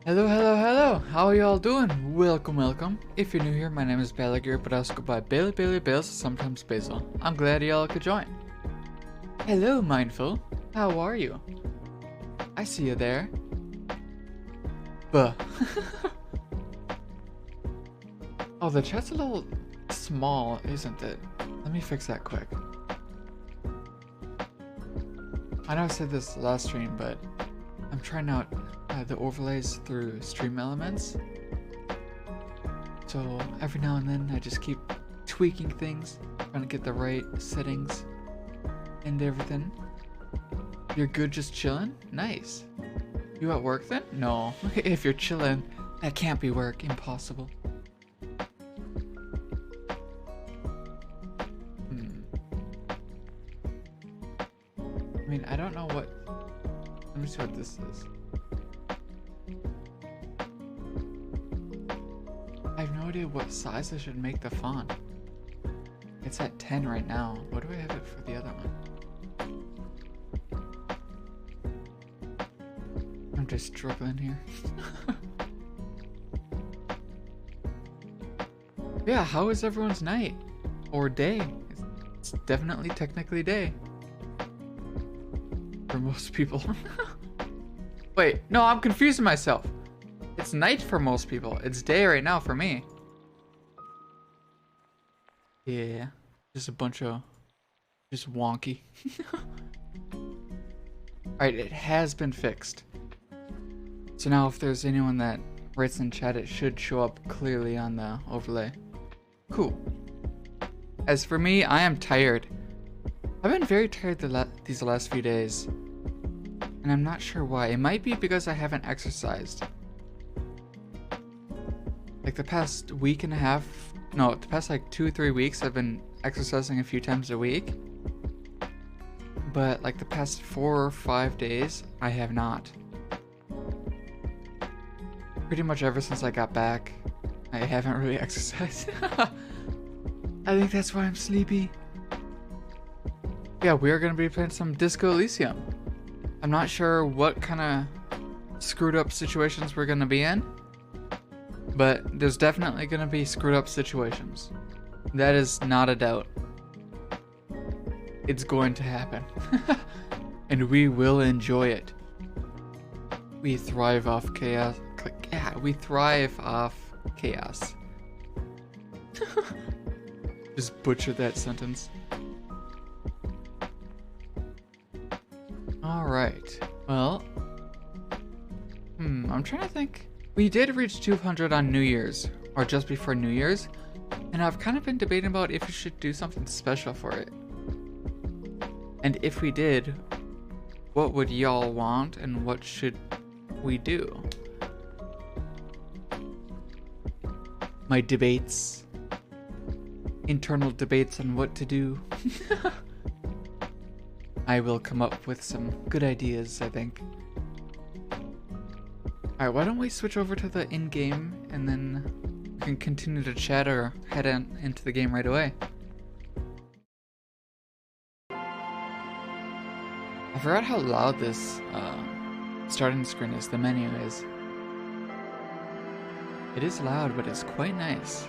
Hello, hello, hello! How are y'all doing? Welcome, welcome. If you're new here, my name is Balagir, but I also go by Bailey Bales, sometimes Basil. I'm glad y'all could join. Hello, Mindful. How are you? I see you there. Buh. Oh, the chat's a little small, isn't it? Let me fix that quick. I know I said this last stream, but I'm trying out the overlays through Stream Elements. So every now and then I just keep tweaking things, trying to get the right settings and everything. You're good just chilling? Nice. You at work then? No. If you're chilling, that can't be work. Impossible. I mean, I don't know what... Let me see what this is. I have no idea what size I should make the font. It's at 10 right now. What do I have it for the other one? I'm just struggling here. Yeah, how is everyone's night? Or day? It's definitely technically day. For most people. Wait, no, I'm confusing myself. It's night for most people. It's day right now for me. Yeah, just a bunch of just wonky. Alright, it has been fixed. So now if there's anyone that writes in chat, it should show up clearly on the overlay. Cool. As for me, I am tired. I've been very tired these last few days. And I'm not sure why. It might be because I haven't exercised. Like the past week and a half, no, the past like 2 or 3 weeks, I've been exercising a few times a week. But like the past 4 or 5 days, I have not. Pretty much ever since I got back, I haven't really exercised. I think that's why I'm sleepy. Yeah, we're gonna be playing some Disco Elysium. I'm not sure what kind of screwed up situations we're gonna be in. But there's definitely gonna be screwed up situations. That is not a doubt. It's going to happen. And we will enjoy it. We thrive off chaos. Yeah, we thrive off chaos. Just butchered that sentence. Alright. Well. I'm trying to think. We did reach 200 on New Year's, or just before New Year's, and I've kind of been debating about if we should do something special for it. And if we did, what would y'all want, and what should we do? My debates. Internal debates on what to do. I will come up with some good ideas, I think. Alright, why don't we switch over to the in-game and then we can continue to chat or head into the game right away. I forgot how loud this starting screen is, the menu is. It is loud, but it's quite nice.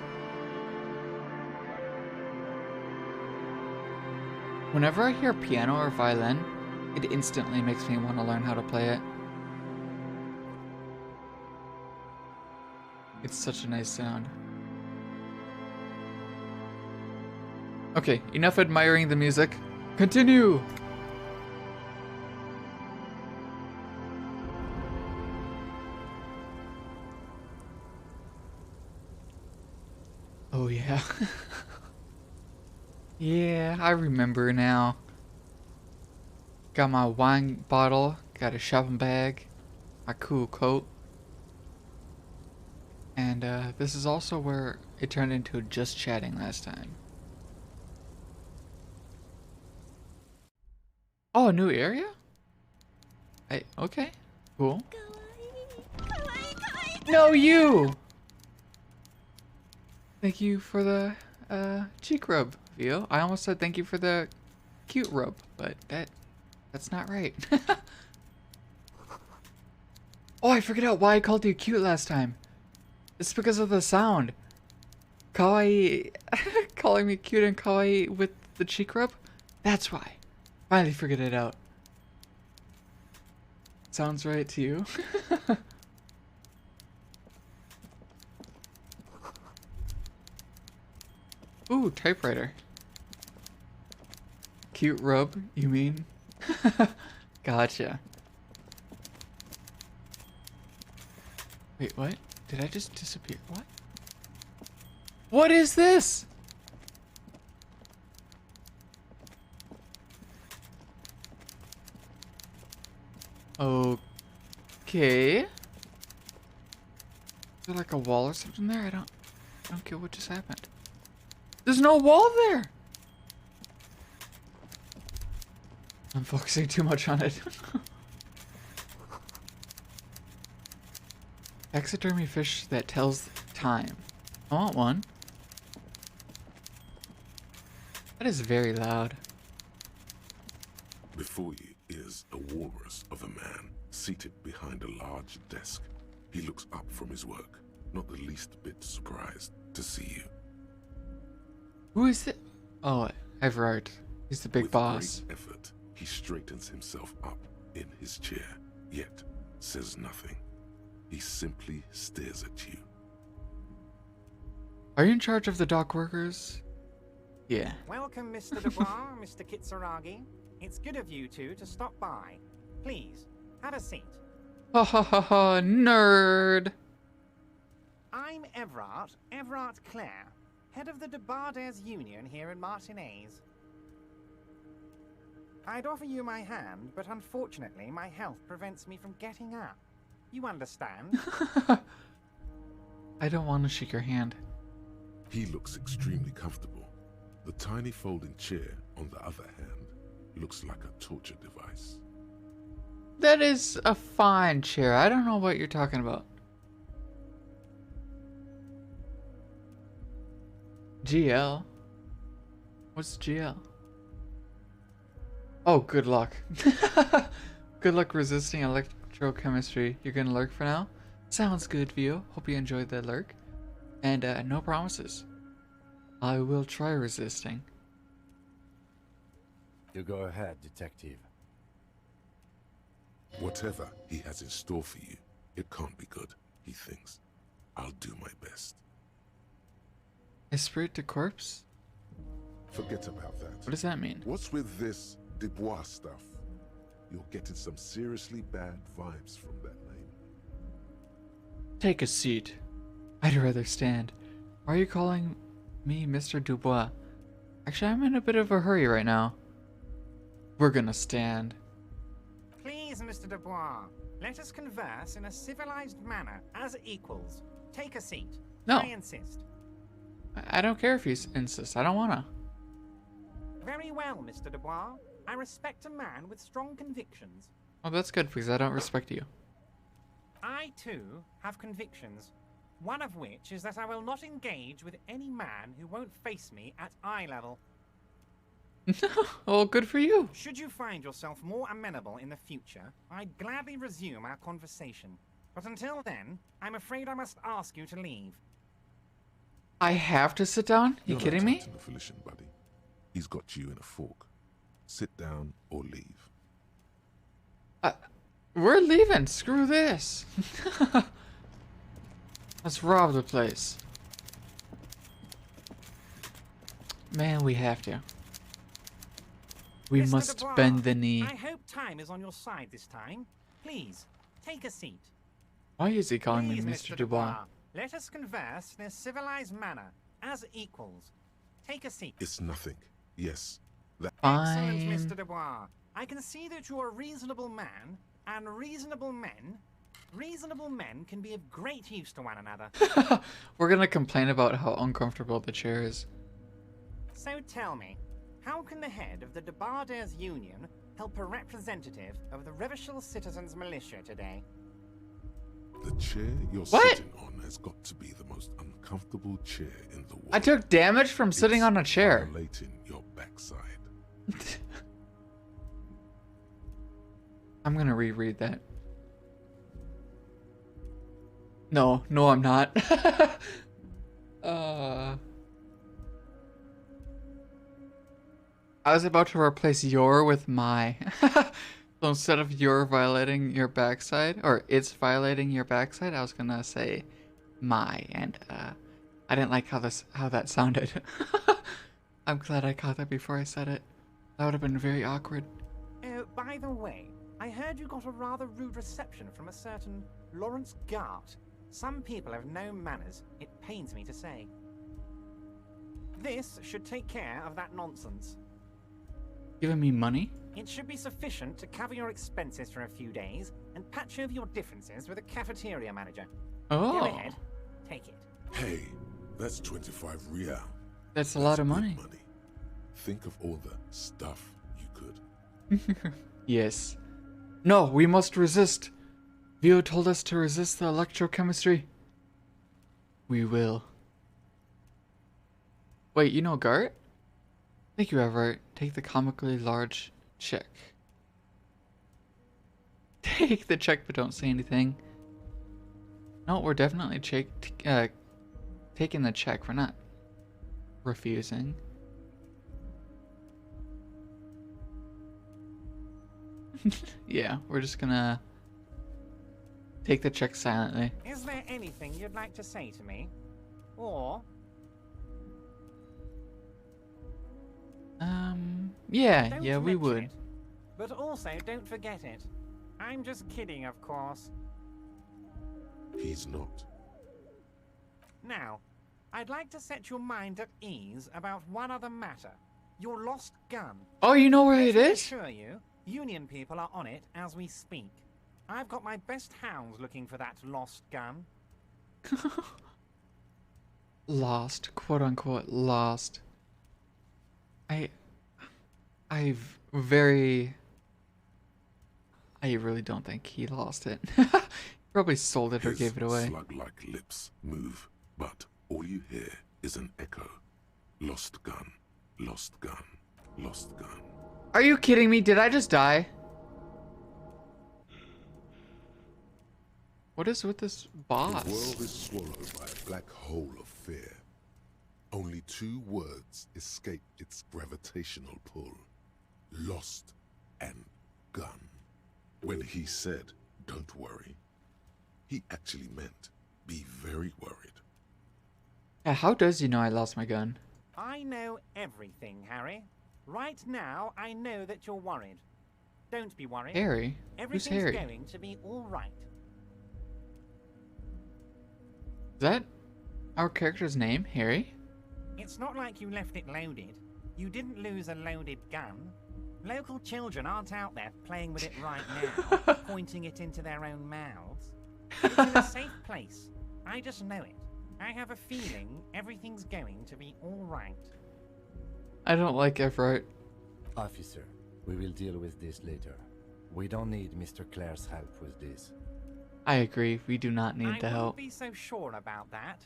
Whenever I hear piano or violin, it instantly makes me want to learn how to play it. It's such a nice sound. Okay, enough admiring the music. Continue! Oh yeah. Yeah, I remember now. Got my wine bottle, got a shopping bag, my cool coat. And this is also where it turned into just chatting last time. Oh, a new area? Okay, cool. No, you! Thank you for the cheek rub, Vio. I almost said thank you for the cute rub, but that's not right. Oh, I forget why I called you cute last time. It's because of the sound. Kawaii. Calling me cute and kawaii with the cheek rub? That's why. Finally figured it out. Sounds right to you? Ooh, typewriter. Cute rub, you mean? Gotcha. Wait, what? Did I just disappear? What? What is this? Okay. Is there like a wall or something there? I don't get what just happened. There's no wall there. I'm focusing too much on it. Taxidermy fish that tells time. I want one. That is very loud. Before you is a walrus of a man seated behind a large desk. He looks up from his work, not the least bit surprised to see you. Who is it? Oh, Everard. He's the big With boss. great effort, he straightens himself up in his chair, yet says nothing. He simply stares at you. Are you in charge of the dock workers? Yeah. Welcome, Mr. Dubois, Mr. Kitsuragi. It's good of you two to stop by. Please, have a seat. Ha ha ha ha, nerd. I'm Everard Clare, head of the Debarders Union here in Martinez. I'd offer you my hand, but unfortunately my health prevents me from getting up. You understand? I don't want to shake your hand. He looks extremely comfortable. The tiny folding chair, on the other hand, looks like a torture device. That is a fine chair. I don't know what you're talking about. GL? What's GL? Oh, good luck. Good luck resisting electrochemistry. You're gonna lurk for now? Sounds good, Vio. Hope you enjoyed that lurk. And no promises. I will try resisting. You go ahead, detective. Whatever he has in store for you, it can't be good, he thinks. I'll do my best. Esprit de corpse? Forget about that. What does that mean? What's with this Dubois stuff? You're getting some seriously bad vibes from that name. Take a seat. I'd rather stand. Why are you calling me Mr. Dubois? Actually, I'm in a bit of a hurry right now. We're gonna stand. Please, Mr. Dubois, let us converse in a civilized manner, as equals. Take a seat. No. I insist. I don't care if you insist. I don't wanna. Very well, Mr. Dubois. I respect a man with strong convictions. Oh, that's good because I don't respect you. I, too, have convictions. One of which is that I will not engage with any man who won't face me at eye level. Well, good for you. Should you find yourself more amenable in the future, I'd gladly resume our conversation. But until then, I'm afraid I must ask you to leave. I have to sit down? You You're kidding not me? touching the Felician, buddy. He's got you in a fork. Sit down or leave. We're leaving. Screw this. Let's rob the place. Man, we have to. We Mr. must Dubois, bend the knee. I hope time is on your side this time. Please, take a seat. Why is he calling Please, me Mr. Dubois? Let us converse in a civilized manner, as equals. Take a seat. It's nothing. Yes. That Excellent, Fine. Mr. Dubois. I can see that you are a reasonable man, and reasonable men can be of great use to one another. We're gonna complain about how uncomfortable the chair is. So tell me, how can the head of the Debarders Union help a representative of the Revachol Citizens Militia today? the chair you're What? sitting on has got to be the most uncomfortable chair in the world. I took damage from sitting It's on a chair. violating your backside. I'm gonna reread that. No, no, I'm not. uh, I was about to replace your with my. So instead of your violating your backside, or it's violating your backside, I was gonna say my, and I didn't like how that sounded. I'm glad I caught that before I said it. That would have been very awkward. Oh, by the way, I heard you got a rather rude reception from a certain Lawrence Gart. Some people have no manners, it pains me to say. This should take care of that nonsense. Giving me money? It should be sufficient to cover your expenses for a few days and patch over your differences with a cafeteria manager. Oh. Go ahead, take it. Hey, that's 25 real. That's a lot of good money. Think of all the stuff you could. Yes. No, we must resist. Vio told us to resist the electrochemistry. We will. Wait, you know Gart? Thank you, Everett. Take the comically large check. Take the check, but don't say anything. No, we're definitely taking the check. We're not refusing. Yeah, we're just gonna take the check silently. Is there anything you'd like to say to me? Or... Yeah, don't yeah, we mention would. it. But also, don't forget it. I'm just kidding, of course. He's not. Now, I'd like to set your mind at ease about one other matter. Your lost gun. Oh, you know where it Let me is? assure you, Union people are on it as we speak. I've got my best hounds looking for that lost gun. Lost, quote unquote, lost. I really don't think he lost it. Probably sold it or His gave it away. slug-like lips move, but all you hear is an echo. Lost gun, lost gun, lost gun. Are you kidding me? Did I just die? What is with this boss? The world is swallowed by a black hole of fear. Only 2 words escape its gravitational pull. Lost and gun. When he said, don't worry, he actually meant, be very worried. Yeah, how does he know I lost my gun? I know everything, Harry. Right now, I know that you're worried. Don't be worried. Harry? Who's Everything's Harry? going to be all right. Is that our character's name, Harry? It's not like you left it loaded. You didn't lose a loaded gun. Local children aren't out there playing with it right now, pointing it into their own mouths. It's in a safe place. I just know it. I have a feeling everything's going to be all right. I don't like Everett. Officer, we will deal with this later. We don't need Mr. Clare's help with this. I agree. We do not need I the wouldn't help. be so sure about that.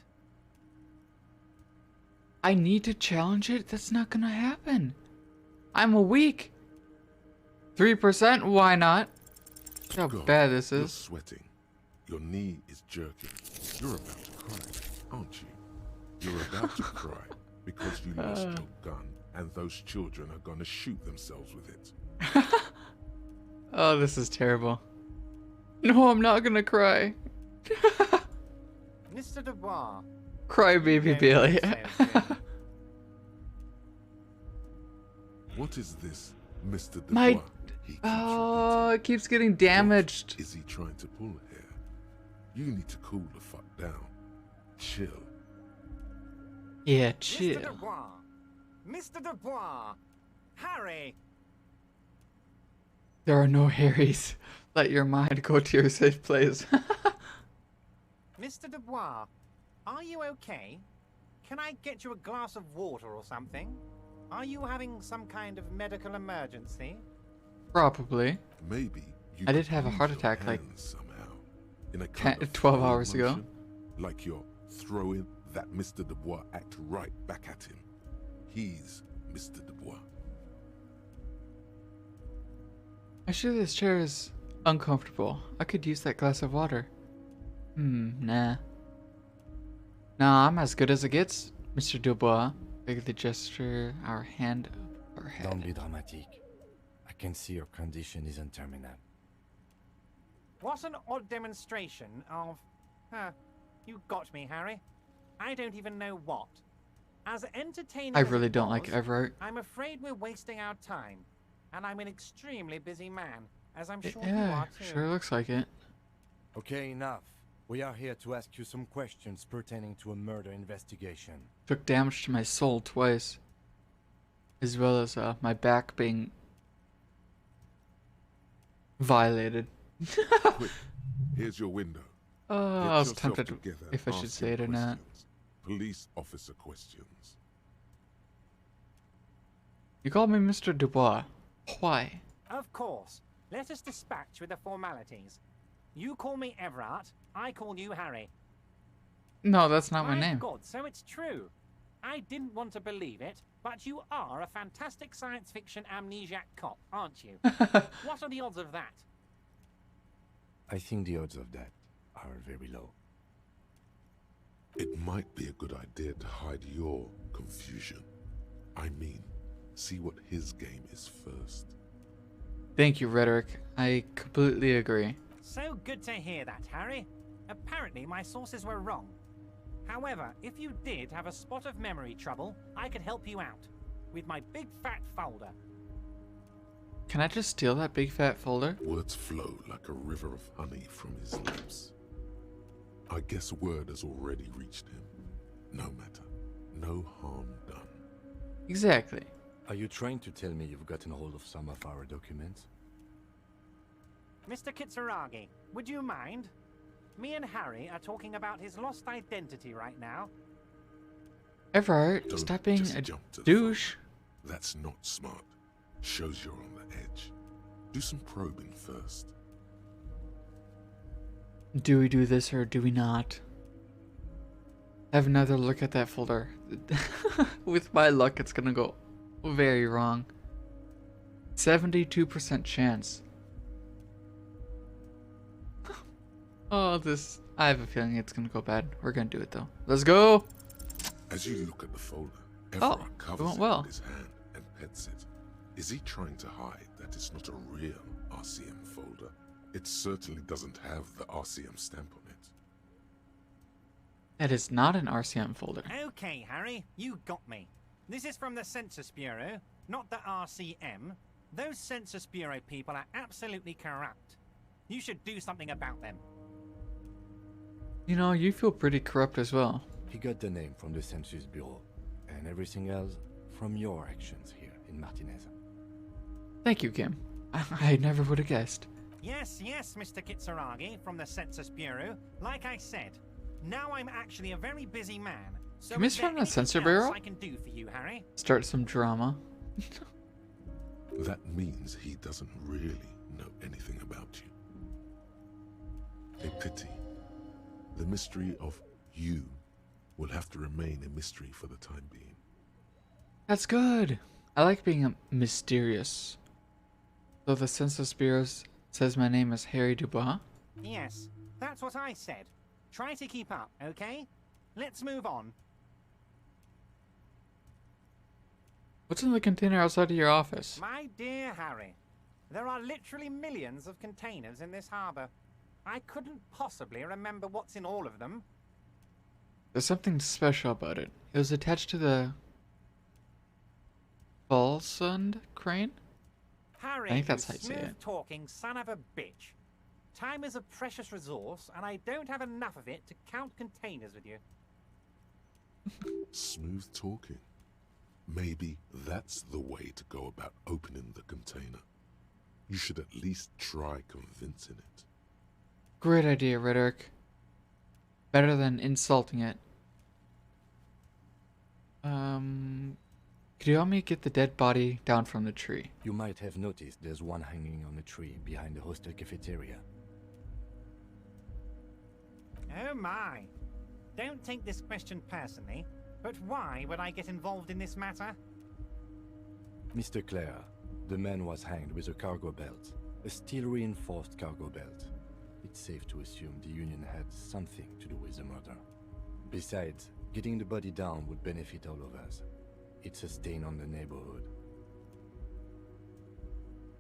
I need to challenge it? That's not gonna happen. I'm a weak. 3%? Why not? Look how God, bad this you're is. sweating. Your knee is jerking. You're about to cry, aren't you? You're about to cry because you lost your gun and those children are gonna shoot themselves with it. Oh, this is terrible. No, I'm not gonna cry. Mr. Dubois. Cry, baby Don't Bailey. be so silly. What is this, Mr. Dubois? My- He keeps Oh, repeating. it keeps getting What damaged. is he trying to pull here? You need to cool the fuck down. Chill. Yeah, Mr. chill. Dubois. Mr. Dubois. Harry. There are no Harrys. Let your mind go to your safe place. Mr. Dubois. Are you okay? Can I get you a glass of water or something? Are you having some kind of medical emergency? Probably. Maybe you I did could have a use heart your attack, like, hands somehow. In a kind of 12 flow hours ago. motion, like you're throwing that Mr. Dubois act right back at him. He's Mr. Dubois. Actually, this chair is uncomfortable. I could use that glass of water. Nah. Nah, I'm as good as it gets, Mr. Dubois. Beg the gesture, our hand up our head. Don't be dramatic. I can see your condition isn't terminal. What an odd demonstration of... you got me, Harry. I don't even know what. As entertaining I as really it don't like was, Everett. I'm afraid we're wasting our time. And I'm an extremely busy man, as I'm sure you Yeah, are too. sure looks like it. Okay, enough. We are here to ask you some questions pertaining to a murder investigation. Took damage to my soul twice. As well as my back being violated. Quick, here's your window. Oh, Get I was yourself tempted together if and I should ask say him it or not. questions. Police officer questions. You called me Mr. Dubois. Why? Of course. Let us dispatch with the formalities. You call me Everard, I call you Harry. No, that's not my name. God, so it's true. I didn't want to believe it, but you are a fantastic science fiction amnesiac cop, aren't you? What are the odds of that? I think the odds of that are very low. It might be a good idea to hide your confusion. I mean, see what his game is first. Thank you, Rhetoric. I completely agree. So good to hear that, Harry. Apparently my sources were wrong. However, if you did have a spot of memory trouble, I could help you out. With my big fat folder. Can I just steal that big fat folder? Words flow like a river of honey from his lips. I guess word has already reached him. No matter. No harm done. Exactly. Are you trying to tell me you've gotten hold of some of our documents? Mr. Kitsuragi, would you mind? Me and Harry are talking about his lost identity right now. Everard, Don't stop being just a jump to the douche. phone. That's not smart. Shows you're on the edge. Do some probing first. Do we do this or do we not? Have another look at that folder. With my luck, it's gonna go very wrong. 72% chance. Oh, this... I have a feeling it's gonna go bad. We're gonna do it though. Let's go! As you look at the folder, Oh, Everard it covers went it well. with his hand and pets it. Is he trying to hide that it's not a real RCM folder? It certainly doesn't have the RCM stamp on it. That is not an RCM folder. Okay, Harry, you got me. This is from the Census Bureau, not the RCM. Those Census Bureau people are absolutely corrupt. You should do something about them. You know, you feel pretty corrupt as well. He got the name from the Census Bureau, and everything else from your actions here in Martinez. Thank you, Kim. I never would have guessed. Yes, Mr. Kitsuragi from the Census Bureau. Like I said, now I'm actually a very busy man. So Kim is is there from the anything Censor else Bureau? I can do for you, Harry? Start some drama. That means he doesn't really know anything about you. A pity. The mystery of you will have to remain a mystery for the time being. That's good. I like being mysterious. So the Census Bureau says my name is Harry Dubois. Yes, that's what I said. Try to keep up, okay? Let's move on. What's in the container outside of your office? My dear Harry, there are literally millions of containers in this harbor. I couldn't possibly remember what's in all of them. There's something special about it. It was attached to the Falsund crane? Harry, I think that's you how you say it. smooth-talking son of a bitch. Time is a precious resource, and I don't have enough of it to count containers with you. Smooth talking. Maybe that's the way to go about opening the container. You should at least try convincing it. Great idea, Rhetoric. Better than insulting it. Could you help me get the dead body down from the tree? You might have noticed there's one hanging on a tree behind the hostel cafeteria. Oh my. Don't take this question personally, but why would I get involved in this matter? Mr. Clare, the man was hanged with a cargo belt, a steel-reinforced cargo belt. it's safe to assume the Union had something to do with the murder. Besides, getting the body down would benefit all of us. It's a stain on the neighborhood.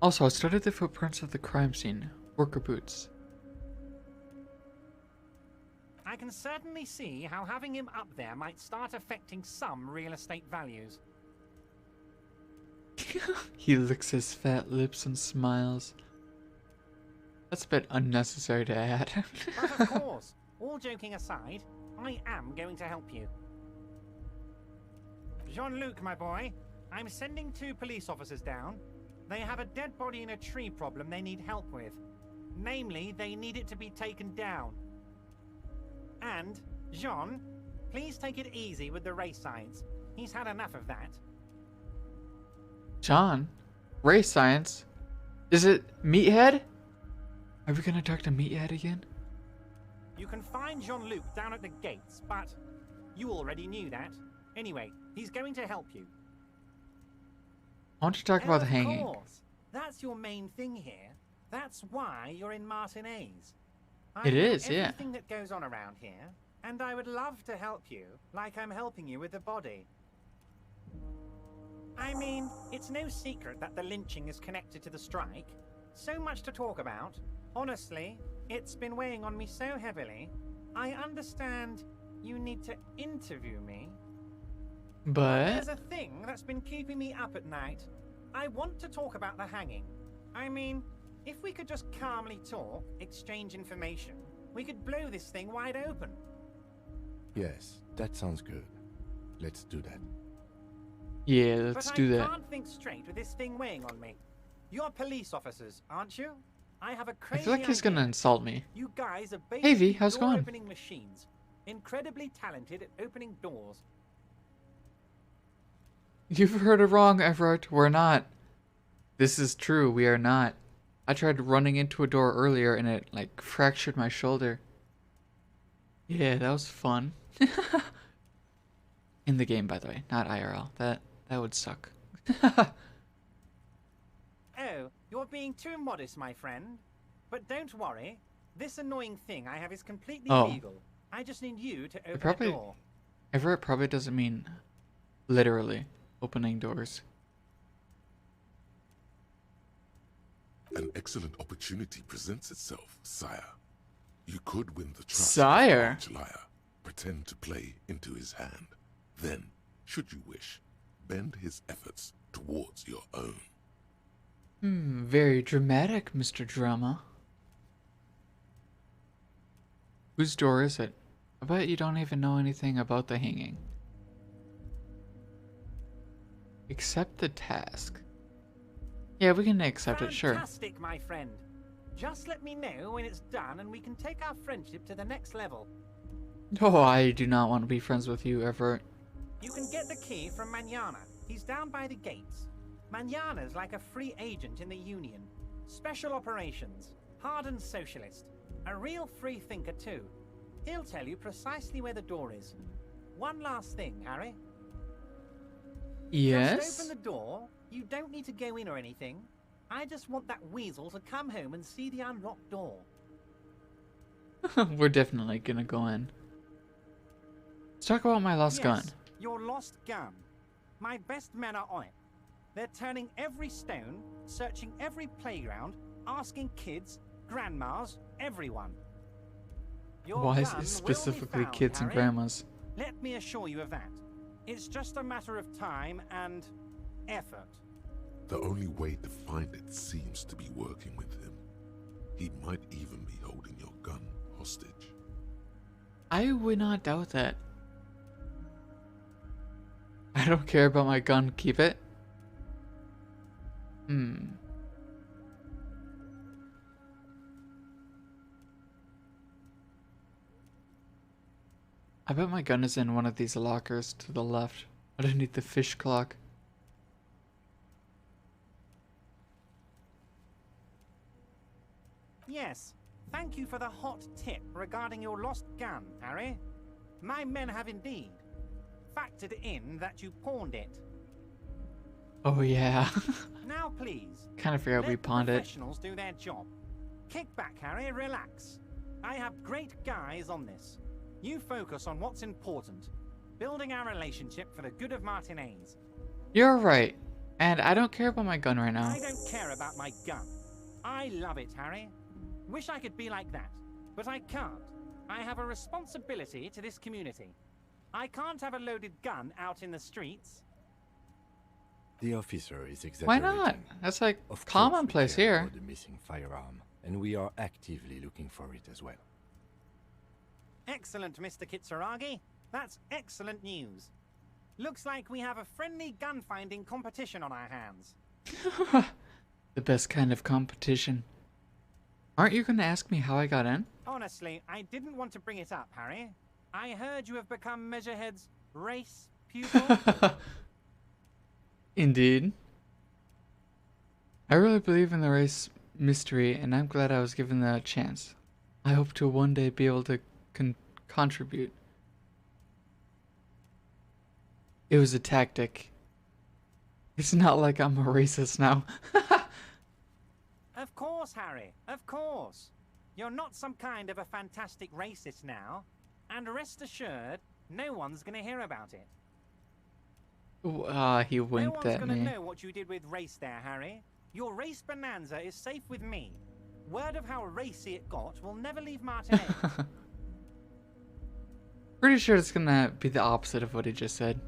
Also, I studied the footprints of the crime scene. Worker boots. I can certainly see how having him up there might start affecting some real estate values. He licks his fat lips and smiles. That's a bit unnecessary to add. But of course, all joking aside, I am going to help you. Jean-Luc, my boy, I'm sending 2 police officers down. They have a dead body in a tree problem they need help with. Namely, they need it to be taken down. And, Jean, please take it easy with the race science. He's had enough of that. John? Race science? Is it Meathead? Are we gonna talk to Meathead again? You can find Jean-Luc down at the gates, but you already knew that. Anyway, he's going to help you. I want to talk about the hanging. Of course. That's your main thing here. That's why you're in Martinez. I It know is, yeah. everything that goes on around here, and I would love to help you, like I'm helping you with the body. I mean, it's no secret that the lynching is connected to the strike. So much to talk about. Honestly, it's been weighing on me so heavily. I understand you need to interview me. But There's a thing that's been keeping me up at night. I want to talk about the hanging. I mean, if we could just calmly talk, exchange information, we could blow this thing wide open. Yes, that sounds good. Let's do that. yeah, let's But do I that. can't think straight with this thing weighing on me. You're police officers, aren't you? I have a I crazy feel like he's gonna idea. insult me. You guys are Hey, basically V, how's it going? opening machines. Incredibly talented at opening doors. You've heard it wrong, Everett. We're not. This is true. We are not. I tried running into a door earlier and it, like, fractured my shoulder. Yeah, that was fun. In the game, by the way, not IRL. That would suck. Oh, you're being too modest, my friend. But don't worry. This annoying thing I have is completely Oh. legal. I just need you to open probably- the door. Everett probably doesn't mean literally opening doors. An excellent opportunity presents itself, sire. You could win the trust Sire? of the arch liar, pretend to play into his hand. Then, should you wish, bend his efforts towards your own. Very dramatic, Mr. Drama. Whose door is it? I bet you don't even know anything about the hanging. Accept the task. Yeah, we can accept it, sure. Fantastic, my friend. Just let me know when it's done and we can take our friendship to the next level. Oh, I do not want to be friends with you, Everett. You can get the key from Manana. He's down by the gates. Manana's like a free agent in the Union. Special operations. Hardened socialist. A real free thinker too. He'll tell you precisely where the door is. One last thing, Harry. Just Yes? open the door. You don't need to go in or anything. I just want that weasel to come home and see the unlocked door. We're definitely gonna go in. Let's talk about my lost gun. Your lost gun. My best men are on it. They're turning every stone, searching every playground, asking kids, grandmas, everyone. Your Why is gun it will be specifically found, kids and Harry. grandmas? Let me assure you of that. It's just a matter of time and effort. The only way to find it seems to be working with him. He might even be holding your gun hostage. I would not doubt that. I don't care about my gun, keep it. I bet my gun is in one of these lockers to the left, underneath the fish clock. Yes, thank you for the hot tip regarding your lost gun, Harry. My men have indeed factored in that you pawned it. Oh yeah. Now please, Kind of forgot we let the pawned it. professionals do their job. kick back, Harry. Relax. I have great guys on this. You focus on what's important. Building our relationship for the good of Martinez. You're right. And I don't care about my gun right now. I don't care about my gun. I love it, Harry. Wish I could be like that, but I can't. I have a responsibility to this community. I can't have a loaded gun out in the streets. The officer is Why exaggerating. not? That's like Of course commonplace we care here. about the missing firearm, and we are actively looking for it as well. Excellent, Mr. Kitsuragi. That's excellent news. Looks like we have a friendly gun-finding competition on our hands. The best kind of competition. Aren't you going to ask me how I got in? Honestly, I didn't want to bring it up, Harry. I heard you have become Measurehead's race pupil. Indeed. I really believe in the race mystery, and I'm glad I was given the chance. I hope to one day be able to contribute. It was a tactic. It's not like I'm a racist now. Of course, Harry. Of course. You're not some kind of a fantastic racist now. And rest assured, no one's going to hear about it. He No winked one's at going to me. know what you did with race there, Harry. Your race bonanza is safe with me. Word of how racy it got will never leave Martinez. Pretty sure it's gonna be the opposite of what he just said.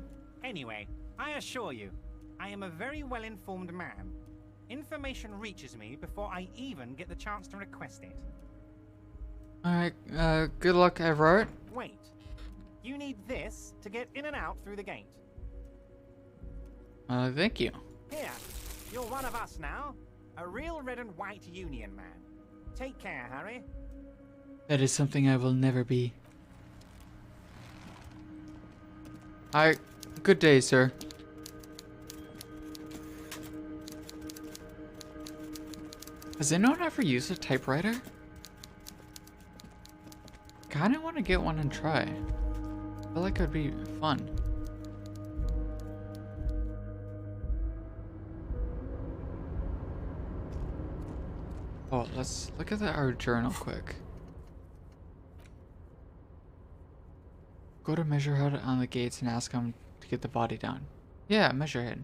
Anyway, I assure you, I am a very well-informed man. Information reaches me before I even get the chance to request it. Alright, good luck, Everett. Wait, you need this to get in and out through the gate. Thank you. Here, you're one of us now. A real red and white Union man. Take care, Harry. That is something I will never be. Alright, good day, sir. Has anyone ever used a typewriter? Kinda want to get one and try. I feel like it would be fun. Oh, let's look at our journal quick. Go to Measurehead on the gates and ask him to get the body down. Yeah, Measurehead.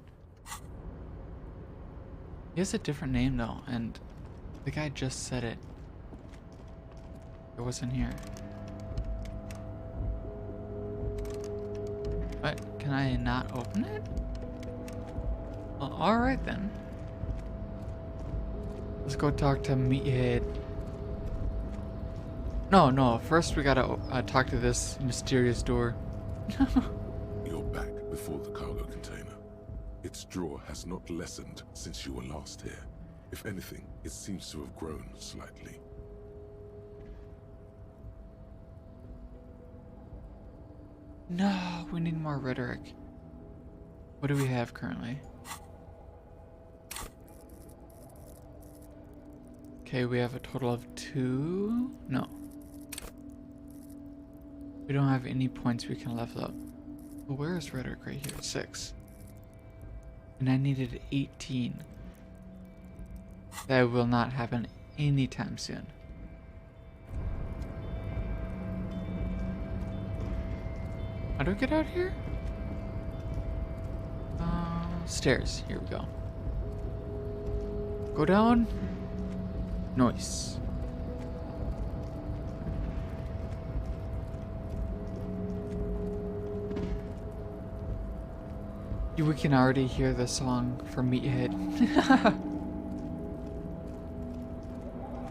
He has a different name though, and the guy just said it. It wasn't here. What? Can I not open it? Well, alright then. Let's go talk to Meathead. No, first we gotta talk to this mysterious door. You're back before the cargo container. Its draw has not lessened since you were last here. If anything, it seems to have grown slightly. No, we need more rhetoric. What do we have currently? Okay, we have a total of 2. No. We don't have any points we can level up. Well, where is rhetoric? Right here, 6. And I needed 18. That will not happen anytime soon. How do we get out here? Stairs. Here we go. Go down. Nice. We can already hear the song from Meathead.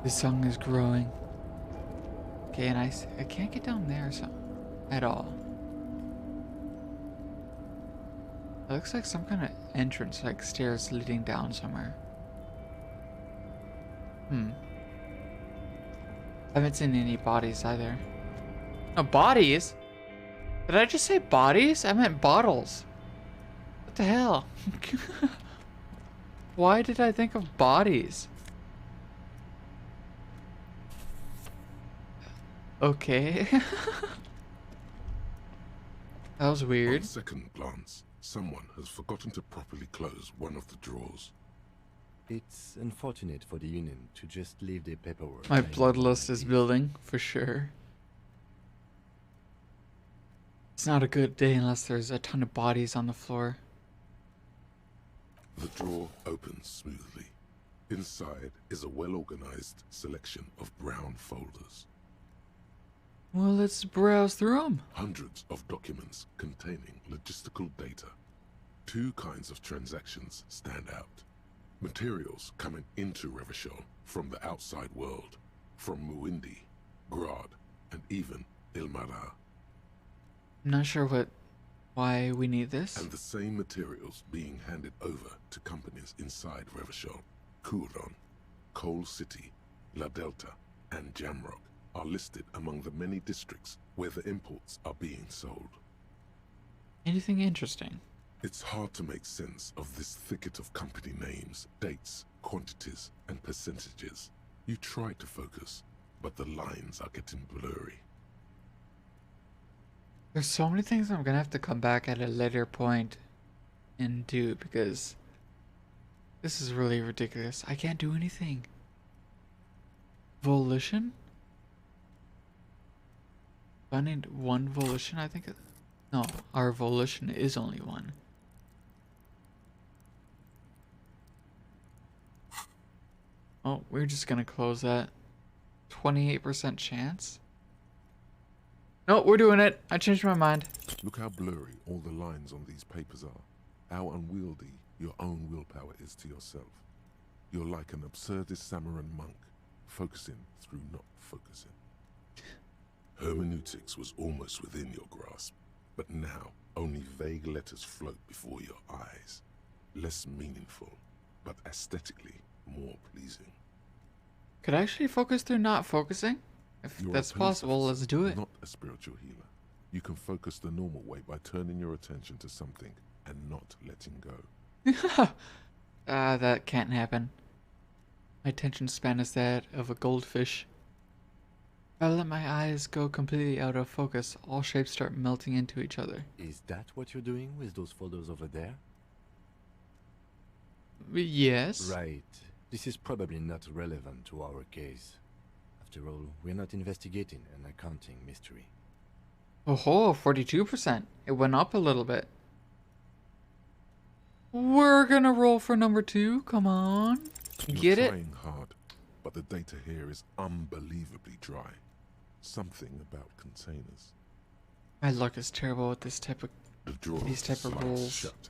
This song is growing. Okay, and I can't get down there so at all. It looks like some kind of entrance, like stairs leading down somewhere. I haven't seen any bodies either. No, bodies? Did I just say bodies? I meant bottles. What the hell? Why did I think of bodies? Okay. That was weird. On second glance, someone has forgotten to properly close one of the drawers. It's unfortunate for the Union to just leave their paperwork. My lying bloodlust like is this. building, for sure. It's not a good day unless there's a ton of bodies on the floor. The drawer opens smoothly. Inside is a well-organized selection of brown folders. Well, let's browse through them. Hundreds of documents containing logistical data. Two kinds of transactions stand out. Materials coming into Revachol from the outside world, from Muindi, Grad, and even Ilmara. I'm not sure why we need this. And the same materials being handed over to companies inside Revachol. Kuron, Coal City, La Delta, and Jamrock are listed among the many districts where the imports are being sold. Anything interesting? It's hard to make sense of this thicket of company names, dates, quantities, and percentages. You try to focus, but the lines are getting blurry. There's so many things I'm gonna have to come back at a later point and do because this is really ridiculous. I can't do anything. Volition? I need one volition, I think. No, our volition is only one. Oh, we're just gonna close that. 28% chance? No, we're doing it. I changed my mind. Look how blurry all the lines on these papers are. How unwieldy your own willpower is to yourself. You're like an absurdist Samaran monk, focusing through not focusing. Hermeneutics was almost within your grasp, but now only vague letters float before your eyes. Less meaningful, but aesthetically more pleasing. Could I actually focus through not focusing? If You're a that's police possible, let's officer, do it. Not a spiritual healer. You can focus the normal way by turning your attention to something and not letting go. That can't happen. My attention span is that of a goldfish. If I let my eyes go completely out of focus, all shapes start melting into each other. Is that what you're doing with those folders over there? Yes. Right. This is probably not relevant to our case. After all, we're not investigating an accounting mystery. Oh, 42%. It went up a little bit. We're gonna roll for number 2. Come on. You're Get it? trying hard, but the data here is unbelievably dry. Something about containers. My luck is terrible with this type of... The drawer These type of slides rolls. shut.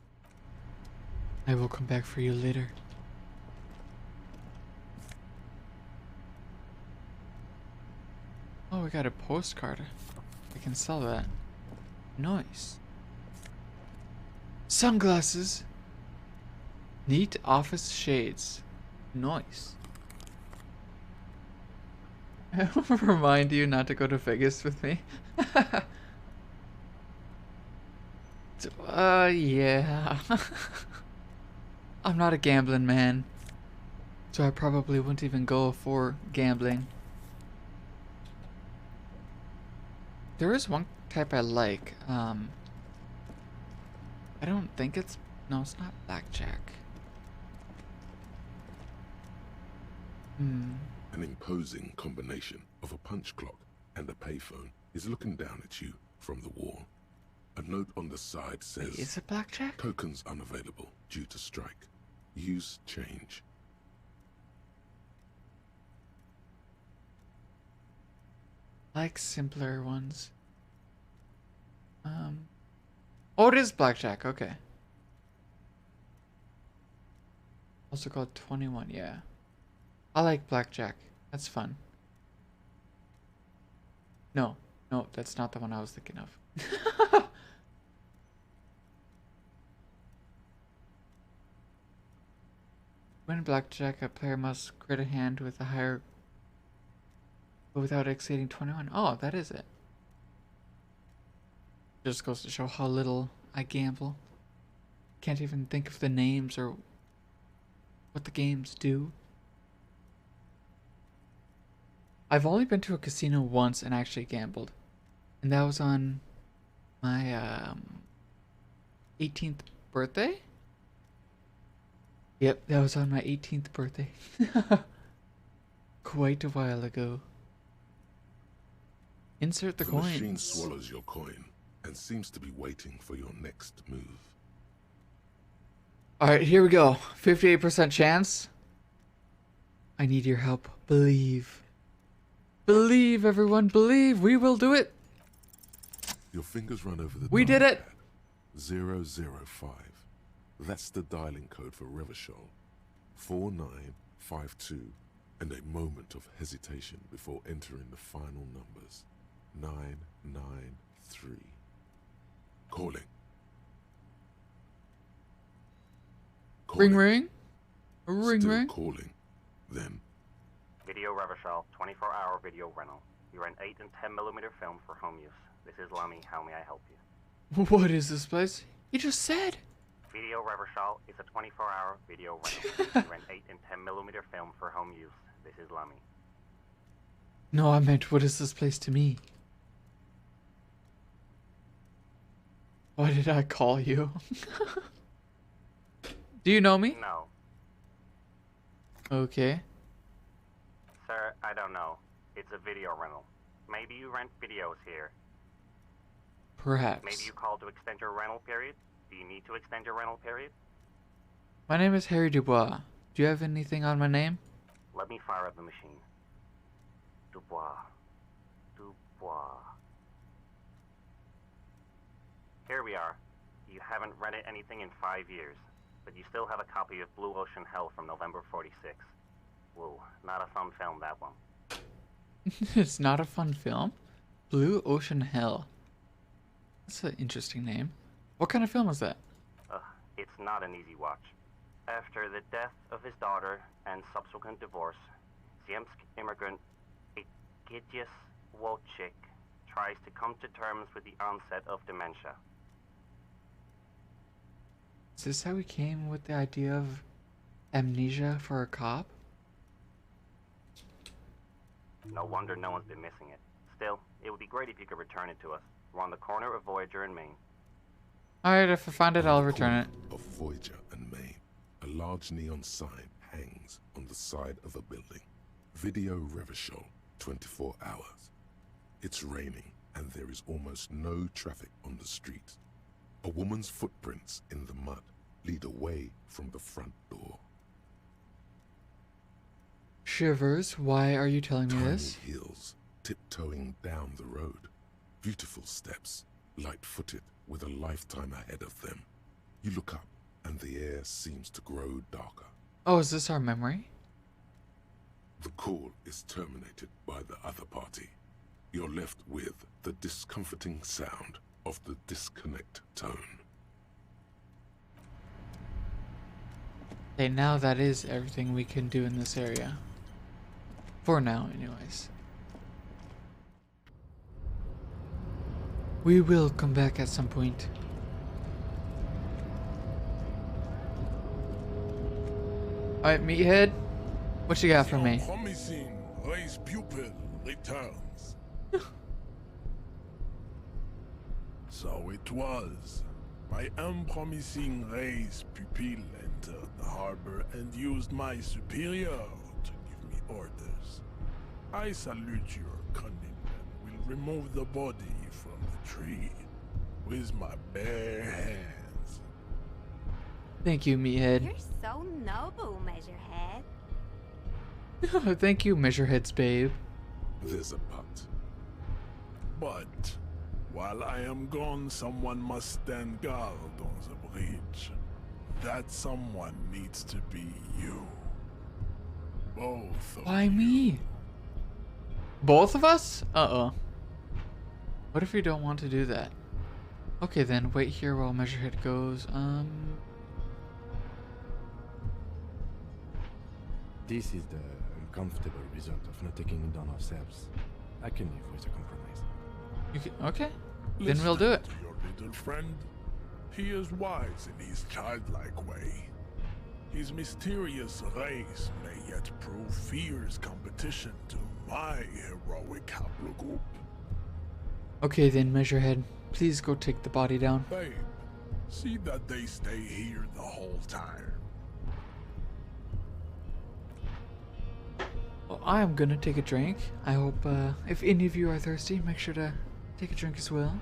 I will come back for you later. Oh, we got a postcard. I can sell that. Nice. Sunglasses. Neat office shades. Nice. I will remind you not to go to Vegas with me. Yeah. I'm not a gambling man. So I probably wouldn't even go for gambling. There is one type I like. I don't think it's... No, it's not blackjack. An imposing combination of a punch clock and a payphone is looking down at you from the wall. A note on the side says, Wait, is it blackjack? tokens unavailable due to strike. Use change. Like simpler ones. Oh, it is blackjack. Okay. Also called 21. Yeah. I like blackjack. That's fun. No, that's not the one I was thinking of. When blackjack, a player must create a hand with a higher, but without exceeding 21. Oh, that is it. Just goes to show how little I gamble. Can't even think of the names or what the games do. I've only been to a casino once and actually gambled. And that was on my 18th birthday? Yep, that was on my 18th birthday. Quite a while ago. Insert the machine coins. swallows your coin and seems to be waiting for your next move. Alright, here we go. 58% chance. I need your help. Believe. Believe, everyone. Believe. We will do it. Your fingers run over the We did dial it. pad. 005. That's the dialing code for Revachol. 4952. And a moment of hesitation before entering the final numbers. 993. Calling. Ring, ring. Ring, Still ring. calling. Then Video Revachol, 24-hour video rental. You rent 8 and 10mm film for home use. This is Lummy. How may I help you? What is this place? You just said. Video Revachol is a 24-hour video rental. You rent 8 and 10mm film for home use. This is Lummy. No, I meant what is this place to me? Why did I call you? Do you know me? No. Okay. Sir, I don't know. It's a video rental. Maybe you rent videos here. Perhaps. Maybe you called to extend your rental period? Do you need to extend your rental period? My name is Harry Dubois. Do you have anything on my name? Let me fire up the machine. Dubois. Dubois. Here we are. You haven't rented anything in 5 years, but you still have a copy of Blue Ocean Hell from November '46. Whoa, not a fun film, that one. It's not a fun film. Blue Ocean Hell. That's an interesting name. What kind of film is that? It's not an easy watch. After the death of his daughter and subsequent divorce, Ziemsk immigrant Elysium Wojcik tries to come to terms with the onset of dementia. Is this how we came with the idea of amnesia for a cop? No wonder no one's been missing it. Still, it would be great if you could return it to us. We're on the corner of Voyager and Maine. Alright, if I find it, on I'll the return it. corner of Voyager and Maine, a large neon sign hangs on the side of a building. Video Revachol, 24 hours. It's raining and there is almost no traffic on the street. A woman's footprints in the mud lead away from the front door. Shivers, why are you telling me Tiny this? heels tiptoeing down the road. Beautiful steps, light-footed with a lifetime ahead of them. You look up and the air seems to grow darker. Oh, is this our memory? The call is terminated by the other party. You're left with the discomforting sound of the disconnect tone. Okay, now that is everything we can do in this area. For now, anyways. We will come back at some point. Alright, meathead. What you got for me? Promising race pupil returns. So it was. My unpromising race pupil entered the harbor and used my superior to give me orders. I salute your cunning and will remove the body from the tree with my bare hands. Thank you, meathead. You're so noble, Measurehead. Thank you, Measureheads, babe. There's a but. But while I am gone, someone must stand guard on the bridge. That someone needs to be you. Both of Why you. me? Both of us? Uh-oh. What if we don't want to do that? Okay then, wait here while Measurehead goes. This is the uncomfortable result of not taking it on ourselves. I can live with a compromise. You can, okay. Then we'll do it. Listen to your little friend. He is wise in his childlike way. His mysterious race may yet prove fierce competition to my heroic haplogroup. Okay then, Measurehead. Please go take the body down. Babe, see that they stay here the whole time. Well, I am gonna take a drink. I hope if any of you are thirsty, make sure to take a drink as well.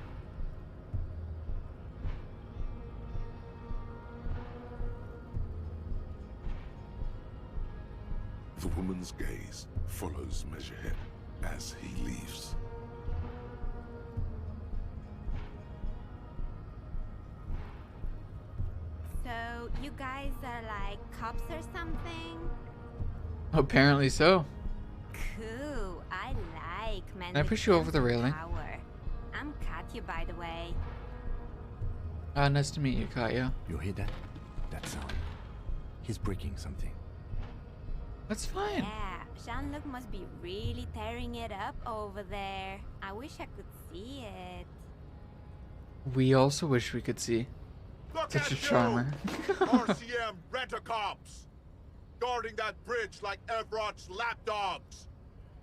The woman's gaze follows Measurehead as he leaves. So, you guys are like cops or something? Apparently so. Cool. I like men. Can I with push you over sense the of railing? power. I'm Katya, by the way. Nice to meet you, Katya. You hear that? That sound. He's breaking something. That's fine. Yeah, Jean-Luc must be really tearing it up over there. I wish I could see it. We also wish we could see. Look Such at a charmer. RCM rent-a-cops! Guarding that bridge like Everott's lapdogs!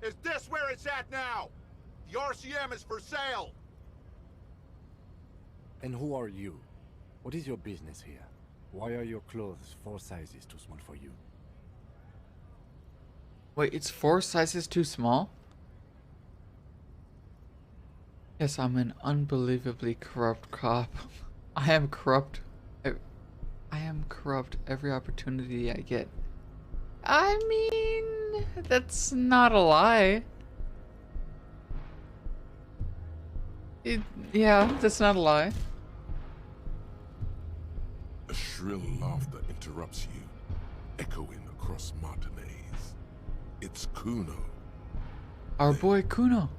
Is this where it's at now? The RCM is for sale! And who are you? What is your business here? Why are your clothes 4 sizes too small for you? Wait, it's 4 sizes too small? Yes, I'm an unbelievably corrupt cop. I am corrupt. I am corrupt every opportunity I get. I mean, that's not a lie. Yeah, that's not a lie. A shrill laughter interrupts you, echoing across Martinez. It's Kuno. Our boy Kuno.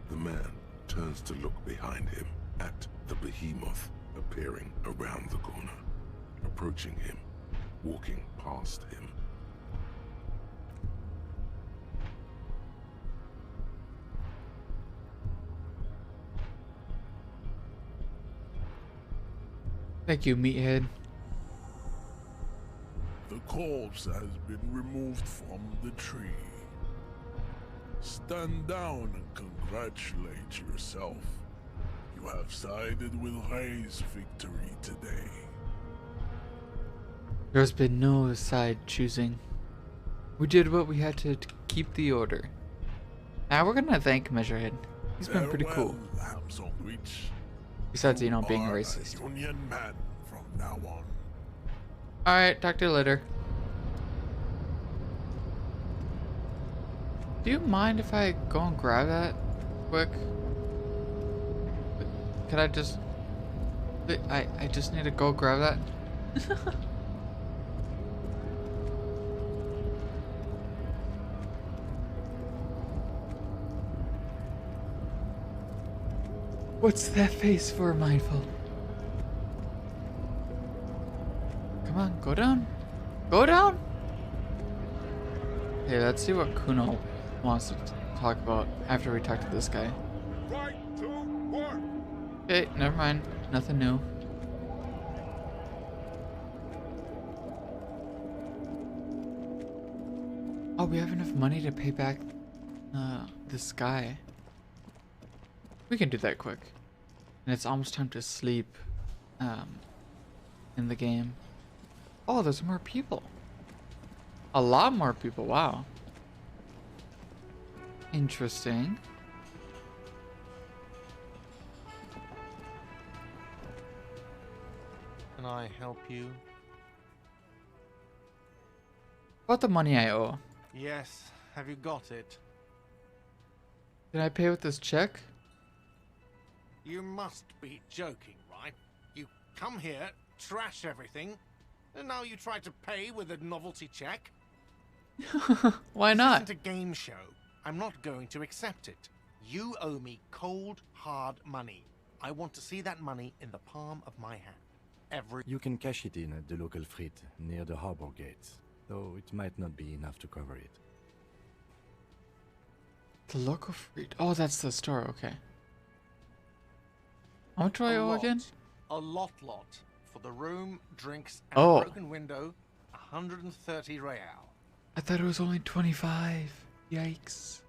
The man turns to look behind him at the behemoth appearing around the corner, approaching him, walking past him. Thank you, meathead. The corpse has been removed from the tree. Stand down and congratulate yourself. You have sided with Ray's victory today. There's been no side choosing. We did what we had to keep the order. Now we're gonna thank Measurehead. He's been pretty cool. Farewell, Hamson Rich. Besides, you know, being Are racist. a Union man from now on. Alright, talk to you later. Do you mind if I go and grab that quick? Could I just... I just need to go grab that. What's that face for, Mindful? Come on, go down. Go down! Hey, let's see what Kuno wants to talk about after we talk to this guy. Right to work! Okay, never mind. Nothing new. Oh, we have enough money to pay back this guy. We can do that quick. And it's almost time to sleep in the game. Oh, there's more people. A lot more people, wow. Interesting. Can I help you? About the money I owe. Yes. Have you got it? Did I pay with this check? You must be joking, right? You come here, trash everything, and now you try to pay with a novelty check? Why This not? isn't a game show. I'm not going to accept it. You owe me cold, hard money. I want to see that money in the palm of my hand. Every... You can cash it in at the local frit near the harbor gates, though it might not be enough to cover it. The local fruit. Oh, that's the store. Okay. How much do I A owe lot. again? A lot. For the room, drinks, and Oh. a broken window, 130 real. I thought it was only 25. Yikes.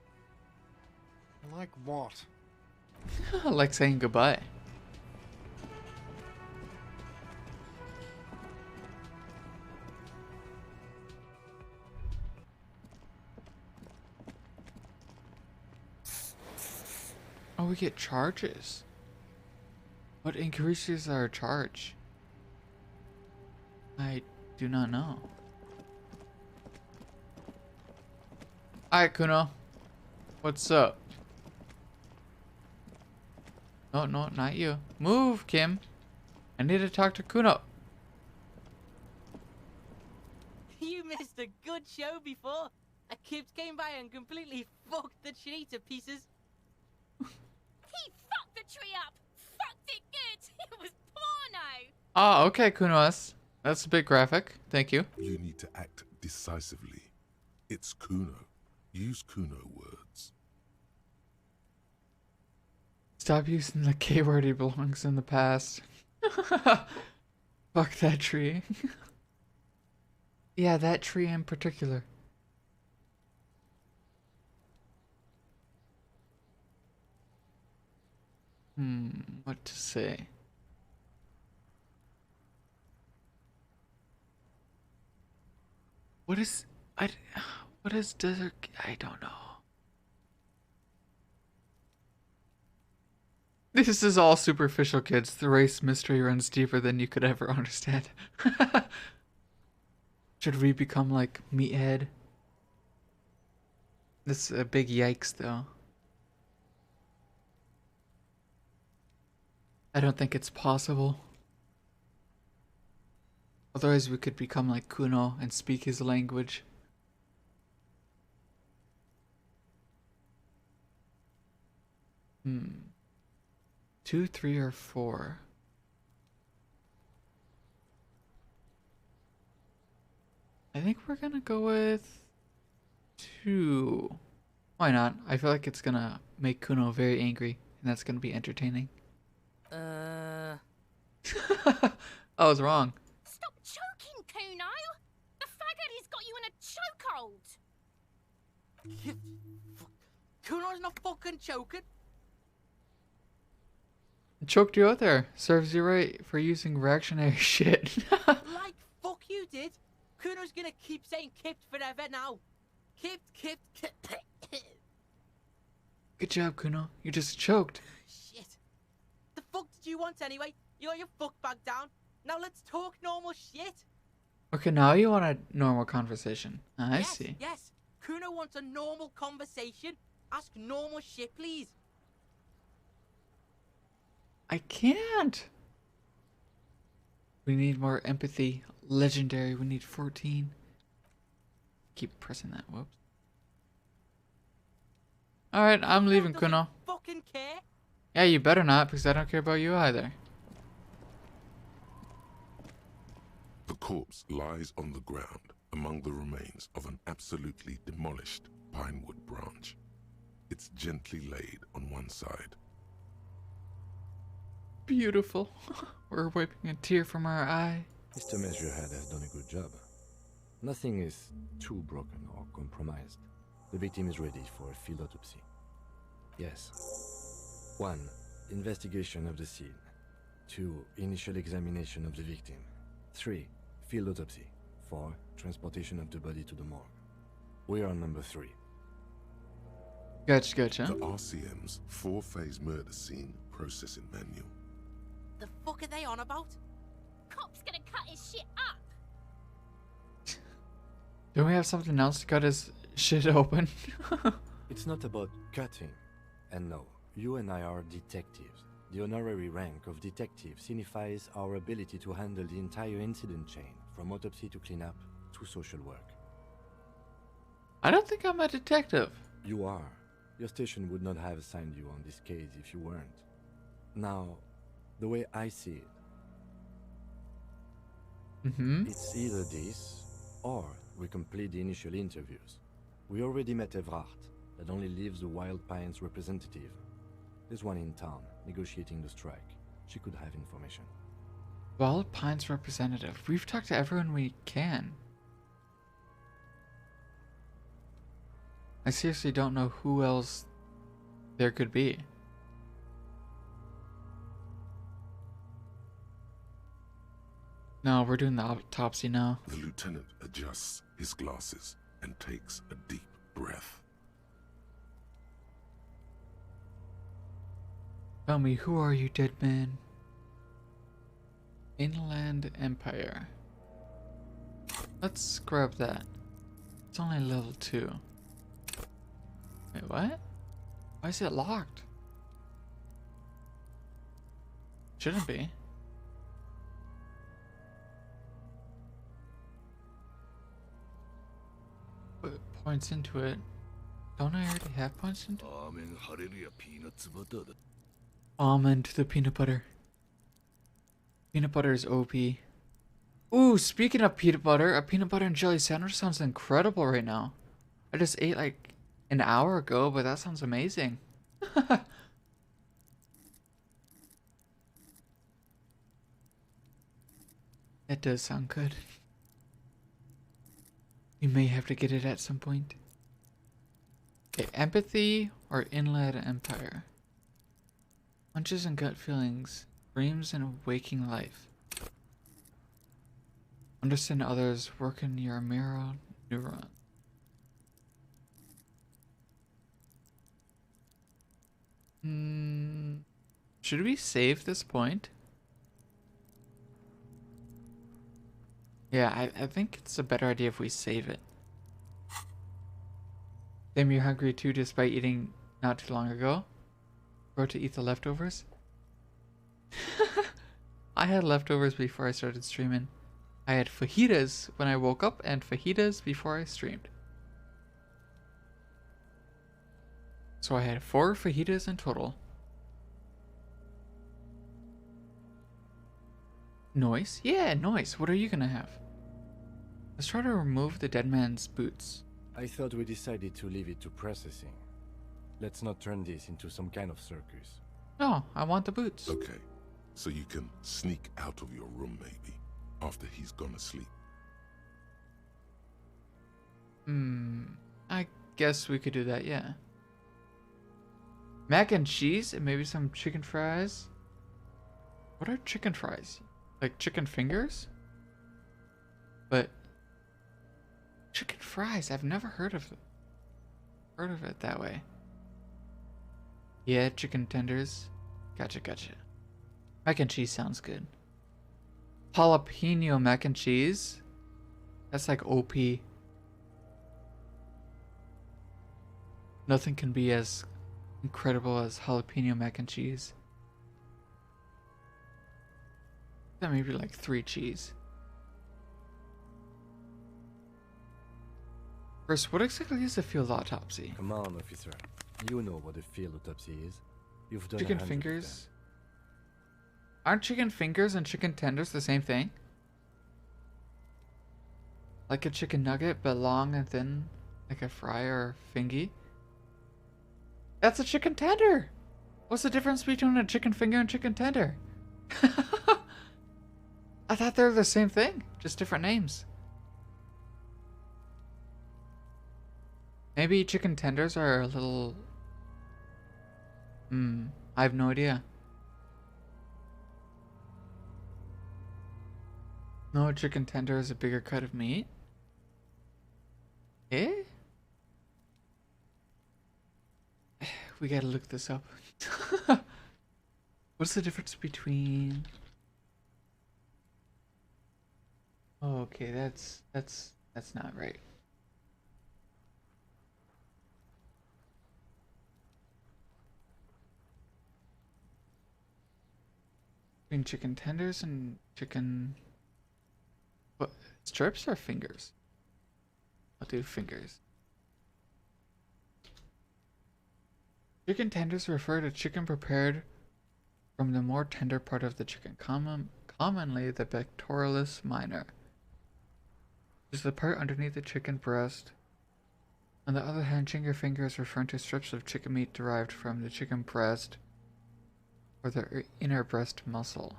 Like what? Like saying goodbye. we get charges. What increases our charge? I do not know. Alright, Kuno. What's up? No, no, not you. Move, Kim. I need to talk to Kuno. You missed a good show before. A kid came by and completely fucked the tree to pieces. He fucked the tree up! Fucked it good! It was porno! Oh, okay, Kunos. That's a bit graphic. Thank you. You need to act decisively. It's Kuno. Use Kuno words. Stop using the K word, it belongs in the past. Fuck that tree. Yeah, that tree in particular. What to say? What is desert? I don't know. This is all superficial, kids. The race mystery runs deeper than you could ever understand. Should we become like Meathead? This is a big yikes, though. I don't think it's possible. Otherwise, we could become like Kuno and speak his language. Two, 3, or 4. I think we're gonna go with 2. Why not? I feel like it's gonna make Kuno very angry, and that's gonna be entertaining. I was wrong. Stop choking, Kuno! The faggot has got you in a chokehold! Kuno's not fucking choking. Choked you out there. Serves you right for using reactionary shit. Like fuck you did. Kuno's gonna keep saying kipped forever now. Kipped. Good job, Kuno. You just choked. Shit. The fuck did you want anyway? You got your fuck back down. Now let's talk normal shit. Okay, now you want a normal conversation. I Yes, see. yes. Kuno wants a normal conversation. Ask normal shit, please. I can't. We need more empathy. Legendary. We need 14. Keep pressing that. Whoops. Alright, I'm leaving, Doesn't Kuno. fucking care. Yeah, you better not, because I don't care about you either. The corpse lies on the ground among the remains of an absolutely demolished pinewood branch. It's gently laid on one side. Beautiful. We're wiping a tear from our eye. Mr. Measurehead has done a good job. Nothing is too broken or compromised. The victim is ready for a field autopsy. Yes. 1. Investigation of the scene. 2. Initial examination of the victim. 3. Field autopsy. 4. Transportation of the body to the morgue. We are on number 3. Gotcha. The RCM's 4-phase murder scene processing manual. The fuck are they on about? Cop's gonna cut his shit up! Don't we have something else to cut his shit open? It's not about cutting. And no, you and I are detectives. The honorary rank of detective signifies our ability to handle the entire incident chain, from autopsy to cleanup to social work. I don't think I'm a detective. You are. Your station would not have assigned you on this case if you weren't. Now, the way I see it, it's either this, or we complete the initial interviews. We already met Evrard, that only leaves the Wild Pines representative. There's one in town, negotiating the strike. She could have information. Wild Pines representative. We've talked to everyone we can. I seriously don't know who else there could be. No, we're doing the autopsy now. The lieutenant adjusts his glasses and takes a deep breath. Tell me, who are you, dead man? Inland Empire. Let's grab that. It's only level 2. Wait, what? Why is it locked? Shouldn't be. Put points into it. Don't I already have points into it? Almond to the peanut butter. Peanut butter is OP. Ooh, speaking of peanut butter, a peanut butter and jelly sandwich sounds incredible right now. I just ate like an hour ago, but that sounds amazing. It does sound good. We may have to get it at some point. Okay, empathy or inland empire? Hunches and gut feelings, dreams and waking life. Understand others, work in your mirror neuron. Should we save this point? Yeah, I think it's a better idea if we save it. Damn, you're hungry too despite eating not too long ago? Or to eat the leftovers? I had leftovers before I started streaming. I had fajitas when I woke up and fajitas before I streamed. So I had 4 fajitas in total. Noise? Yeah, noise. What are you gonna have? Let's try to remove the dead man's boots. I thought we decided to leave it to processing. Let's not turn this into some kind of circus. No, I want the boots. Okay, so you can sneak out of your room maybe, after he's gone to sleep. I guess we could do that, yeah. Mac and cheese and maybe some chicken fries. What are chicken fries? Like chicken fingers? But chicken fries, I've never heard of it that way. Yeah, chicken tenders. Gotcha, gotcha. Mac and cheese sounds good. Jalapeno mac and cheese? That's like OP. Nothing can be as incredible as jalapeno mac and cheese. That may be like 3 cheese. First, what exactly is a field autopsy? Come on, officer. You know what a field autopsy is. You've done Chicken 100 of fingers? Aren't chicken fingers and chicken tenders the same thing? Like a chicken nugget, but long and thin, like a fry or fingy? That's a chicken tender! What's the difference between a chicken finger and chicken tender? I thought they were the same thing, just different names. Maybe chicken tenders are a little... I have no idea. No, a chicken tender is a bigger cut of meat? Eh? We gotta look this up. What's the difference between... Oh, okay, that's not right. Between chicken tenders and chicken... What? Strips or fingers? I'll do fingers. Chicken tenders refer to chicken prepared from the more tender part of the chicken, commonly the pectoralis minor. This is the part underneath the chicken breast. On the other hand, chicken finger is referring to strips of chicken meat derived from the chicken breast or the inner breast muscle.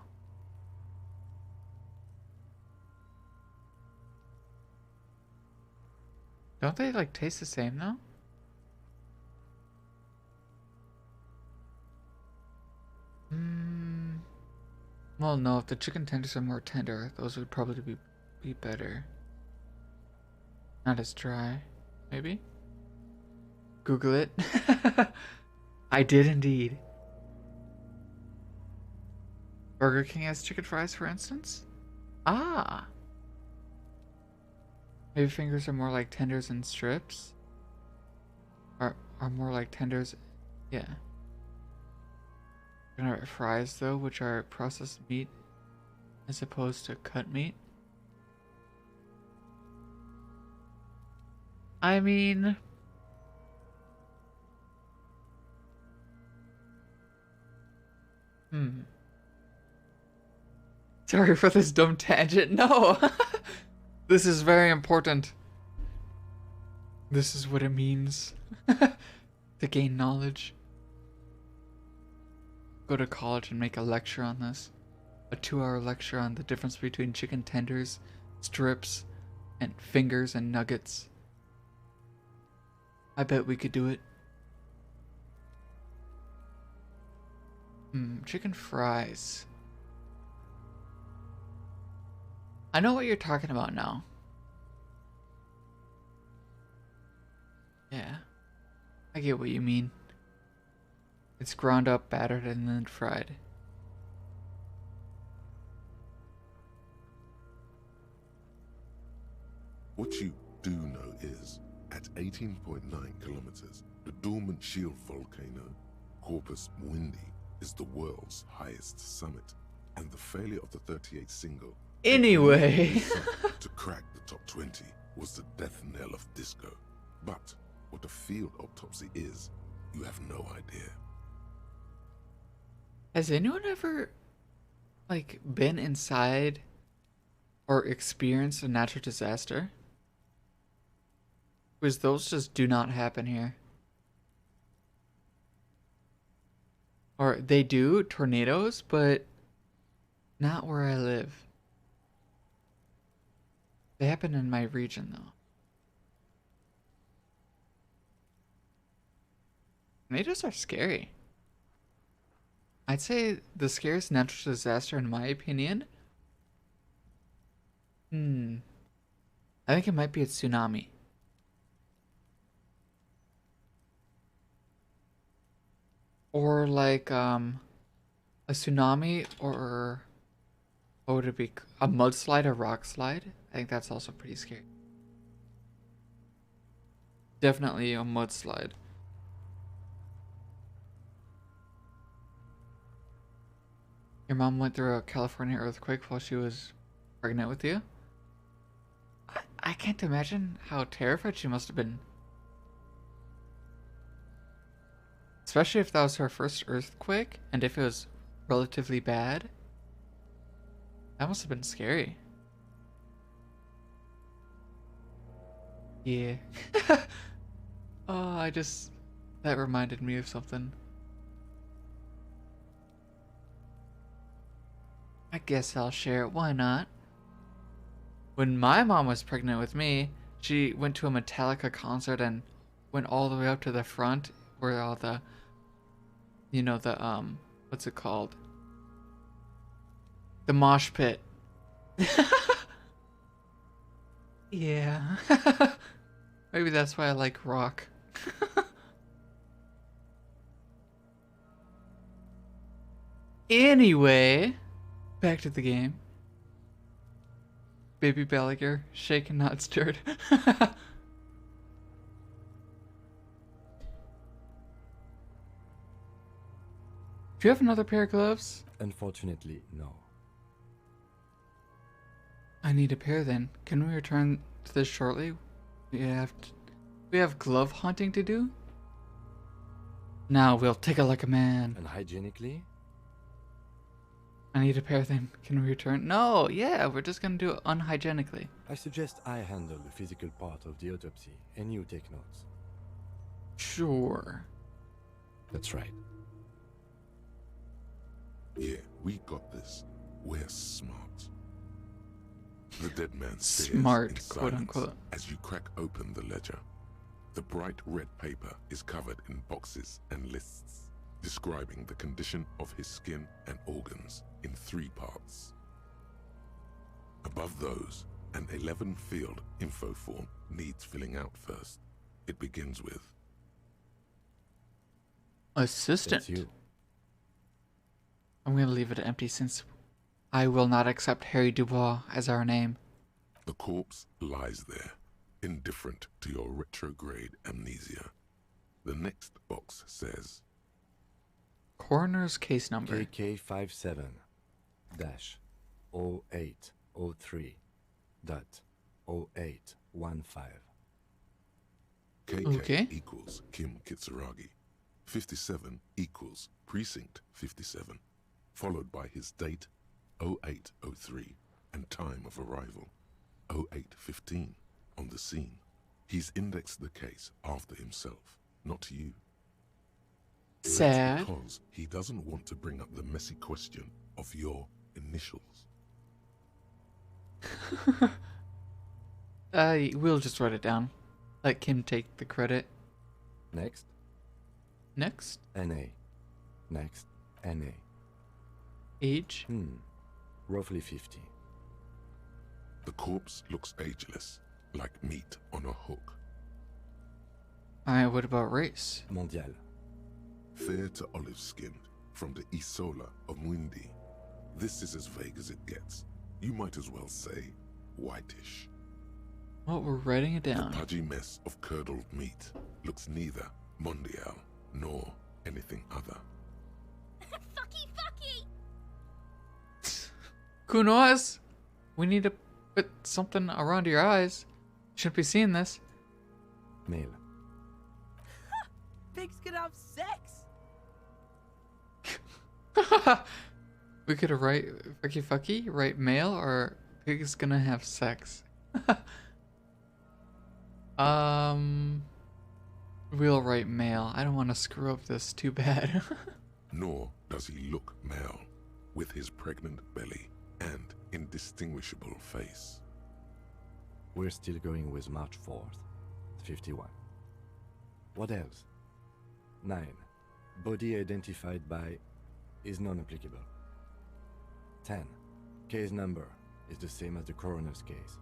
Don't they like taste the same though? Well, no, if the chicken tenders are more tender, those would probably be better. Not as dry, maybe? Google it. I did indeed. Burger King has chicken fries, for instance? Ah. Maybe fingers are more like tenders and strips? Are more like tenders, yeah. Fries, though, which are processed meat as opposed to cut meat. I mean... Sorry for this dumb tangent. No! This is very important. This is what it means to gain knowledge. Go to college and make a lecture on this. A 2-hour lecture on the difference between chicken tenders, strips, and fingers and nuggets. I bet we could do it. Chicken fries. I know what you're talking about now. Yeah. I get what you mean. It's ground up, battered, and then fried. What you do know is, at 18.9 kilometers, the dormant shield volcano, Corpus Mundi, is the world's highest summit, and the failure of the 38 single Anyway. to crack the top 20 was the death knell of disco. But what a field autopsy is, you have no idea. Has anyone ever, like, been inside or experienced a natural disaster? Because those just do not happen here. Or they do, tornadoes, but not where I live. They happen in my region, though. Tornadoes are scary. I'd say the scariest natural disaster, in my opinion. I think it might be a tsunami. Or like a tsunami, or what would it be? A mudslide, a rock slide? I think that's also pretty scary. Definitely a mudslide. Your mom went through a California earthquake while she was pregnant with you? I can't imagine how terrified she must have been. Especially if that was her first earthquake, and if it was relatively bad. That must have been scary. Yeah. Oh, that reminded me of something. I guess I'll share it, why not? When my mom was pregnant with me, she went to a Metallica concert and went all the way up to the front where all the, what's it called? The mosh pit. Yeah. Maybe that's why I like rock. Anyway, back to the game. Baby Gallagher, shaken, not stirred. Do you have another pair of gloves? Unfortunately, no. I need a pair then. Can we return to this shortly? We have glove hunting to do? Now we'll take it like a man. And hygienically? I need a pair then. Can we return? No, yeah, we're just gonna do it unhygienically. I suggest I handle the physical part of the autopsy, and you take notes. Sure. That's right. Yeah, we got this. We're smart. The dead man stares Smart, in quote silence unquote. as you crack open the ledger. The bright red paper is covered in boxes and lists, describing the condition of his skin and organs in 3 parts. Above those, an 11-field info form needs filling out first. It begins with Assistant. That's you. I'm gonna leave it empty since I will not accept Harry Dubois as our name. The corpse lies there, indifferent to your retrograde amnesia. The next box says Coroner's case number. KK57-0803.0815. KK Okay. equals Kim Kitsuragi. 57 equals Precinct 57, followed by his date 0803 and time of arrival 0815 on the scene. He's indexed the case after himself, not you. Sad. That's because he doesn't want to bring up the messy question of your initials. We'll just write it down. Let Kim take the credit. Next, Next. NA. Next, NA. Age. Roughly 50. The corpse looks ageless, like meat on a hook. Alright, what about race? Mondial. Fair to olive-skinned, from the Isola of Mwindi. This is as vague as it gets. You might as well say whitish. Well, we're writing it The down. pudgy mess of curdled meat looks neither mondial nor anything other. Fucky, fucky! Kunoz! We need to put something around your eyes. Shouldn't be seeing this. Male. Pigs can have sex. We could write fucky, write male, or pig is gonna have sex. We'll write male. I don't want to screw up this too bad. Nor does he look male, with his pregnant belly and indistinguishable face. We're still going with March 4th. 51. What else? 9. Body identified by is non-applicable. 10. Case number is the same as the coroner's case.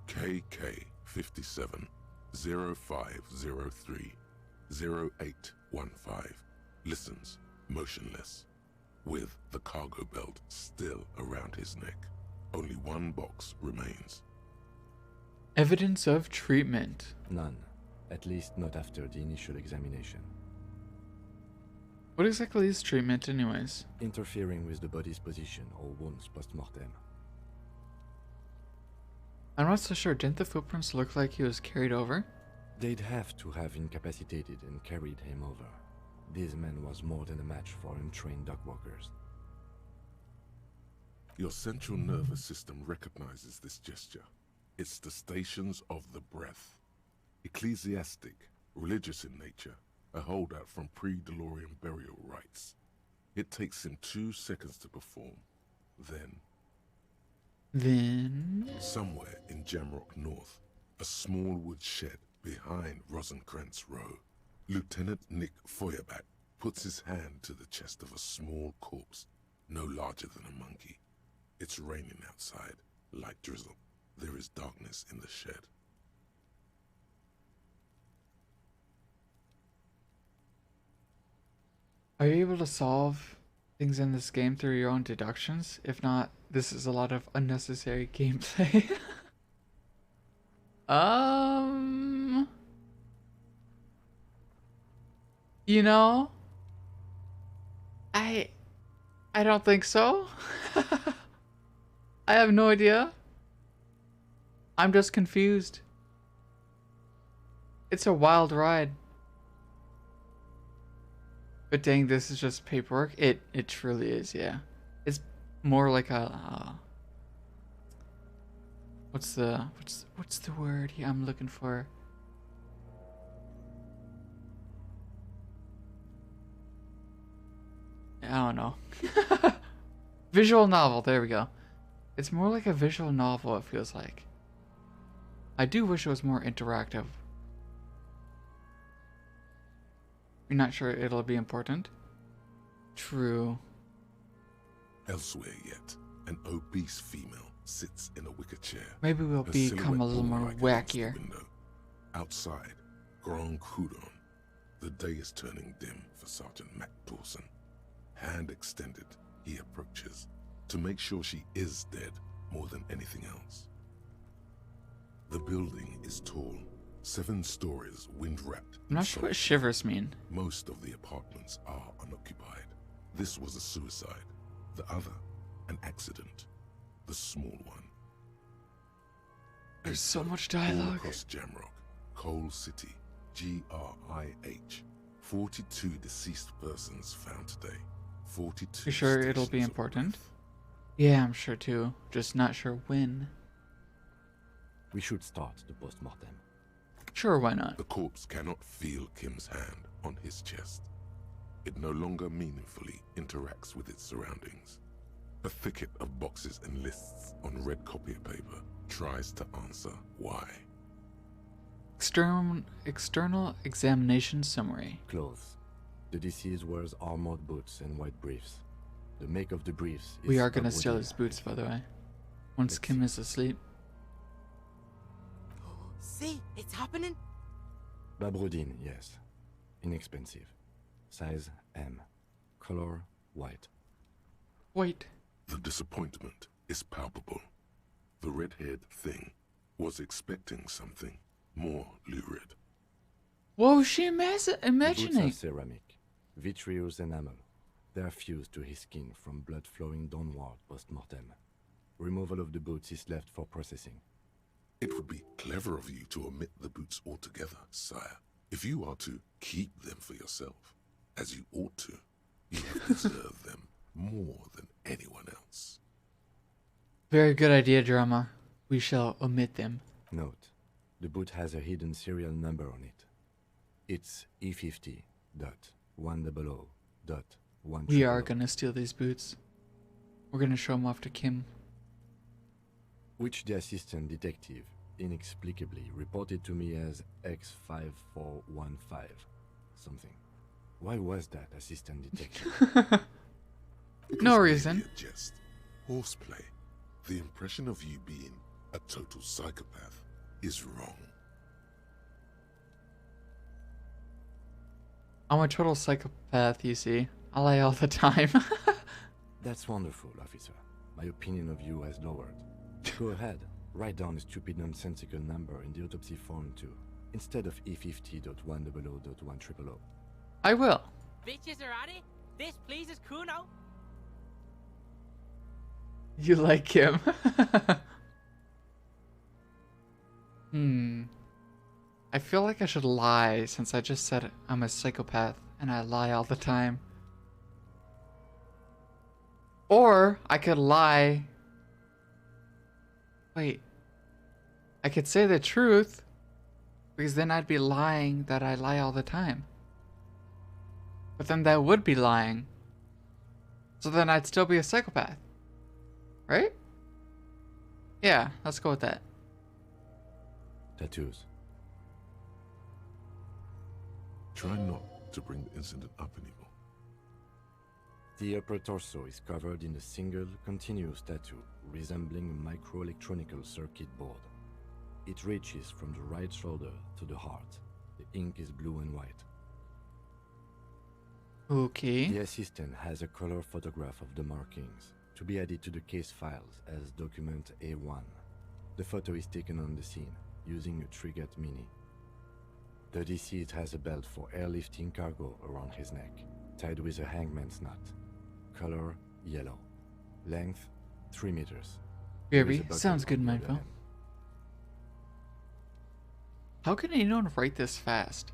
KK 57 0503 0815 listens motionless, with the cargo belt still around his neck. Only one box remains. Evidence of treatment. None. At least not after the initial examination. What exactly is treatment, anyways? Interfering with the body's position or wounds post-mortem. I'm not so sure. Didn't the footprints look like he was carried over? They'd have to have incapacitated and carried him over. This man was more than a match for untrained dog walkers. Your central nervous system recognizes this gesture. It's the stations of the breath. Ecclesiastic, religious in nature, a holdout from pre-DeLorean burial rites. It takes him 2 seconds to perform. Then, somewhere in Jamrock North, a small wood shed behind Rosencrantz Row, Lieutenant Nick Feuerbach puts his hand to the chest of a small corpse, no larger than a monkey. It's raining outside, light drizzle. There is darkness in the shed. Are you able to solve things in this game through your own deductions? If not, this is a lot of unnecessary gameplay. You know, I don't think so. I have no idea. I'm just confused. It's a wild ride. But dang, this is just paperwork. It truly is, yeah. It's more like a what's the word here I'm looking for? I don't know. Visual novel, there we go. It's more like a visual novel, it feels like. I do wish it was more interactive. You're not sure it'll be important? True. Elsewhere yet, an obese female sits in a wicker chair. Maybe we'll Her become a silhouette little more bull-like against the wackier. window. Outside, Grand Coudon. The day is turning dim for Sergeant Mac Dawson. Hand extended, he approaches, to make sure she is dead more than anything else. The building is tall, 7 stories, wind-wrapped. I'm not sure what shivers mean. Most of the apartments are unoccupied. This was a suicide. The other, an accident. The small one. There's so much All dialogue. across Jamrock, Coal City, GRIH. 42 deceased persons found today. 42. You sure it'll be stations of important? death. Yeah, I'm sure too. Just not sure when. We should start the post-mortem. Sure, why not? The corpse cannot feel Kim's hand on his chest. It no longer meaningfully interacts with its surroundings. A thicket of boxes and lists on red copier paper tries to answer why. External examination summary. Clothes. The deceased wears armored boots and white briefs. The make of the briefs is We are gonna a steal body his boots, by the way. Once Let's Kim is asleep. See, it's happening. Babrodine, yes. Inexpensive. Size M. Color white. Wait. The disappointment is palpable. The red-haired thing was expecting something more lurid. What was she The boots imagining? are ceramic, vitreous enamel. They are fused to his skin from blood flowing downward post-mortem. Removal of the boots is left for processing. It would be clever of you to omit the boots altogether, sire. If you are to keep them for yourself, as you ought to, you have deserved them more than anyone else. Very good idea, drama. We shall omit them. Note, the boot has a hidden serial number on it. It's E50.100.1. We are gonna steal these boots. We're gonna show them off to Kim. Which the assistant detective inexplicably reported to me as X5415 something. Why was that assistant detective? It No was reason. merely a jest. Horseplay. The impression of you being a total psychopath is wrong. I'm a total psychopath, you see. I lie all the time. That's wonderful, officer. My opinion of you has lowered. Go ahead, write down a stupid nonsensical number in the autopsy form too, instead of E50.100.100. I will. Bitches are at it. This pleases Kuno. You like him. I feel like I should lie since I just said I'm a psychopath and I lie all the time. Or I could lie. Wait. I could say the truth because then I'd be lying that I lie all the time. But then that would be lying. So then I'd still be a psychopath. Right? Yeah, let's go with that. Tattoos. Try not to bring the incident up anymore. The upper torso is covered in a single, continuous tattoo resembling a microelectronical circuit board. It reaches from the right shoulder to the heart. The ink is blue and white. Okay. The assistant has a color photograph of the markings to be added to the case files as document A1. The photo is taken on the scene using a Trigat Mini. The deceased has a belt for airlifting cargo around his neck, tied with a hangman's knot. Color yellow. Length 3 meters. There is Baby, a buckle sounds on good, the other Mindful. hand. How can anyone write this fast?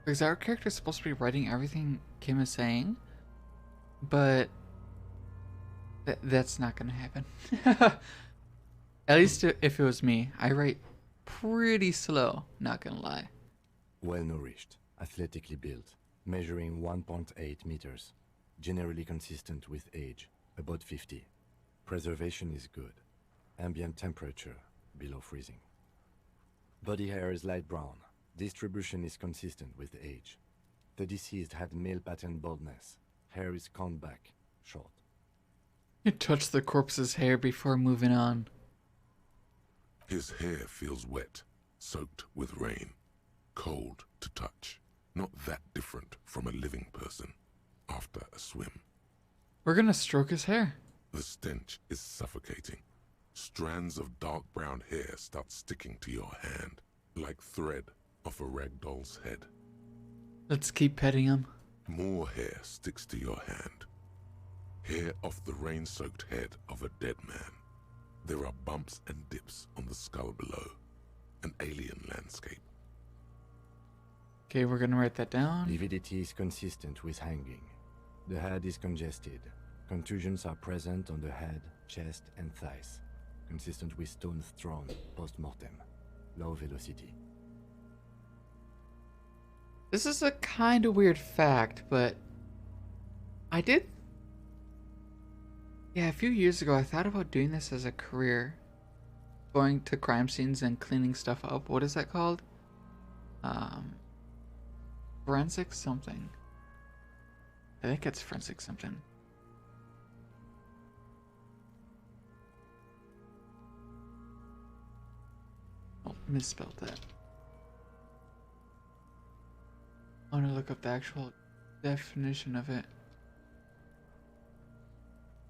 Because our character's supposed to be writing everything Kim is saying, but that's not gonna happen. At least if it was me, I write pretty slow, not gonna lie. Well nourished, athletically built, measuring 1.8 meters, generally consistent with age, about 50. Preservation is good. Ambient temperature below freezing. Body hair is light brown. Distribution is consistent with age. The deceased had male pattern baldness. Hair is combed back, short. You touch the corpse's hair before moving on. His hair feels wet, soaked with rain, cold to touch. Not that different from a living person after a swim. We're gonna stroke his hair. The stench is suffocating. Strands of dark brown hair start sticking to your hand, like thread off a rag doll's head. Let's keep petting him. More hair sticks to your hand. Hair off the rain-soaked head of a dead man. There are bumps and dips on the skull below. An alien landscape. Okay, we're gonna write that down. Lividity is consistent with hanging. The head is congested. Contusions are present on the head, chest, and thighs. Consistent with stones thrown post-mortem. Low velocity. This is a kind of weird fact, but I did. Yeah, a few years ago, I thought about doing this as a career. Going to crime scenes and cleaning stuff up. What is that called? Forensic something. I think it's forensic something. Oh, misspelled that. I want to look up the actual definition of it.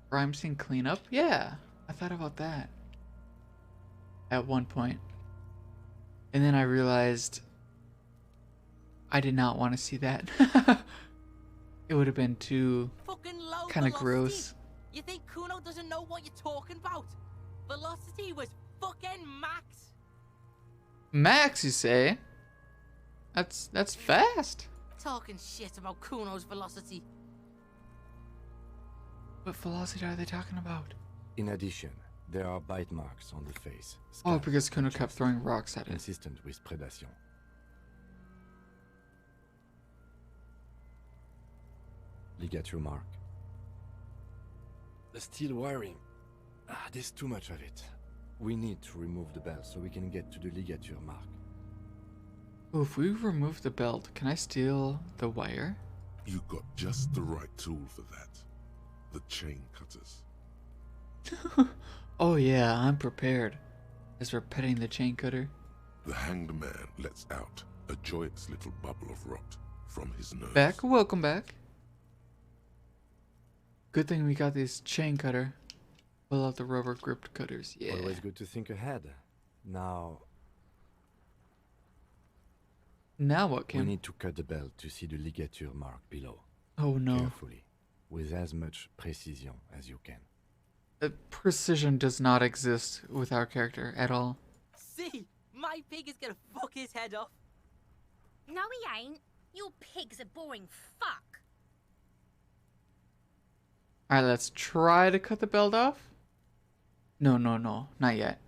Crime scene cleanup? Yeah, I thought about that at one point. And then I realized I did not want to see that. It would have been too Fucking low kind of velocity. gross. You think Kuno doesn't know what you're talking about? Velocity was fucking max. Max, you say? That's fast. Talking shit about Kuno's velocity. What velocity are they talking about? In addition, there are bite marks on the face. Oh, scalp, because Kuno and kept chest, throwing rocks at it. consistent with predation. Ligature mark. The steel wiring. There's too much of it. We need to remove the belt so we can get to the ligature mark. Oh, if we remove the belt, can I steal the wire? You got just the right tool for that. The chain cutters. Oh yeah, I'm prepared. As we're petting the chain cutter. The hanged man lets out a joyous little bubble of rot from his nose. Back, welcome back. Good thing we got this chain cutter. Pull out the rubber gripped cutters. Yeah. Always good to think ahead. Now, Now what, we Kim? need to cut the belt to see the ligature mark below. Oh no. Carefully, with as much precision as you can. Precision does not exist with our character at all. See, my pig is gonna fuck his head off. No, he ain't. Your pig's a boring fuck. Alright, let's try to cut the belt off. No, not yet.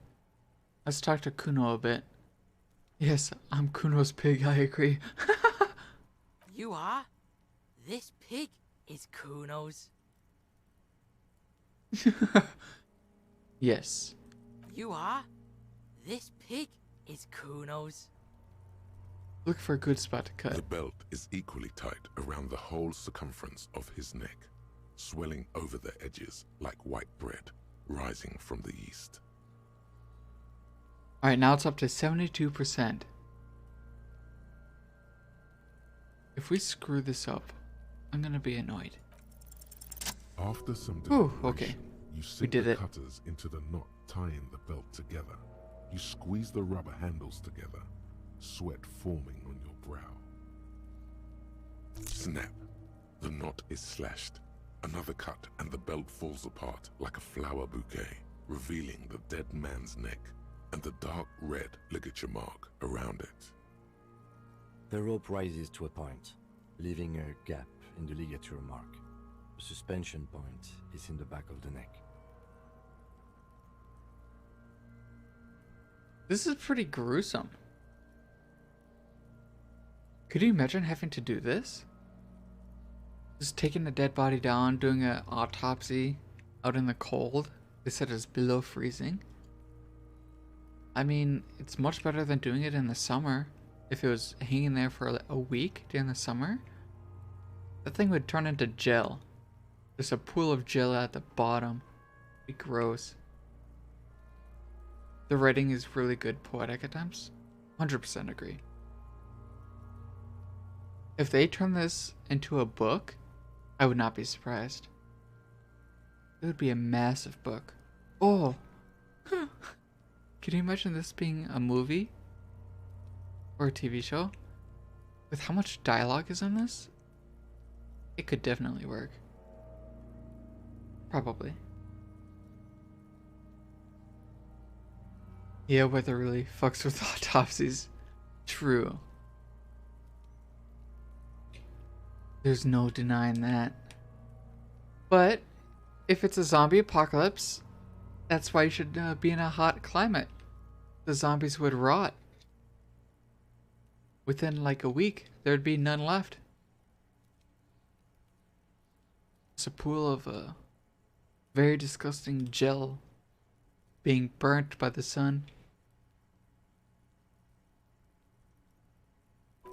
Let's talk to Kuno a bit. Yes, I'm Kuno's pig, I agree. You are? This pig is Kuno's. Yes. You are? This pig is Kuno's. Look for a good spot to The cut. belt is equally tight around the whole circumference of his neck, swelling over the edges like white bread rising from the east. Alright, now it's up to 72%. If we screw this up, I'm gonna be annoyed. After some Ooh, deliberation, okay. you sink did the it. cutters into the knot tying the belt together. You squeeze the rubber handles together, sweat forming on your brow. Snap. The knot is slashed. Another cut and the belt falls apart like a flower bouquet, revealing the dead man's neck and the dark red ligature mark around it. The rope rises to a point, leaving a gap in the ligature mark. The suspension point is in the back of the neck. This is pretty gruesome. Could you imagine having to do this? Just taking a dead body down, doing an autopsy out in the cold. They said it's below freezing. I mean, it's much better than doing it in the summer. If it was hanging there for a week during the summer, that thing would turn into gel. There's a pool of gel at the bottom. It'd be gross. The writing is really good, poetic at times. 100% agree. If they turn this into a book, I would not be surprised. It would be a massive book. Oh! Can you imagine this being a movie? Or a TV show? With how much dialogue is in this? It could definitely work. Probably. Yeah, weather really fucks with autopsies. True. There's no denying that. But if it's a zombie apocalypse, that's why you should be in a hot climate. The zombies would rot. Within like a week, there'd be none left. It's a pool of very disgusting gel being burnt by the sun.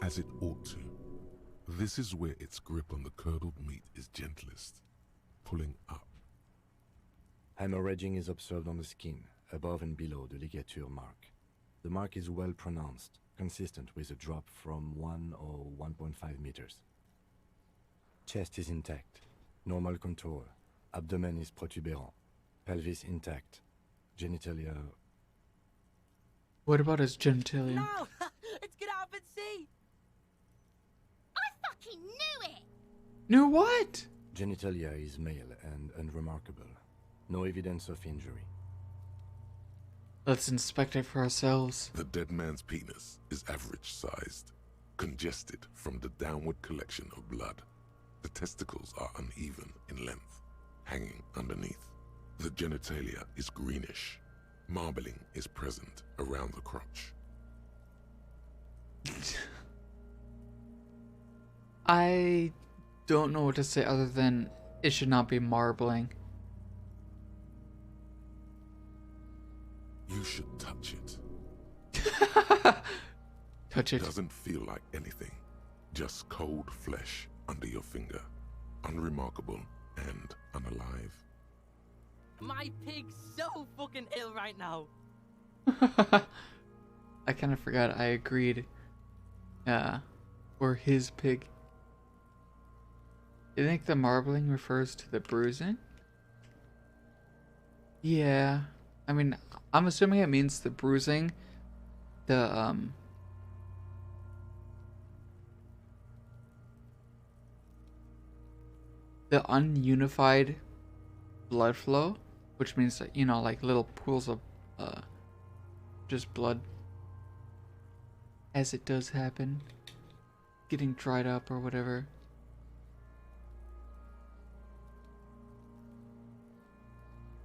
As it ought to. This is where its grip on the curdled meat is gentlest, pulling up. Hemorrhaging is observed on the skin, above and below the ligature mark. The mark is well pronounced, consistent with a drop from 1 or 1.5 meters. Chest is intact, normal contour. Abdomen is protuberant, pelvis intact, genitalia... What about his genitalia? No! Let's get out and see! I fucking knew it! Knew what? Genitalia is male and unremarkable. No evidence of injury. Let's inspect it for ourselves. The dead man's penis is average-sized, congested from the downward collection of blood. The testicles are uneven in length, hanging underneath. The genitalia is greenish. Marbling is present around the crotch. I don't know what to say other than it should not be marbling. You should touch it. Touch it. Doesn't feel like anything. Just cold flesh under your finger. Unremarkable and unalive. My pig's so fucking ill right now. I kind of forgot I agreed. Or his pig. You think the marbling refers to the bruising? Yeah. I mean, I'm assuming it means the bruising. The ununified blood flow, which means that, you know, like little pools of just blood, as it does happen, getting dried up or whatever.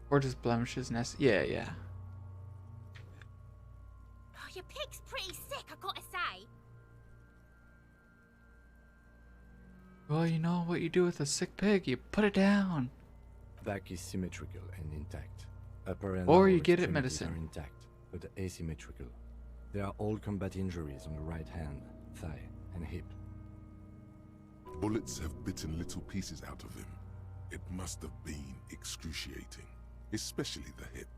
Or just blemishes. Yeah. Oh, your pig's pretty sick, I gotta say. Well, you know what you do with a sick pig? You put it down. Back is symmetrical and intact. Upper and Or lower you get it extremities medicine. are intact, but asymmetrical. There are all combat injuries on the right hand, thigh, and hip. Bullets have bitten little pieces out of him. It must have been excruciating, especially the hip.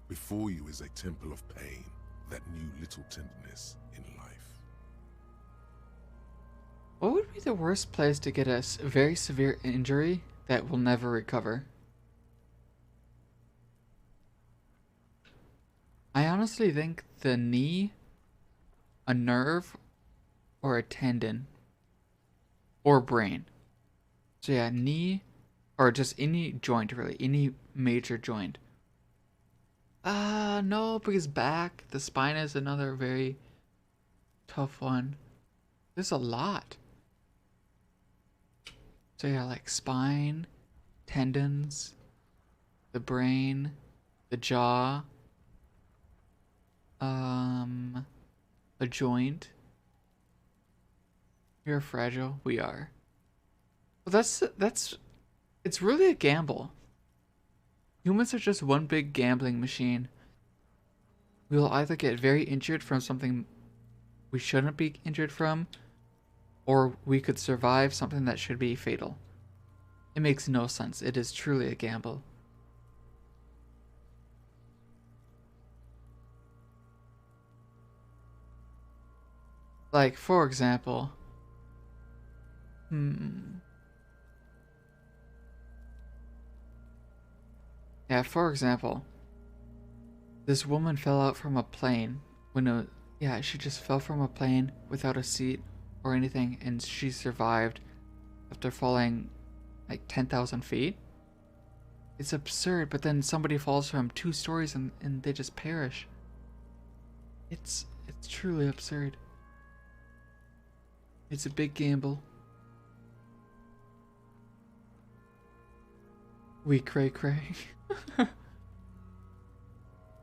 Before you is a temple of pain that knew little tenderness in life. What would be the worst place to get a very severe injury that will never recover? I honestly think the knee, a nerve, or a tendon, or brain. So yeah, knee, or just any joint really, any major joint. No, because back, the spine is another very tough one. There's a lot. So yeah, like spine, tendons, the brain, the jaw, a joint. You're fragile. We are. Well, it's really a gamble. Humans are just one big gambling machine. We will either get very injured from something we shouldn't be injured from, or we could survive something that should be fatal. It makes no sense. It is truly a gamble. Like, for example, Yeah, for example, this woman fell out from a plane yeah, she just fell from a plane without a seat or anything, and she survived after falling like 10,000 feet. It's absurd, but then somebody falls from 2 stories and they just perish. It's truly absurd. It's a big gamble. We cray cray.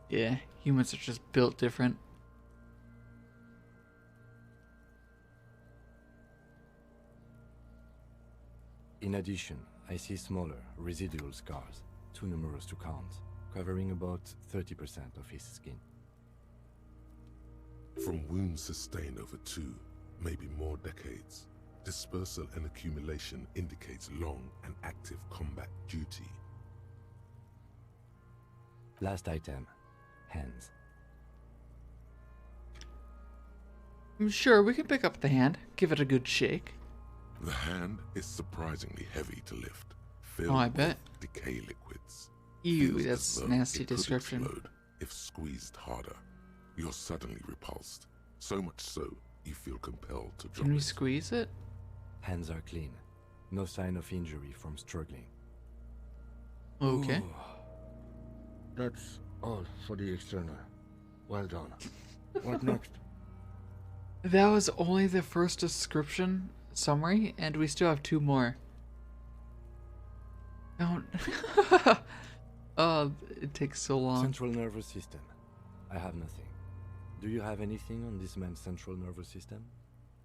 Yeah, humans are just built different. In addition, I see smaller, residual scars, too numerous to count, covering about 30% of his skin. From wounds sustained over 2, maybe more decades, dispersal and accumulation indicates long and active combat duty. Last item, hands. Sure, we can pick up the hand, give it a good shake. The hand is surprisingly heavy to lift, filled Oh, I bet. with decay liquids. Ew, Feels that's as though nasty it could description. explode if squeezed harder. You're suddenly repulsed, so much so you feel compelled to drop Can we it. squeeze it? Hands are clean. No sign of injury from struggling. Okay. Ooh. That's all for the external. Well done. What next? That was only the first description summary, and we still have 2 more. Don't. Oh, it takes so long. Central nervous system. I have nothing. Do you have anything on this man's central nervous system?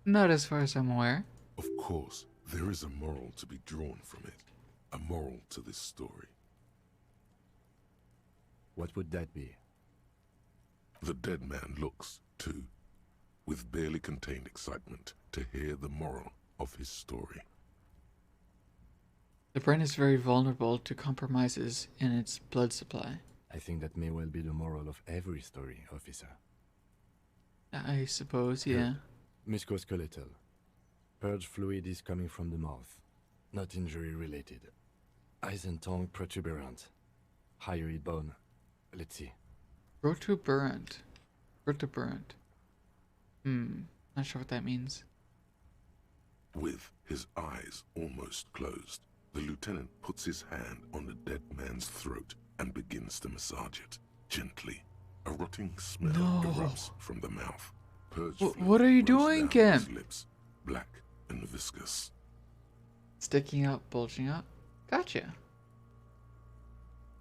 Not as far as I'm aware. Of course, there is a moral to be drawn from it. A moral to this story. What would that be? The dead man looks, too, with barely contained excitement to hear the moral of his story. The brain is very vulnerable to compromises in its blood supply. I think that may well be the moral of every story, officer. I suppose, yeah. Musculoskeletal. Purge fluid is coming from the mouth. Not injury related. Eyes and tongue protuberant. Hyoid bone. Let's see. Protuberant. Protuberant. Not sure what that means. With his eyes almost closed, the lieutenant puts his hand on the dead man's throat and begins to massage it, gently. A rotting smell No. erupts from the mouth. Purge What are you fluid doing, runs down his Kim? lips, black and viscous. Sticking up, bulging up. Gotcha.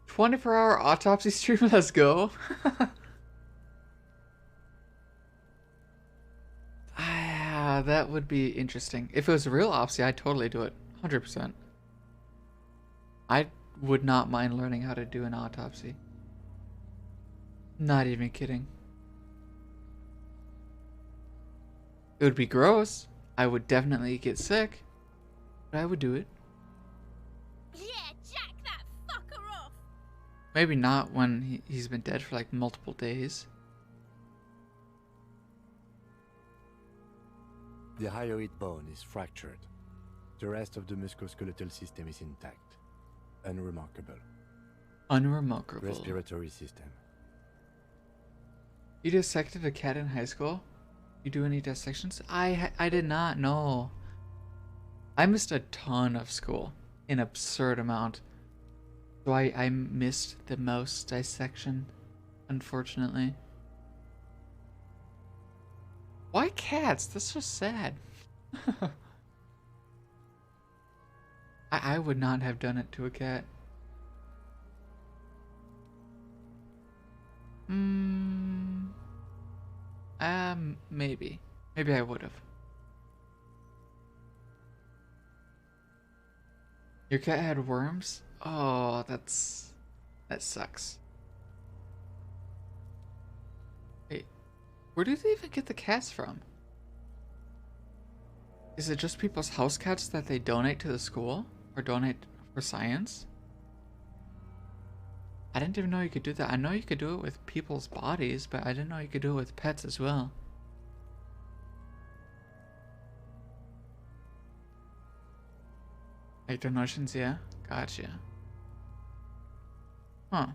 24-hour autopsy stream, let's go. Ah, that would be interesting. If it was a real autopsy, I'd totally do it. 100%. I would not mind learning how to do an autopsy. Not even kidding. It would be gross. I would definitely get sick. But I would do it. Yeah, jack that fucker off! Maybe not when he's been dead for like multiple days. The hyoid bone is fractured. The rest of the musculoskeletal system is intact. Unremarkable. Unremarkable. Respiratory system. You dissected a cat in high school? You do any dissections? I did not know. I missed a ton of school. An absurd amount. So I missed the mouse dissection, unfortunately. Why cats? That's so sad. I would not have done it to a cat. Maybe. Maybe I would have. Your cat had worms? Oh, that sucks. Wait, where do they even get the cats from? Is it just people's house cats that they donate to the school? Or donate for science? I didn't even know you could do that. I know you could do it with people's bodies, but I didn't know you could do it with pets as well. Like donations, yeah? Gotcha. Huh.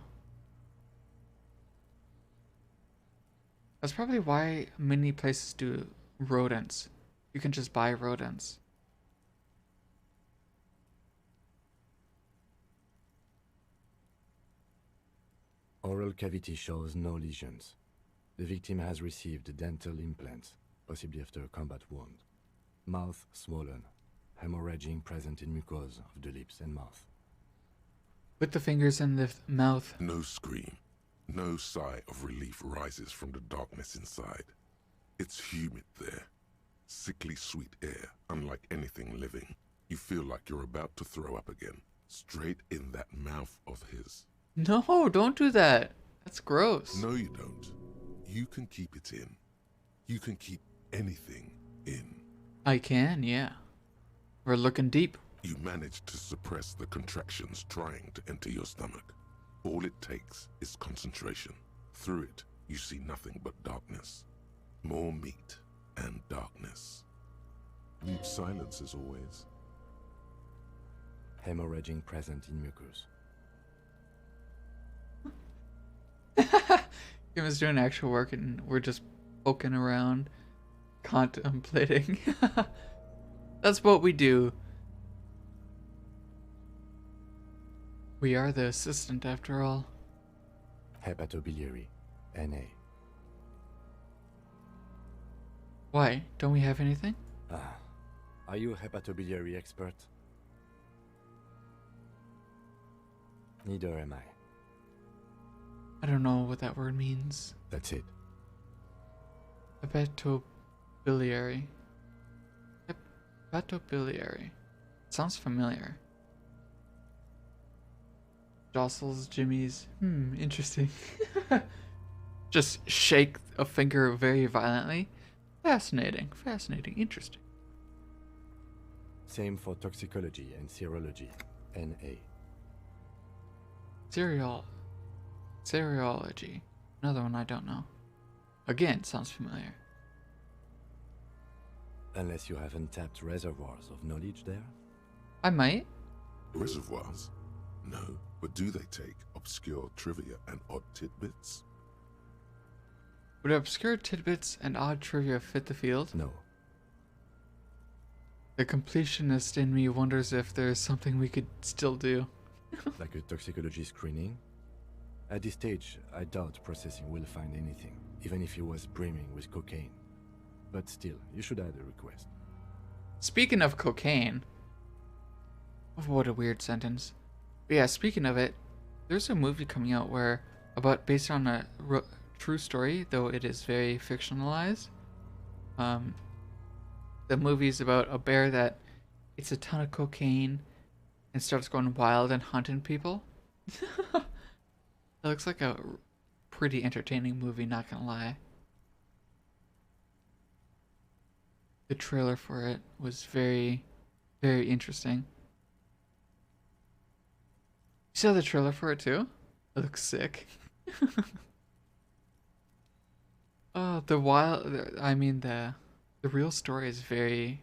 That's probably why many places do rodents. You can just buy rodents. Oral cavity shows no lesions. The victim has received dental implants, possibly after a combat wound. Mouth swollen, hemorrhaging present in mucosa of the lips and mouth. With the fingers in the mouth. No scream, no sigh of relief rises from the darkness inside. It's humid there. Sickly sweet air, unlike anything living. You feel like you're about to throw up again, straight in that mouth of his. No, don't do that. That's gross. No, you don't. You can keep it in. You can keep anything in. I can, yeah. We're looking deep. You manage to suppress the contractions trying to enter your stomach. All it takes is concentration. Through it, you see nothing but darkness. More meat and darkness. Mute silence as always. Hemorrhaging present in mucus. Kim is doing actual work and we're just poking around, contemplating. That's what we do. We are the assistant after all. Hepatobiliary, NA. Why? Don't we have anything? Are you a hepatobiliary expert? Neither am I. I don't know what that word means. That's it. Hepatobiliary. Hepatobiliary. Sounds familiar. Jostles, jimmies. Interesting. Just shake a finger very violently. Fascinating, fascinating, interesting. Same for toxicology and serology, NA. Seriology. Another one I don't know. Again, sounds familiar. Unless you have untapped reservoirs of knowledge there? I might. Reservoirs? No, but do they take obscure trivia and odd tidbits? Would obscure tidbits and odd trivia fit the field? No. The completionist in me wonders if there's something we could still do. Like a toxicology screening? At this stage, I doubt processing will find anything, even if it was brimming with cocaine. But still, you should add a request. Speaking of cocaine... Oh, what a weird sentence. But yeah, speaking of it, there's a movie coming out based on a true story, though it is very fictionalized. The movie's about a bear that eats a ton of cocaine and starts going wild and hunting people. It looks like a pretty entertaining movie, not gonna lie. The trailer for it was very, very interesting. You saw the trailer for it too? It looks sick. Oh, the real story is very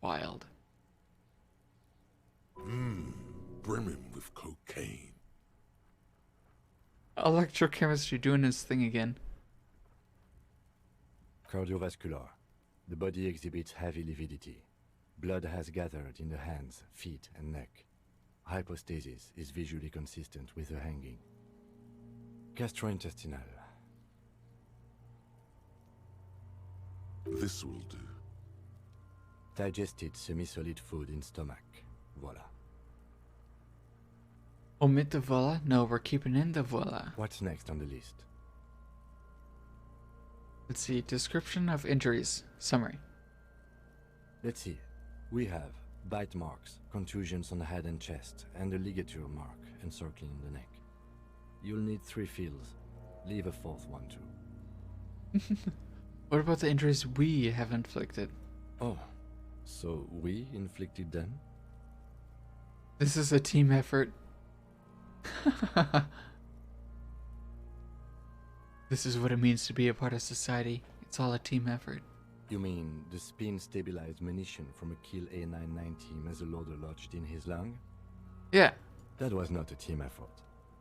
wild. Brimming with cocaine. Electrochemistry doing his thing again. Cardiovascular. The body exhibits heavy lividity. Blood has gathered in the hands, feet, and neck. Hypostasis is visually consistent with the hanging. Gastrointestinal. This will do. Digested semi-solid food in stomach. Voila. Omit the voila? No, we're keeping in the voila. What's next on the list? Let's see. Description of injuries. Summary. Let's see. We have bite marks, contusions on the head and chest, and a ligature mark encircling the neck. You'll need 3 fields. Leave a 4th one too. What about the injuries we have inflicted? Oh, so we inflicted them? This is a team effort. This is what it means to be a part of society. It's all a team effort. You mean the spin-stabilized munition from a Kill A990 muzzleloader lodged in his lung? Yeah. That was not a team effort.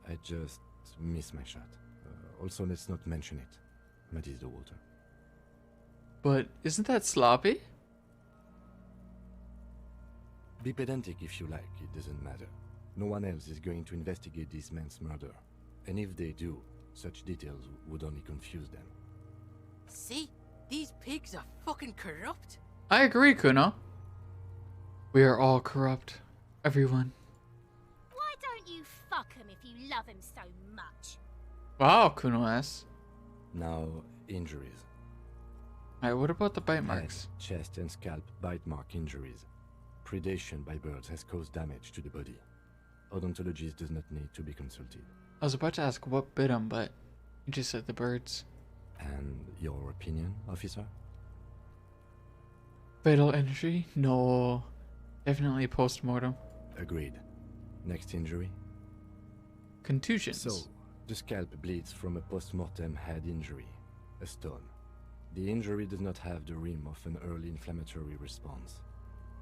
I just missed my shot. Also, let's not mention it. Muddies the water. But isn't that sloppy? Be pedantic if you like, it doesn't matter. No one else is going to investigate this man's murder. And if they do, such details would only confuse them. See? These pigs are fucking corrupt. I agree, Kuno. We are all corrupt. Everyone. Why don't you fuck him if you love him so much? Wow, Kuno S. Now, injuries. Alright, what about the bite marks? Head, chest and scalp bite mark injuries. Predation by birds has caused damage to the body. Odontologist does not need to be consulted. I was about to ask what bit him, but you just said the birds. And your opinion, officer? Fatal injury? No. Definitely post-mortem. Agreed. Next injury? Contusions. So, the scalp bleeds from a post-mortem head injury, a stone. The injury does not have the rim of an early inflammatory response.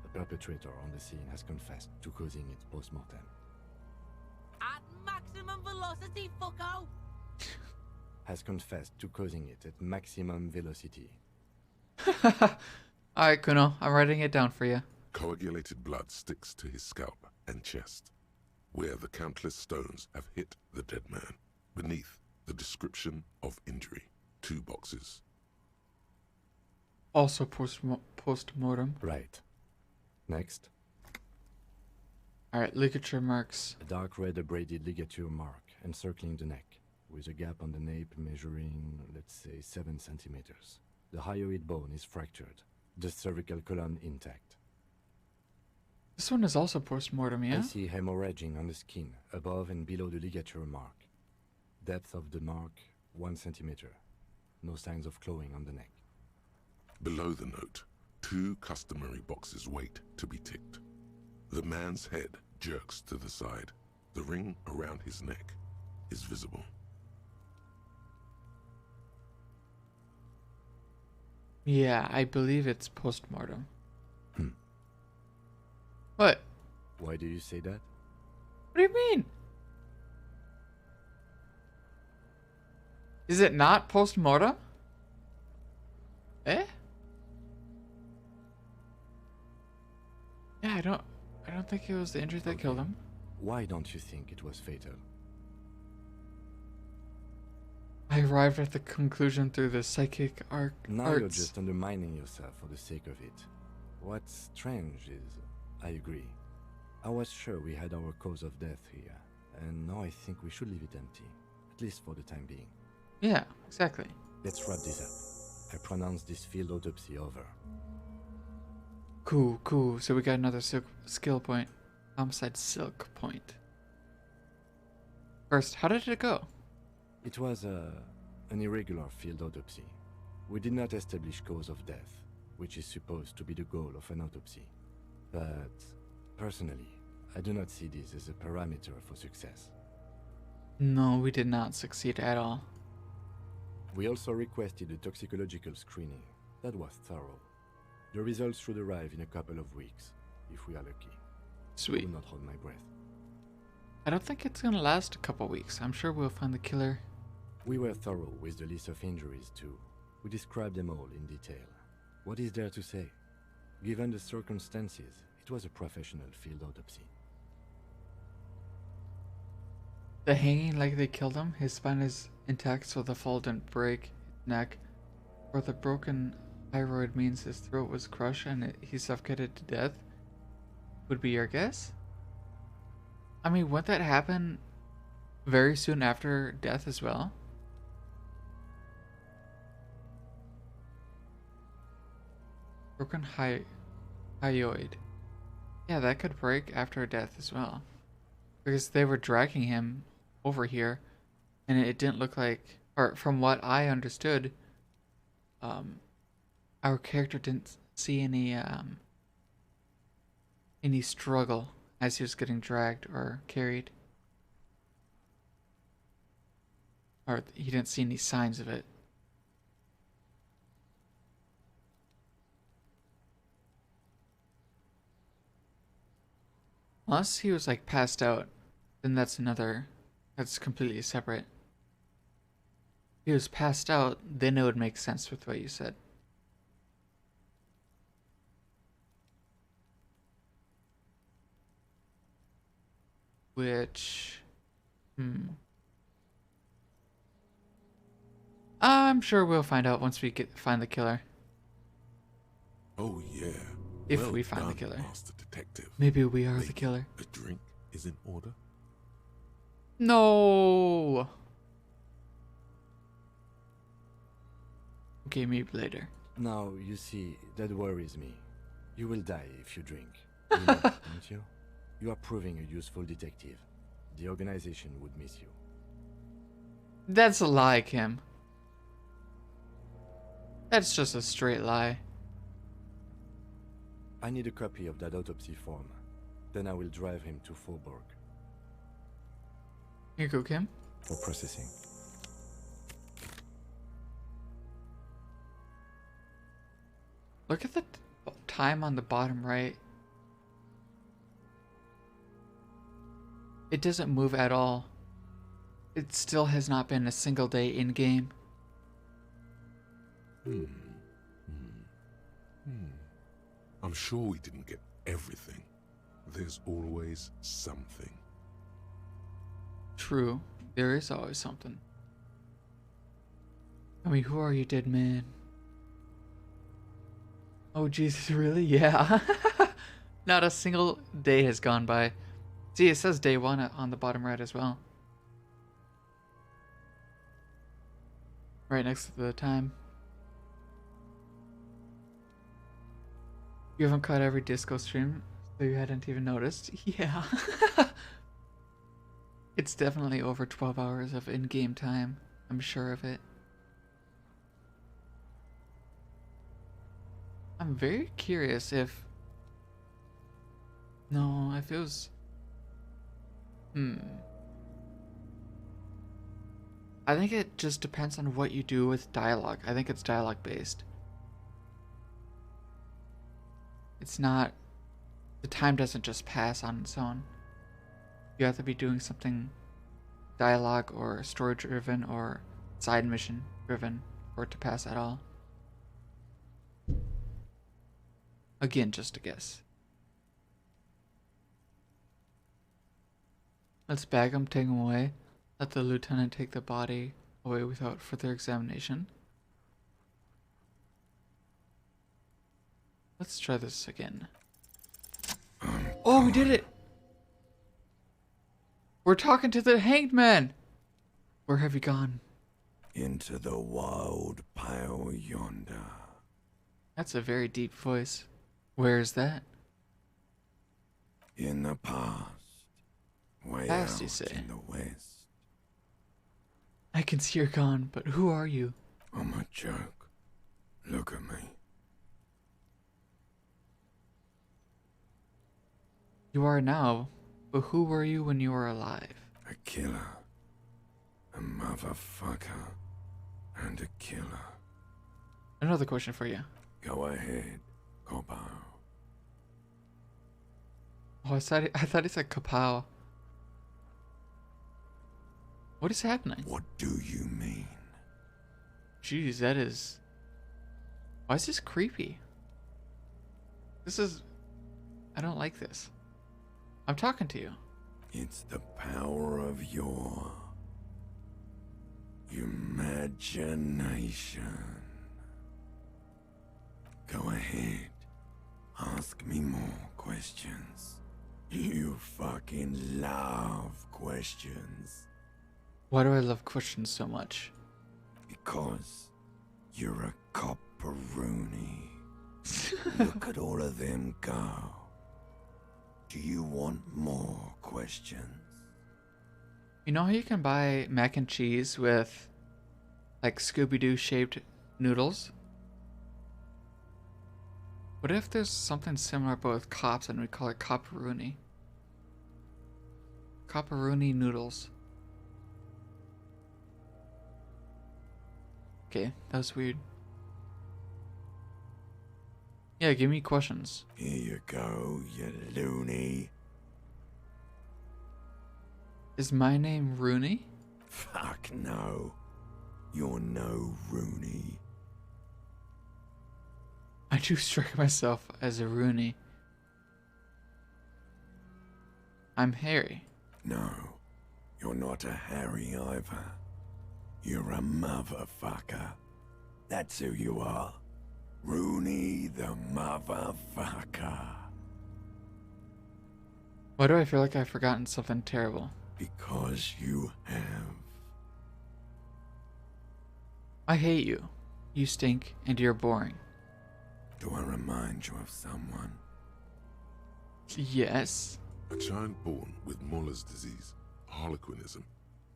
The perpetrator on the scene has confessed to causing it post-mortem. At maximum velocity, fucko! Has confessed to causing it at maximum velocity. Alright, Kuno, I'm writing it down for you. Coagulated blood sticks to his scalp and chest, where the countless stones have hit the dead man. Beneath, the description of injury. 2 boxes. Also post-mortem. Right. Next. Alright, ligature marks. A dark red abraded ligature mark encircling the neck, with a gap on the nape measuring, let's say, 7 centimeters. The hyoid bone is fractured. The cervical column intact. This one is also post-mortem, yeah? I see hemorrhaging on the skin, above and below the ligature mark. Depth of the mark, 1 centimeter. No signs of clawing on the neck. Below the note, 2 customary boxes wait to be ticked. The man's head jerks to the side. The ring around his neck is visible. Yeah, I believe it's post-mortem. What? Why do you say that? What do you mean? Is it not post-mortem? Eh? Yeah, I don't think it was the injury that killed him. Why don't you think it was fatal? I arrived at the conclusion through the psychic arts. Now you're just undermining yourself for the sake of it. What's strange is, I agree. I was sure we had our cause of death here, and now I think we should leave it empty, at least for the time being. Yeah, exactly. Let's wrap this up. I pronounce this field autopsy over. Cool, cool. So we got another skill point. Homicide silk point. First, how did it go? It was an irregular field autopsy. We did not establish cause of death, which is supposed to be the goal of an autopsy. But, personally, I do not see this as a parameter for success. No, we did not succeed at all. We also requested a toxicological screening. That was thorough. The results should arrive in a couple of weeks, if we are lucky. Sweet. I will not hold my breath. I don't think it's gonna last a couple weeks. I'm sure we'll find the killer. We were thorough with the list of injuries too. We described them all in detail. What is there to say? Given the circumstances, it was a professional field autopsy. The hanging like they killed him, his spine is intact so the fall didn't break his neck. Or the broken thyroid means his throat was crushed and he suffocated to death. Would be your guess? I mean, wouldn't that happen very soon after death as well? Broken hyoid. Yeah, that could break after death as well. Because they were dragging him over here, and it didn't look like, or from what I understood, our character didn't see any struggle as he was getting dragged or carried. Or he didn't see any signs of it. Unless he was like passed out, then that's another That's completely separate. If he was passed out, then it would make sense with what you said. Which... I'm sure we'll find out once we find the killer. Oh yeah. If Well we find the done, killer. Master Detective. Maybe we are the Wait, killer. A drink is in order. No. Okay, maybe later. Now, you see, that worries me. You will die if you drink. You know that, don't you? You are proving a useful detective. The organization would miss you. That's a lie, Kim. That's just a straight lie. I need a copy of that autopsy form. Then I will drive him to Faubourg. Here you go, Kim. For processing. Look at the time on the bottom right. It doesn't move at all. It still has not been a single day in game. I'm sure we didn't get everything. There's always something. True, there is always something. I mean, who are you, dead man? Oh, Jesus, really? Yeah. Not a single day has gone by. See, it says day 1 on the bottom right as well. Right next to the time. You haven't caught every disco stream, so you hadn't even noticed? Yeah. It's definitely over 12 hours of in-game time. I'm sure of it. I'm very curious if... No, if it was... I think it just depends on what you do with dialogue. I think it's dialogue based. It's not... The time doesn't just pass on its own. You have to be doing something dialogue or story driven or side mission driven for it to pass at all. Again, just a guess. Let's bag him, take him away. Let the lieutenant take the body away without further examination. Let's try this again. Oh, we did it! We're talking to the hanged man! Where have you gone? Into the wild pale yonder. That's a very deep voice. Where is that? In the past. Way Past, out you say? in the west. I can see you're gone, but who are you? I'm a joke. Look at me. You are now, but who were you when you were alive? A killer. A motherfucker. And a killer. Another question for you. Go ahead, Cobo. Oh, I thought it said kapow. What is happening? What do you mean? Jeez, that is... Why is this creepy? This is... I don't like this. I'm talking to you. It's the power of your imagination. Go ahead. Ask me more questions. You fucking love questions. Why do I love questions so much? Because you're a copperoonie. Look at all of them go. Do you want more questions? You know how you can buy mac and cheese with like Scooby-Doo shaped noodles? What if there's something similar but with cops and we call it copperoonie? Copperoonie noodles. Okay, that was weird. Yeah, give me questions. Here you go, you loony. Is my name Rooney? Fuck no. You're no Rooney. I do strike myself as a Rooney. I'm Harry. No, you're not a Harry either. You're a motherfucker. That's who you are. Rooney the motherfucker. Why do I feel like I've forgotten something terrible? Because you have. I hate you. You stink and you're boring. Do I remind you of someone? Yes. A child born with Muller's disease, harlequinism,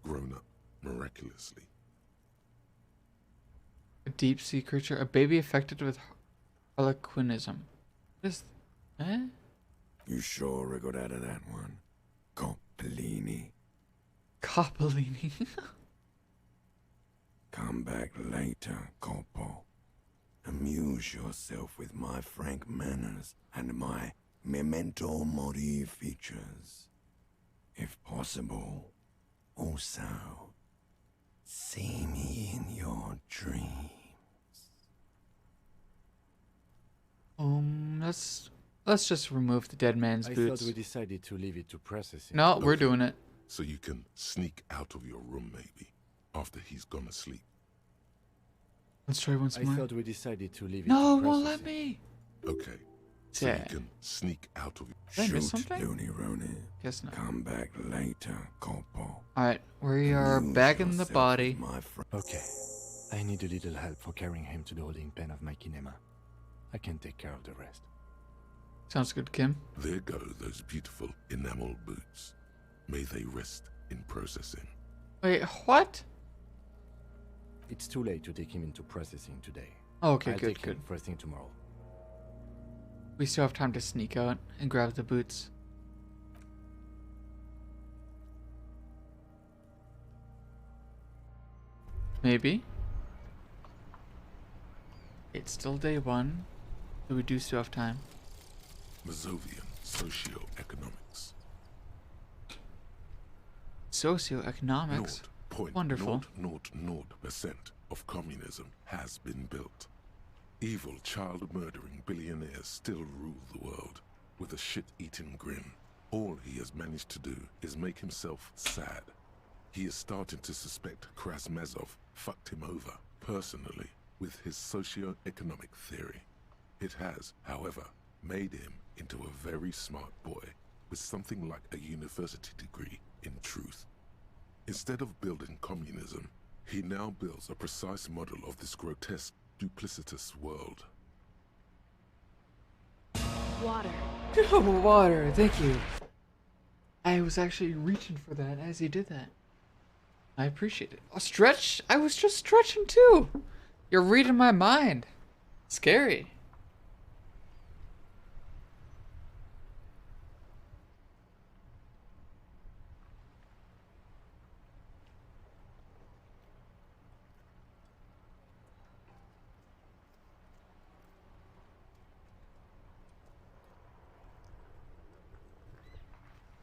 grown up miraculously. A deep sea creature. A baby affected with harlequinism. What is... Eh? You sure I got out of that one? Coppellini. Coppellini. Come back later, Coppo. Amuse yourself with my frank manners and my memento mori features. If possible, also, see me in your dreams. Let's just remove the dead man's boots. I thought we decided to leave it to processing. No, we're doing it. So you can sneak out of your room, maybe, after he's gone asleep. Let's try once more. I thought we decided to leave it No, to won't processing. let me. Okay. So Yeah. you can sneak out of your... Did I miss Shoot, something? Looney Rooney. Guess not. Come back later, Coppo. Alright, we are Amuse back in the yourself body. with my fr- Okay. I need a little help for carrying him to the holding pen of my kinema. I can take care of the rest. Sounds good, Kim. There go those beautiful enamel boots. May they rest in processing. Wait, what? It's too late to take him into processing today. Oh, okay, I'll good, take good. him first thing tomorrow. We still have time to sneak out and grab the boots. Maybe. It's still day one, so we do still have time. Mazovian socioeconomics. Socioeconomics. Wonderful. 0.000% of communism has been built. Evil, child-murdering billionaires still rule the world with a shit-eating grin. All he has managed to do is make himself sad. He is starting to suspect Krasmazov fucked him over, personally, with his socio-economic theory. It has, however, made him into a very smart boy with something like a university degree in truth. Instead of building communism, he now builds a precise model of this grotesque, duplicitous world. Water. Oh, water, thank you. I was actually reaching for that as he did that. I appreciate it. Oh, stretch? I was just stretching too. You're reading my mind. Scary.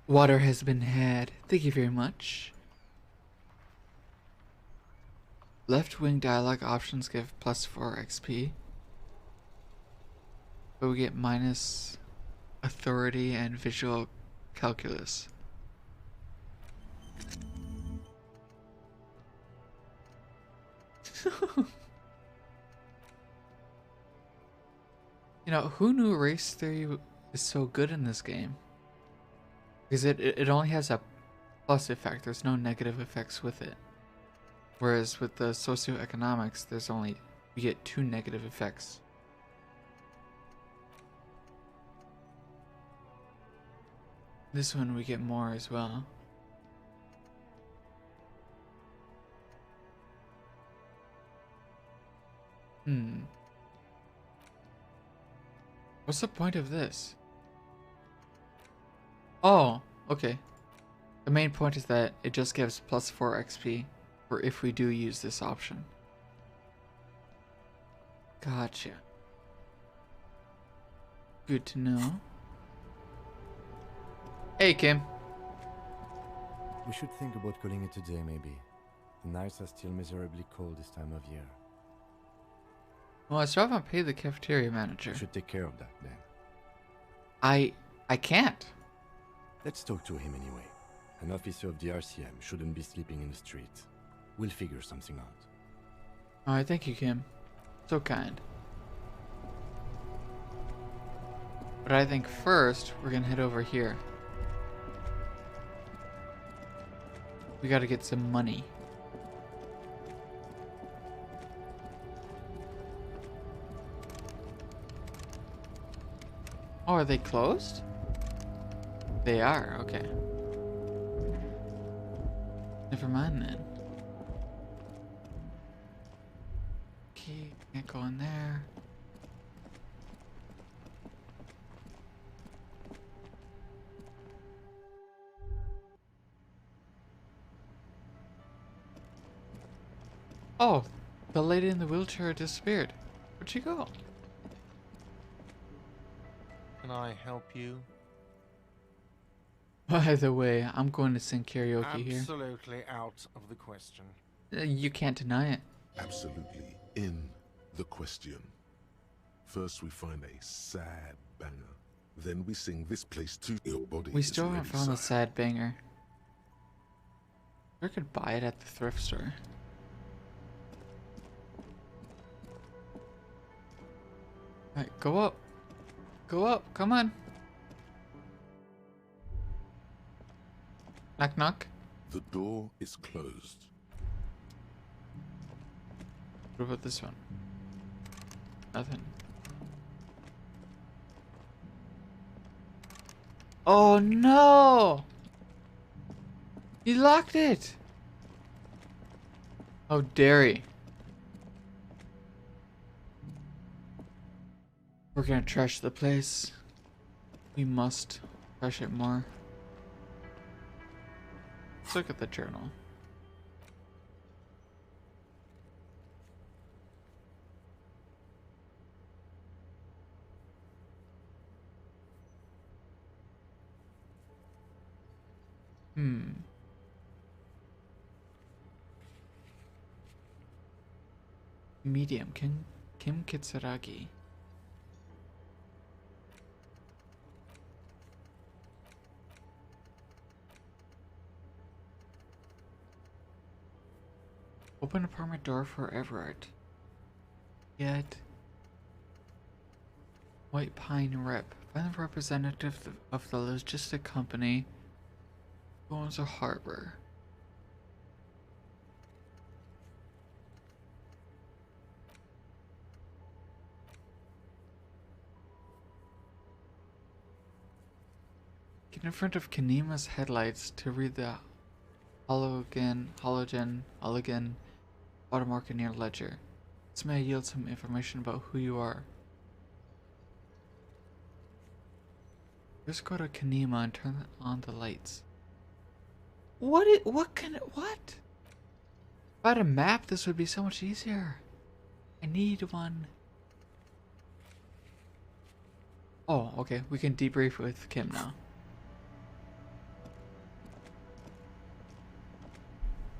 Water has been had. Thank you very much. Left wing dialogue options give +4 XP. But we get minus authority and visual calculus. You know, who knew race theory is so good in this game? Because it only has a plus effect, there's no negative effects with it. Whereas with the socioeconomics, there's only, you get 2 negative effects. This one we get more as well. What's the point of this? Oh, okay. The main point is that it just gives +4 XP for if we do use this option. Gotcha. Good to know. Hey, Kim. We should think about calling it a day, maybe. The nights are still miserably cold this time of year. Well, I still haven't paid the cafeteria manager. We should take care of that then. I can't. Let's talk to him anyway. An officer of the RCM shouldn't be sleeping in the streets. We'll figure something out. Alright, thank you, Kim. So kind. But I think first, we're gonna head over here. We gotta get some money. Oh, are they closed? They are, okay. Never mind then. Okay, can't go in there. Oh, the lady in the wheelchair disappeared. Where'd she go? Can I help you? By the way, I'm going to sing karaoke here. Absolutely out of the question. You can't deny it. Absolutely in the question. First we find a sad banger. Then we sing this place to your body. We is still haven't ready, found the sire. sad banger. We could buy it at the thrift store. Alright, go up. Go up, come on. Knock knock. The door is closed. What about this one? Nothing. Oh no! He locked it! How dare he? We're gonna trash the place. We must trash it more. Let's look at the journal. Medium, Kim Kitsuragi. Open apartment door for Everett. Yet. White Pine Rep. Find the representative of the logistic company who owns a harbor. Get in front of Kanema's headlights to read the halogen watermark in your ledger. This may yield some information about who you are. Just go to Kanema and turn on the lights. What? What? If I had a map, this would be so much easier. I need one. Oh, okay. We can debrief with Kim now.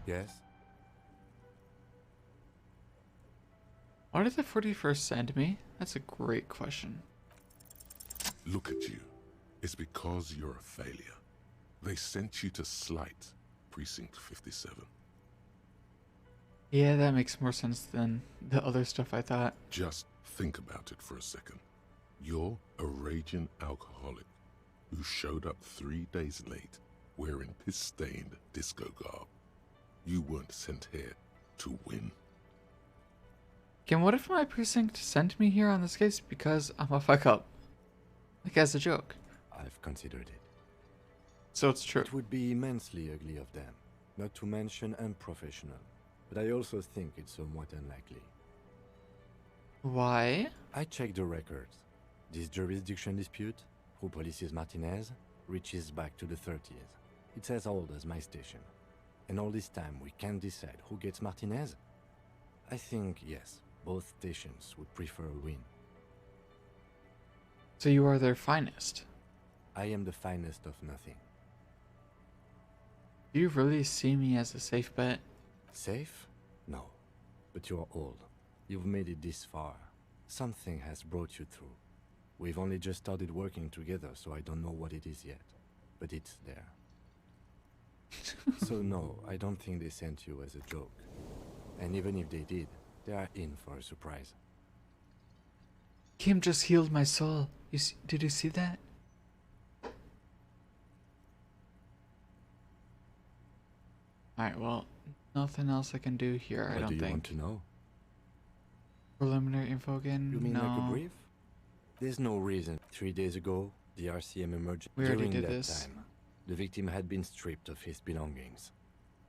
Yes? Why did the 41st send me? That's a great question. Look at you. It's because you're a failure. They sent you to Slight, Precinct 57. Yeah, that makes more sense than the other stuff I thought. Just think about it for a second. You're a raging alcoholic who showed up 3 days late wearing piss-stained disco garb. You weren't sent here to win. Kim, what if my precinct sent me here on this case because I'm a fuck up? Like as a joke. I've considered it. So it's true. It would be immensely ugly of them, not to mention unprofessional. But I also think it's somewhat unlikely. Why? I checked the records. This jurisdiction dispute, who polices Martinez, reaches back to the 30s. It's as old as my station. And all this time we can't decide who gets Martinez? I think, yes, both stations would prefer a win. So you are their finest. I am the finest of nothing. Do you really see me as a safe bet? Safe? No. But you're old. You've made it this far. Something has brought you through. We've only just started working together, so I don't know what it is yet. But it's there. So no, I don't think they sent you as a joke. And even if they did, they are in for a surprise. Kim just healed my soul. Did you see that? Alright, well, nothing else I can do here, I don't think. What do you want to know? Preliminary info again? You mean no. like a brief? There's no reason. 3 days ago, the RCM emerged. We already During did that this. time, the victim had been stripped of his belongings.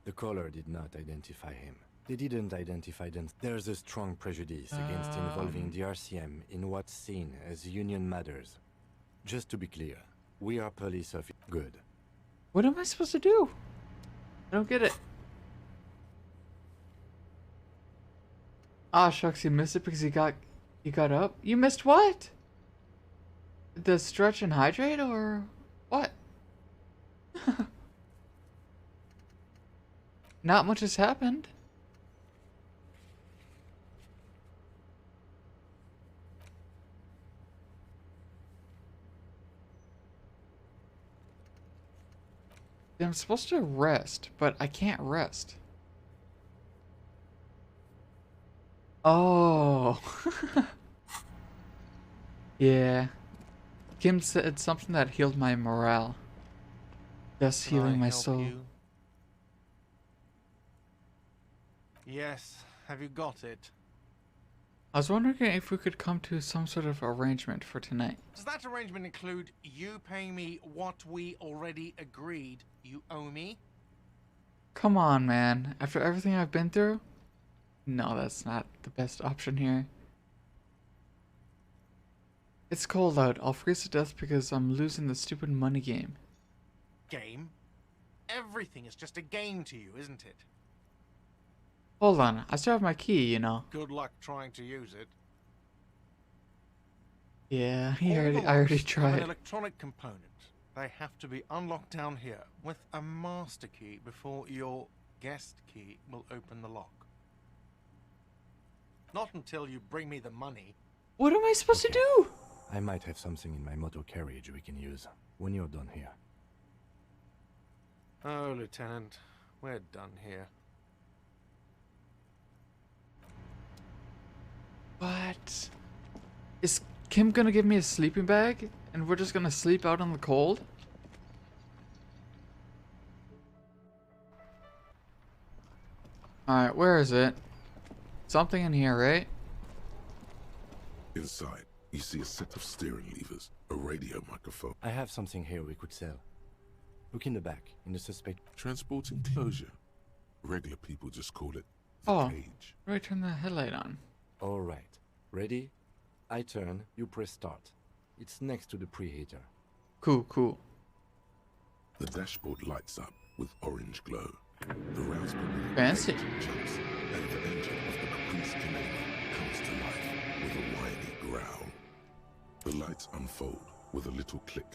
The caller did not identify him. They didn't identify them. There's a strong prejudice against involving the RCM in what's seen as union matters. Just to be clear, we are police officers. Good. What am I supposed to do? I don't get it. Ah, shucks, you missed it because you got up? You missed what? The stretch and hydrate or what? Not much has happened. I'm supposed to rest, but I can't rest. Oh. Yeah. Kim said something that healed my morale. Thus healing my soul. You? Yes, have you got it? I was wondering if we could come to some sort of arrangement for tonight. Does that arrangement include you paying me what we already agreed you owe me? Come on, man. After everything I've been through? No, that's not the best option here. It's cold out. I'll freeze to death because I'm losing the stupid money game. Game? Everything is just a game to you, isn't it? Hold on. I still have my key, you know. Good luck trying to use it. Yeah, All I the already locks have tried. an electronic component. They have to be unlocked down here with a master key before your guest key will open the lock. Not until you bring me the money. What am I supposed to do? I might have something in my motor carriage we can use when you're done here. Oh, Lieutenant, we're done here. What? Is Kim gonna give me a sleeping bag and we're just gonna sleep out in the cold? Alright, where is it? Something in here, right? Inside, you see a set of steering levers, a radio microphone. I have something here we could sell. Look in the back, in the suspect. Transport enclosure. Regular people just call it the Oh, cage. right, turn the headlight on. Alright. Ready? I turn, you press start. It's next to the preheater. Cool, cool. The dashboard lights up with orange glow. The rounds per minute Fancy. jumps, and the engine of the Caprice Canadian comes to life with a whiny growl. The lights unfold with a little click,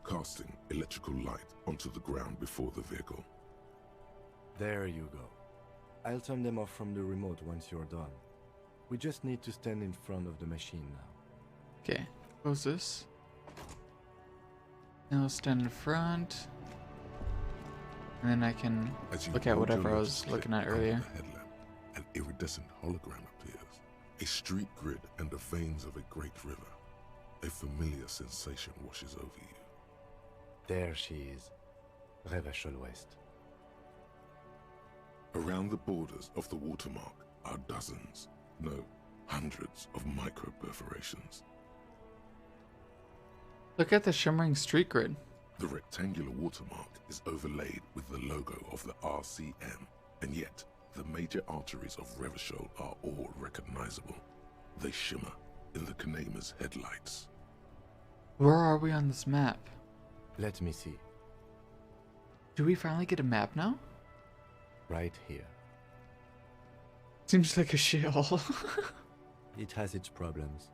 casting electrical light onto the ground before the vehicle. There you go. I'll turn them off from the remote once you're done. We just need to stand in front of the machine now. Okay, close this. Now stand in front. And then I can As you look at hold whatever your I notice was looking click at under earlier. the headlamp, an iridescent hologram appears. A street grid and the veins of a great river. A familiar sensation washes over you. There she is. Revachol West. Around the borders of the watermark are dozens, no, hundreds of micro perforations. Look at the shimmering street grid. The rectangular watermark is overlaid with the logo of the RCM, and yet the major arteries of Revachol are all recognizable. They shimmer in the Kanema's headlights. Where are we on this map? Let me see. Do we finally get a map now? Right here. Seems like a shithole. It has its problems.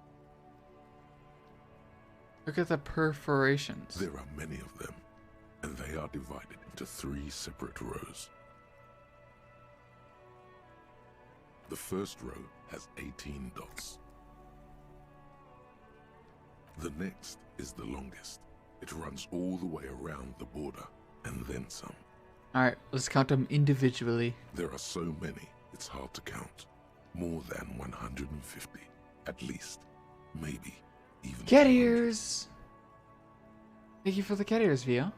Look at the perforations. There are many of them. and they are divided into 3 separate rows. The first row has 18 dots. The next is the longest. It runs all the way around the border, and then some. Alright, let's count them individually. There are so many, it's hard to count. More than 150, at least. Maybe even Cat ears! Thank you for the cat ears, Vio.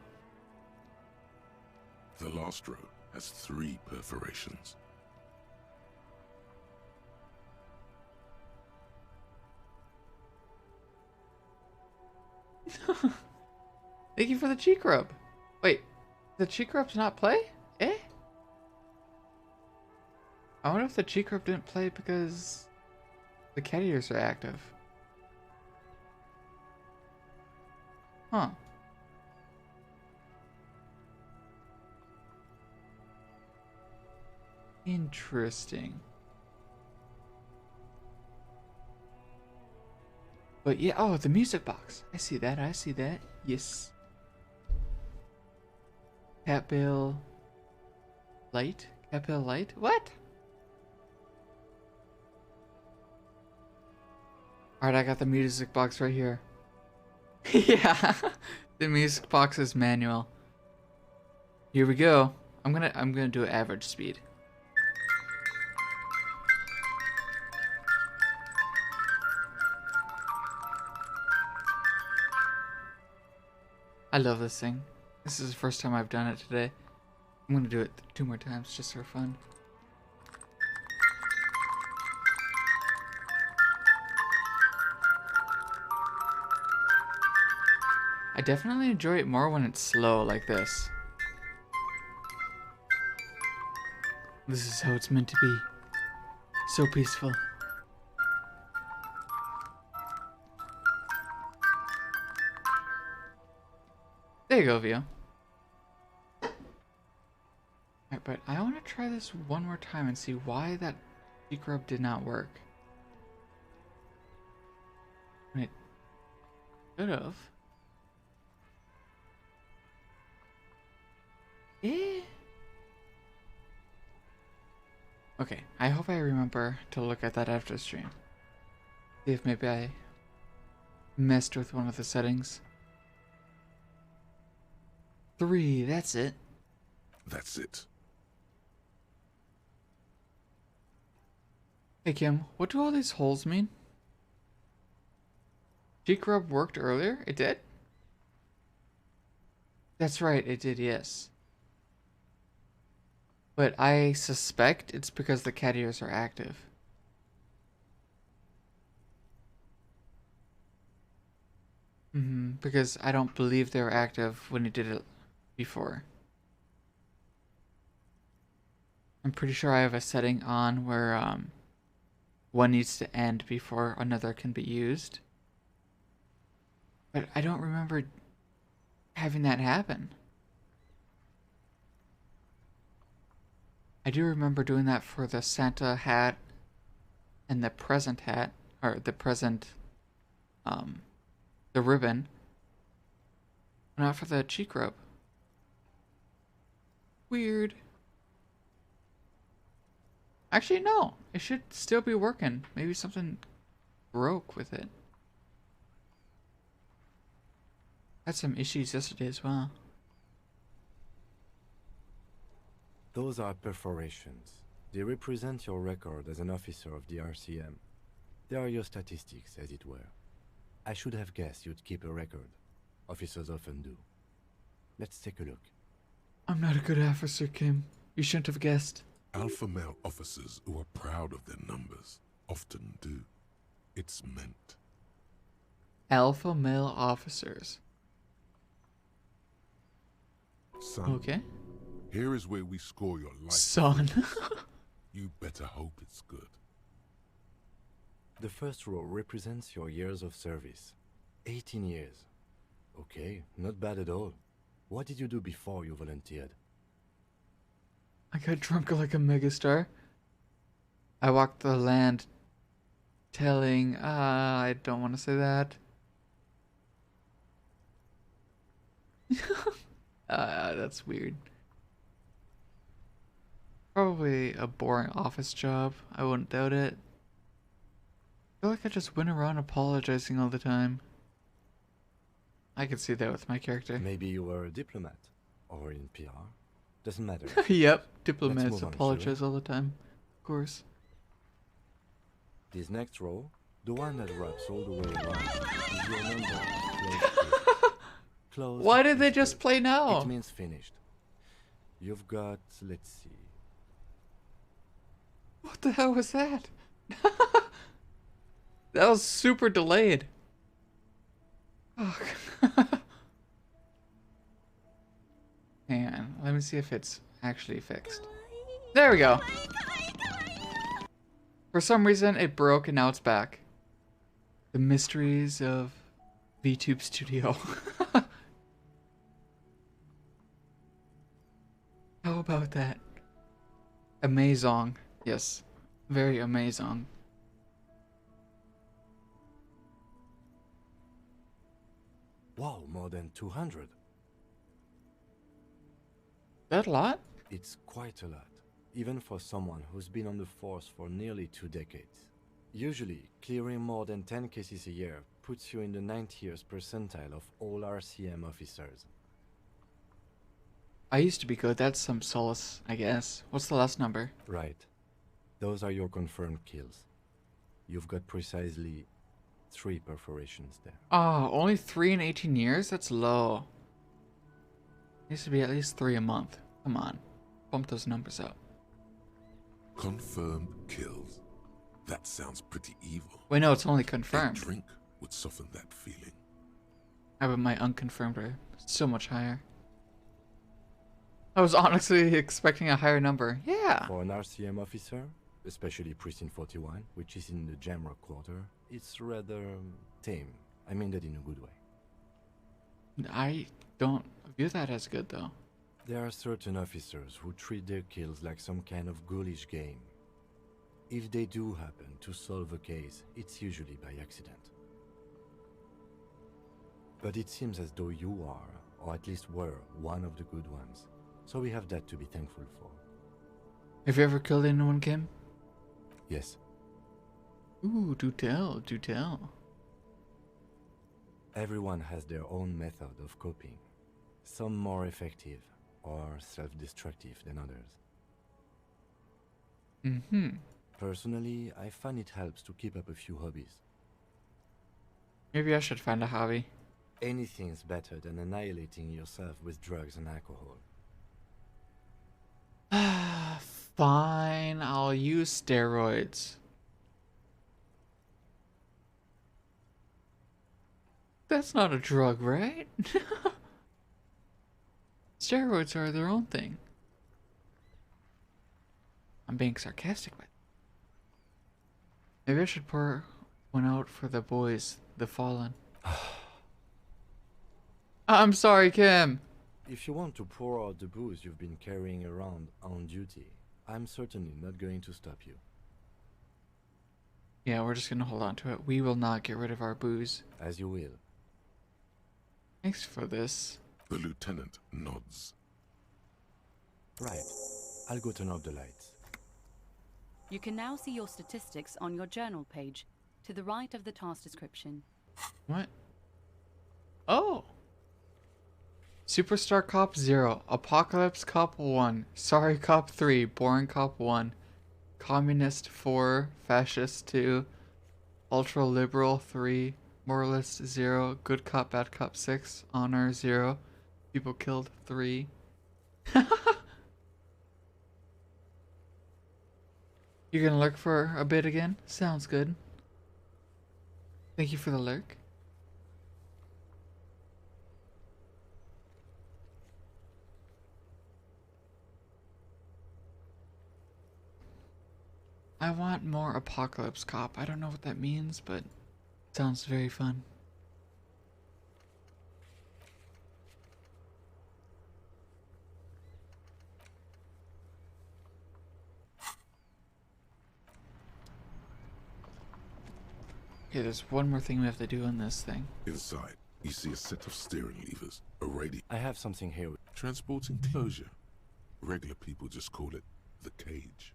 The last row has 3 perforations. Thank you for the cheek rub. Wait, the cheek rub's not play? Eh? I wonder if the cheek rub didn't play because the cat ears are active. Huh. Interesting. But yeah, oh, the music box. I see that, I see that. Yes. Cat bill light? Cat bill light? What? Alright, I got the music box right here. Yeah. The music box is manual. Here we go. I'm gonna do average speed. I love this thing. This is the first time I've done it today. I'm gonna do it 2 more times just for fun. I definitely enjoy it more when it's slow like this. This is how it's meant to be. So peaceful. There you go, Vio. Alright, but I want to try this one more time and see why that cheek rub did not work. It could have. Eh? Okay, I hope I remember to look at that after the stream. See if maybe I messed with one of the settings. 3, that's it. That's it. Hey Kim, what do all these holes mean? Cheek rub worked earlier? It did? That's right, it did, yes. But I suspect it's because the cat ears are active. Because I don't believe they were active when he did it before. I'm pretty sure I have a setting on where one needs to end before another can be used. But I don't remember having that happen. I do remember doing that for the Santa hat and the present hat, or the present, the ribbon. Not for the cheek rub. Weird. Actually, no. It should still be working. Maybe something broke with it. Had some issues yesterday as well. Those are perforations. They represent your record as an officer of the RCM. They are your statistics, as it were. I should have guessed you'd keep a record. Officers often do. Let's take a look. I'm not a good officer, Kim. You shouldn't have guessed. Alpha male officers who are proud of their numbers often do. It's meant. Alpha male officers. Son, Okay. here is where we score your life. Son. You better hope it's good. The first row represents your years of service. 18 years. Okay, not bad at all. What did you do before you volunteered? I got drunk like a megastar. I walked the land telling, I don't want to say that. That's weird. Probably a boring office job. I wouldn't doubt it. I feel like I just went around apologizing all the time. I could see that with my character. Maybe you were a diplomat or in PR. Doesn't matter. Yep, diplomats move on, apologize shall all the time. Of course. This next row, the one that wraps all the way around, is your number close. Close. Why did they is just good. play now? It means finished. You've got, let's see. What the hell was that? That was super delayed. Oh. Hang on, let me see if it's actually fixed. There we go. For some reason it broke and now it's back. The mysteries of VTube Studio. How about that? Amazing. Yes, very amazing. Wow, more than 200. That a lot? It's quite a lot, even for someone who's been on the force for nearly 2 decades. Usually, clearing more than 10 cases a year puts you in the 90th percentile of all RCM officers. I used to be good, that's some solace, I guess. What's the last number? Right. Those are your confirmed kills. You've got precisely 3 perforations there. Oh, only 3 in 18 years? That's low. Needs to be at least 3 a month. Come on. Bump those numbers up. Confirmed kills. That sounds pretty evil. Wait, no, it's only A confirmed. drink would soften that feeling. I bet my unconfirmed are so much higher. I was honestly expecting a higher number. Yeah. For an RCM officer, especially Precinct 41, which is in the Jamrock quarter, it's rather tame. I mean that in a good way. I don't view that as good, though. There are certain officers who treat their kills like some kind of ghoulish game. If they do happen to solve a case, it's usually by accident. But it seems as though you are, or at least were, one of the good ones. So we have that to be thankful for. Have you ever killed anyone, Kim? Yes. Ooh, do tell, do tell. Everyone has their own method of coping. Some more effective or self-destructive than others. Mm-hmm. Personally, I find it helps to keep up a few hobbies. Maybe I should find a hobby. Anything's better than annihilating yourself with drugs and alcohol. Fine, I'll use steroids. That's not a drug, right? Steroids are their own thing. I'm being sarcastic, but maybe I should pour one out for the boys, the fallen. I'm sorry, Kim. If you want to pour out the booze you've been carrying around on duty, I'm certainly not going to stop you. Yeah, we're just gonna hold on to it. We will not get rid of our booze. As you will. Thanks for this. The lieutenant nods. Right. I'll go turn off the lights. You can now see your statistics on your journal page, to the right of the task description. What? Oh! Superstar Cop 0, Apocalypse Cop 1, Sorry Cop 3, Boring Cop 1, Communist 4, Fascist 2, Ultra Liberal 3, Moralist 0, Good Cop Bad Cop 6, Honor 0, People Killed 3. You gonna lurk for a bit again? Sounds good. Thank you for the lurk. I want more Apocalypse Cop. I don't know what that means, but it sounds very fun. Okay, there's one more thing we have to do on this thing. Inside, you see a set of steering levers, a radio. I have something here. transporting closure. Regular people just call it the cage.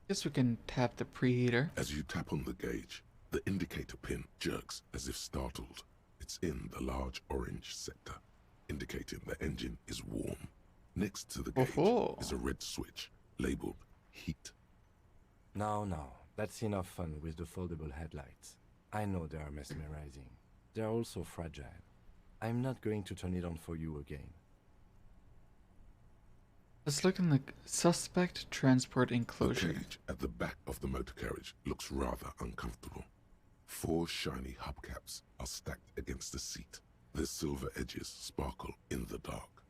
Guess we can tap the preheater. As you tap on the gauge, the indicator pin jerks as if startled. It's in the large orange sector, indicating the engine is warm. Next to the gauge is a red switch labeled heat. Now, that's enough fun with the foldable headlights. I know they are mesmerizing. They're also fragile. I'm not going to turn it on for you again. Let's look in the suspect transport enclosure. The cage at the back of the motor carriage looks rather uncomfortable. 4 shiny hubcaps are stacked against the seat. Their silver edges sparkle in the dark.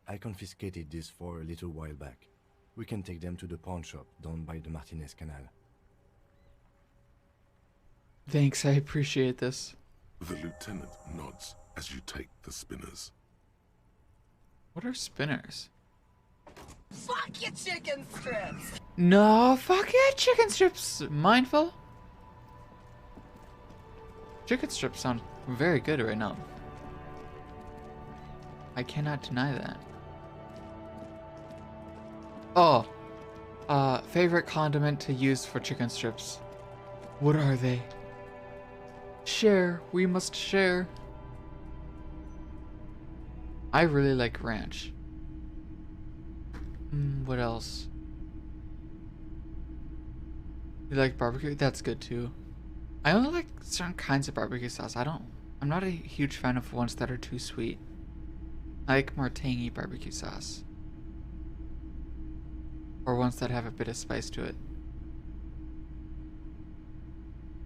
I confiscated these 4 a little while back. We can take them to the pawn shop down by the Martinez Canal. Thanks, I appreciate this. The lieutenant nods as you take the spinners. What are spinners? Fuck your chicken strips! No, fuck yeah, chicken strips! Mindful? Chicken strips sound very good right now. I cannot deny that. Oh, favorite condiment to use for chicken strips. What are they? Share, we must share. I really like ranch. What else? You like barbecue? That's good too. I only like certain kinds of barbecue sauce. I'm not a huge fan of ones that are too sweet. I like more tangy barbecue sauce. Or ones that have a bit of spice to it.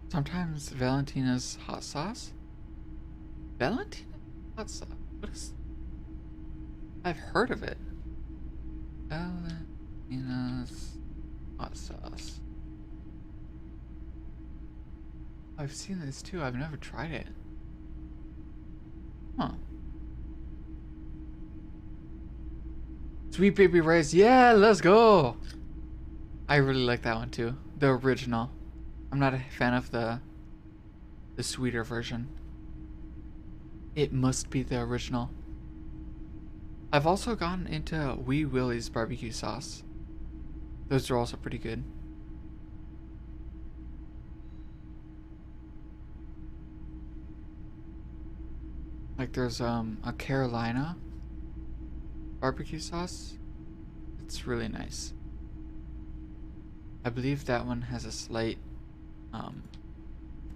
Sometimes Valentina's hot sauce? Valentina hot sauce? What is... I've heard of it. Valentina's hot sauce. I've seen this too. I've never tried it. Huh. Sweet Baby Ray's. Yeah, let's go. I really like that one too. The original. I'm not a fan of the sweeter version. It must be the original. I've also gotten into Wee Willie's barbecue sauce. Those are also pretty good. Like there's a Carolina barbecue sauce. It's really nice. I believe that one has a slight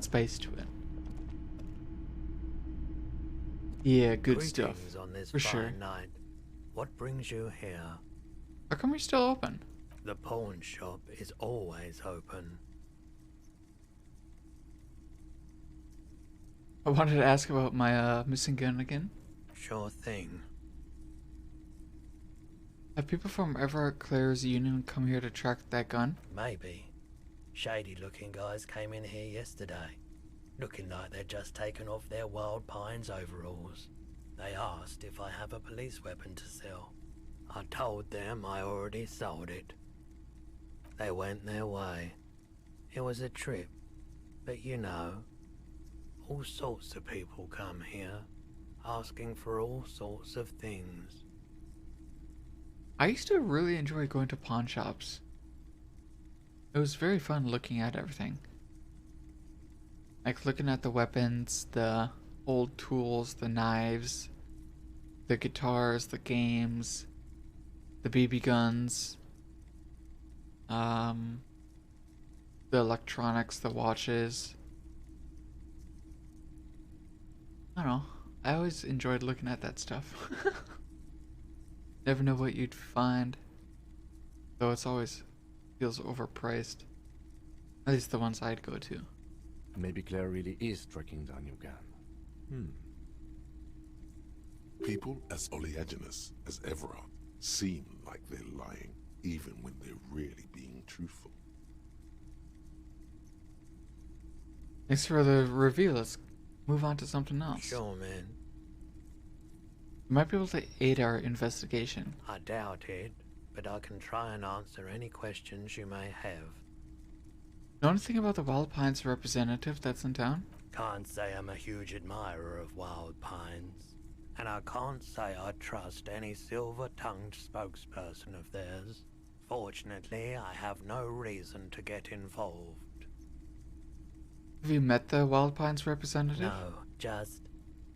spice to it. Yeah, good stuff. On this for sure. Night. What brings you here? How come you're still open? The pawn shop is always open. I wanted to ask about my missing gun again. Sure thing. Have people from Everclear's union come here to track that gun? Maybe. Shady looking guys came in here yesterday, looking like they'd just taken off their Wild Pines overalls. They asked if I have a police weapon to sell. I told them I already sold it. They went their way. It was a trip, but you know, all sorts of people come here, asking for all sorts of things. I used to really enjoy going to pawn shops. It was very fun looking at everything. Like looking at the weapons, the old tools, the knives, the guitars, the games, the BB guns, the electronics, the watches. I don't know. I always enjoyed looking at that stuff. Never know what you'd find. Though it's always feels overpriced. At least the ones I'd go to. Maybe Claire really is tracking down your gun. People as oleaginous as Everard seem like they're lying, even when they're really being truthful. Thanks for the reveal. Let's move on to something else. Sure, man. You might be able to aid our investigation. I doubt it, but I can try and answer any questions you may have. Know anything about the Wild Pines representative that's in town? Can't say I'm a huge admirer of Wild Pines. and I can't say I trust any silver-tongued spokesperson of theirs. Fortunately, I have no reason to get involved. Have you met the Wild Pines representative? No, just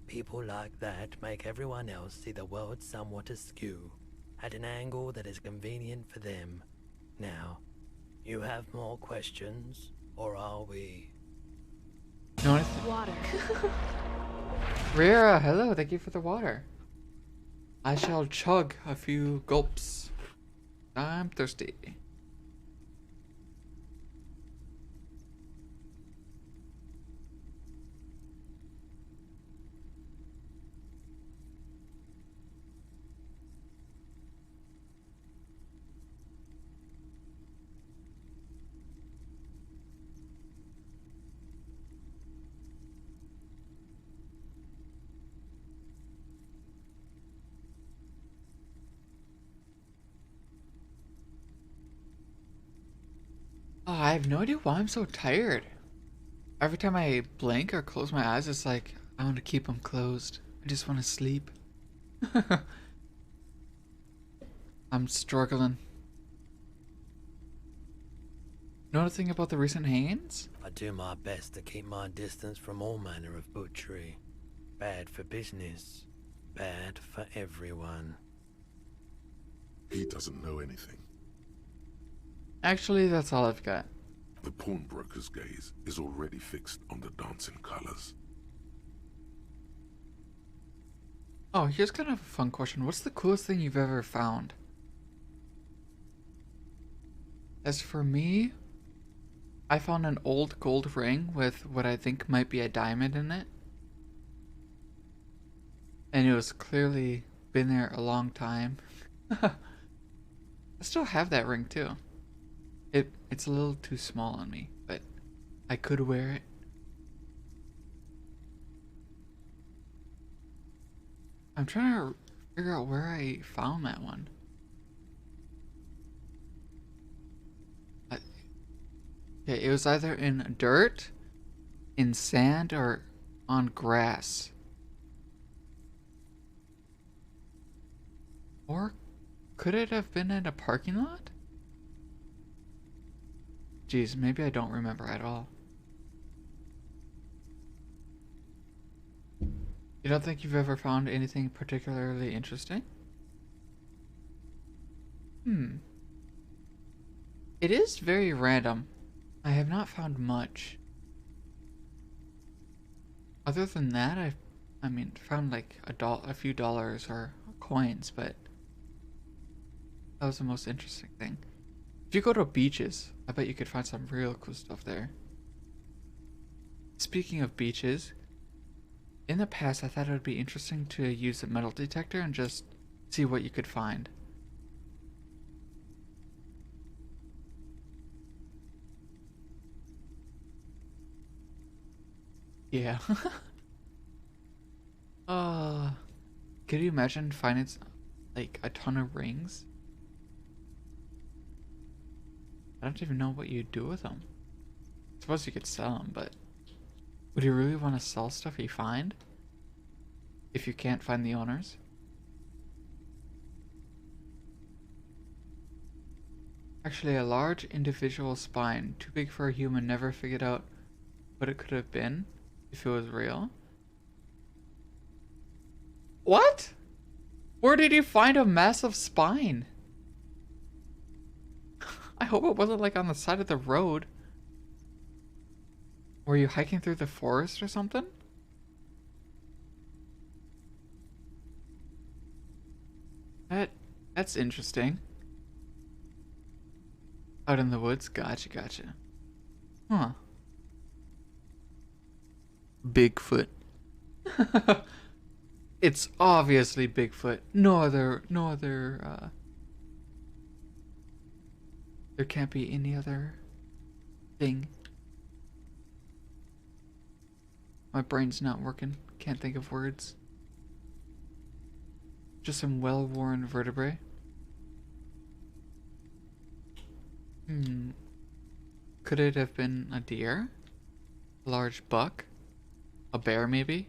people like that make everyone else see the world somewhat askew, at an angle that is convenient for them. Now, you have more questions, or are we? No, Water. Rira, hello, thank you for the water. I shall chug a few gulps. I'm thirsty. Oh, I have no idea why I'm so tired. Every time I blink or close my eyes, it's like I want to keep them closed. I just want to sleep. I'm struggling. Know anything about the recent hangings? I do my best to keep my distance from all manner of butchery. Bad for business. Bad for everyone. He doesn't know anything. Actually, that's all I've got. The pawnbroker's gaze is already fixed on the dancing colors. Oh, here's kind of a fun question. What's the coolest thing you've ever found? As for me, I found an old gold ring with what I think might be a diamond in it. And it was clearly been there a long time. I still have that ring too. It's a little too small on me, but I could wear it. I'm trying to figure out where I found that one. Okay, it was either in dirt, in sand, or on grass. Or could it have been in a parking lot? Jeez, maybe I don't remember at all. You don't think you've ever found anything particularly interesting? It is very random. I have not found much. Other than that, I mean, found like a few dollars or coins, but that was the most interesting thing. If you go to beaches, I bet you could find some real cool stuff there. Speaking of beaches, in the past I thought it would be interesting to use a metal detector and just see what you could find. Yeah. Could you imagine finding like a ton of rings? I don't even know what you'd do with them. I suppose you could sell them, but would you really want to sell stuff you find? If you can't find the owners? Actually, a large individual spine, too big for a human, never figured out what it could have been if it was real. What? Where did you find a massive spine? I hope it wasn't like on the side of the road. Were you hiking through the forest or something? That's interesting. Out in the woods? Gotcha. Huh. Bigfoot. It's obviously Bigfoot. There can't be any other thing. My brain's not working. Can't think of words. Just some well-worn vertebrae. Could it have been a deer? A large buck? A bear, maybe?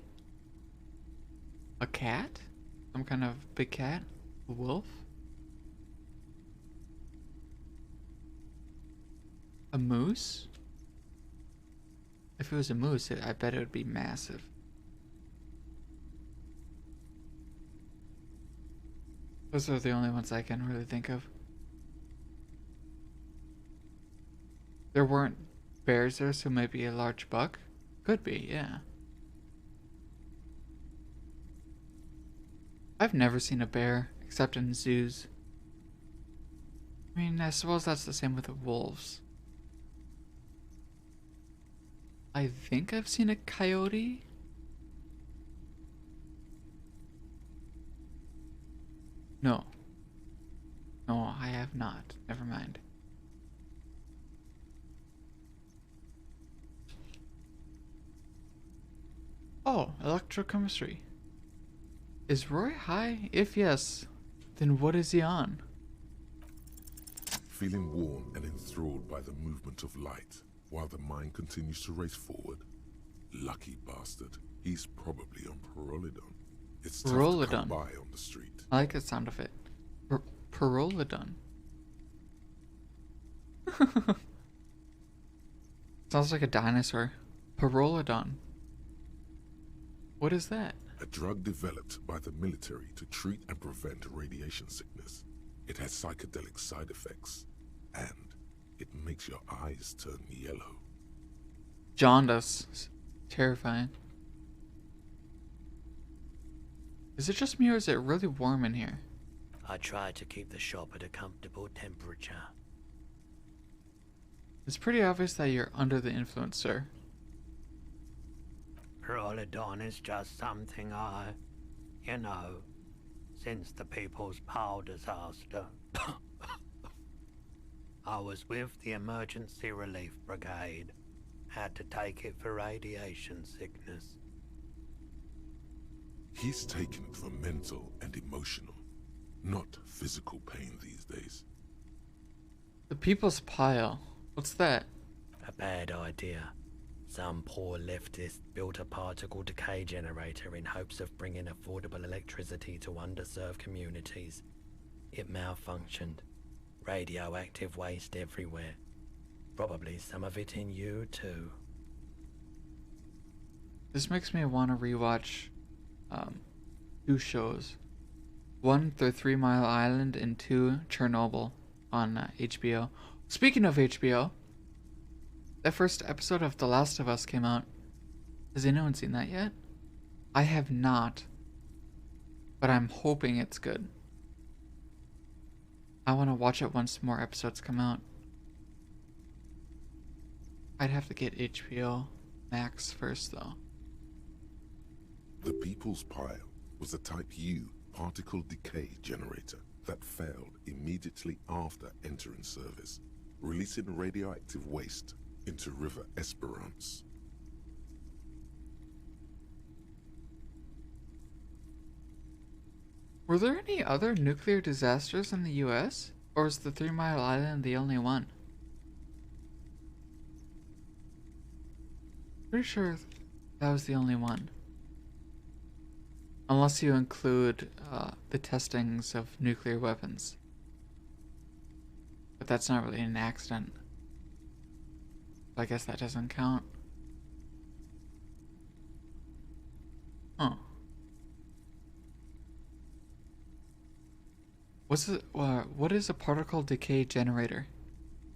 A cat? Some kind of big cat? A wolf? A moose? If it was a moose, I bet it would be massive. Those are the only ones I can really think of. There weren't bears there, so maybe a large buck? Could be, yeah. I've never seen a bear, except in zoos. I mean, I suppose that's the same with the wolves. I think I've seen a coyote. No. No, I have not. Never mind. Oh, electrochemistry. Is Roy high? If yes, then what is he on? Feeling warm and enthralled by the movement of light, while the mind continues to race forward. Lucky bastard. He's probably on Pyrrolidon. It's tough to come by on the street. I like the sound of it. Pyrrolidon. Sounds like a dinosaur. Pyrrolidon. What is that? A drug developed by the military to treat and prevent radiation sickness. It has psychedelic side effects, and it makes your eyes turn yellow. Jaundice. Terrifying. Is it just me or is it really warm in here? I try to keep the shop at a comfortable temperature. It's pretty obvious that you're under the influence, sir. Pyrrolidon is just something since the People's Power disaster. I was with the Emergency Relief Brigade. Had to take it for radiation sickness. He's taken it for mental and emotional, not physical pain these days. The People's Pile. What's that? A bad idea. Some poor leftist built a particle decay generator in hopes of bringing affordable electricity to underserved communities. It malfunctioned. Radioactive waste everywhere. Probably some of it in you too. This makes me want to rewatch two shows. One, The 3 Mile Island, and two, Chernobyl on HBO. Speaking of HBO, that first episode of The Last of Us came out. Has anyone seen that yet? I have not, but I'm hoping it's good. I want to watch it once more episodes come out. I'd have to get HBO Max first, though. The People's Pile was a Type U particle decay generator that failed immediately after entering service, releasing radioactive waste into River Esperance. Were there any other nuclear disasters in the US? Or is the 3 Mile Island the only one? Pretty sure that was the only one. Unless you include the testings of nuclear weapons. But that's not really an accident. I guess that doesn't count. Huh. What is a particle decay generator?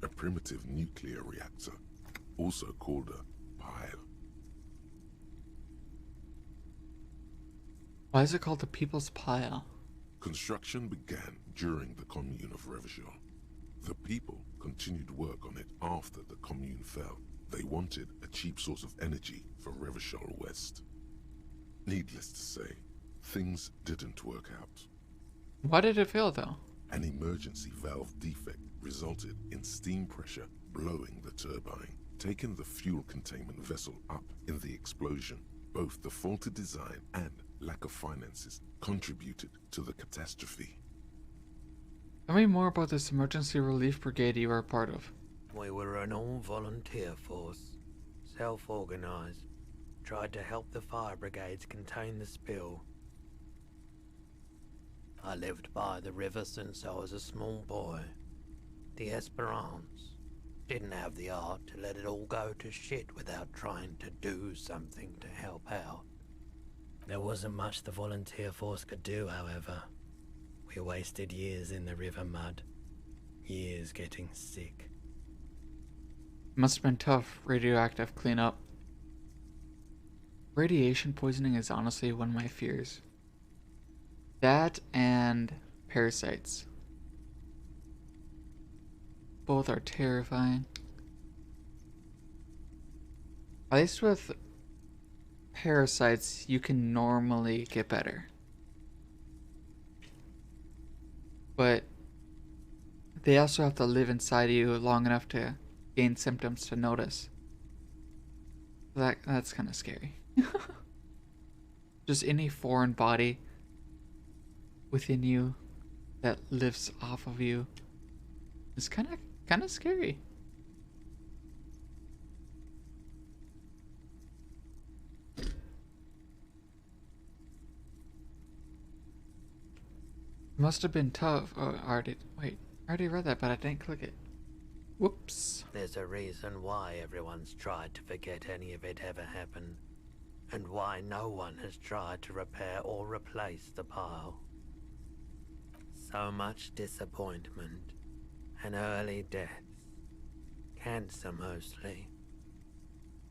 A primitive nuclear reactor, also called a pile. Why is it called the People's Pile? Construction began during the Commune of Revachol. The people continued work on it after the Commune fell. They wanted a cheap source of energy for Revachol West. Needless to say, things didn't work out. Why did it fail, though? An emergency valve defect resulted in steam pressure blowing the turbine, taking the fuel containment vessel up in the explosion. Both the faulty design and lack of finances contributed to the catastrophe. Tell me more about this emergency relief brigade you were a part of. We were an all-volunteer force, self-organized. Tried to help the fire brigades contain the spill. I lived by the river since I was a small boy. The Esperance didn't have the art to let it all go to shit without trying to do something to help out. There wasn't much the volunteer force could do, however. We wasted years in the river mud. Years getting sick. Must have been tough radioactive cleanup. Radiation poisoning is honestly one of my fears. That and parasites. Both are terrifying. At least with parasites, you can normally get better. But they also have to live inside you long enough to gain symptoms to notice. That's kind of scary. Just any foreign body within you that lives off of you is kind of scary. Must have been tough. Oh, I already read that, but I didn't click it. Whoops. There's a reason why everyone's tried to forget any of it ever happened, and why no one has tried to repair or replace the pile. So much disappointment, and early deaths. Cancer mostly.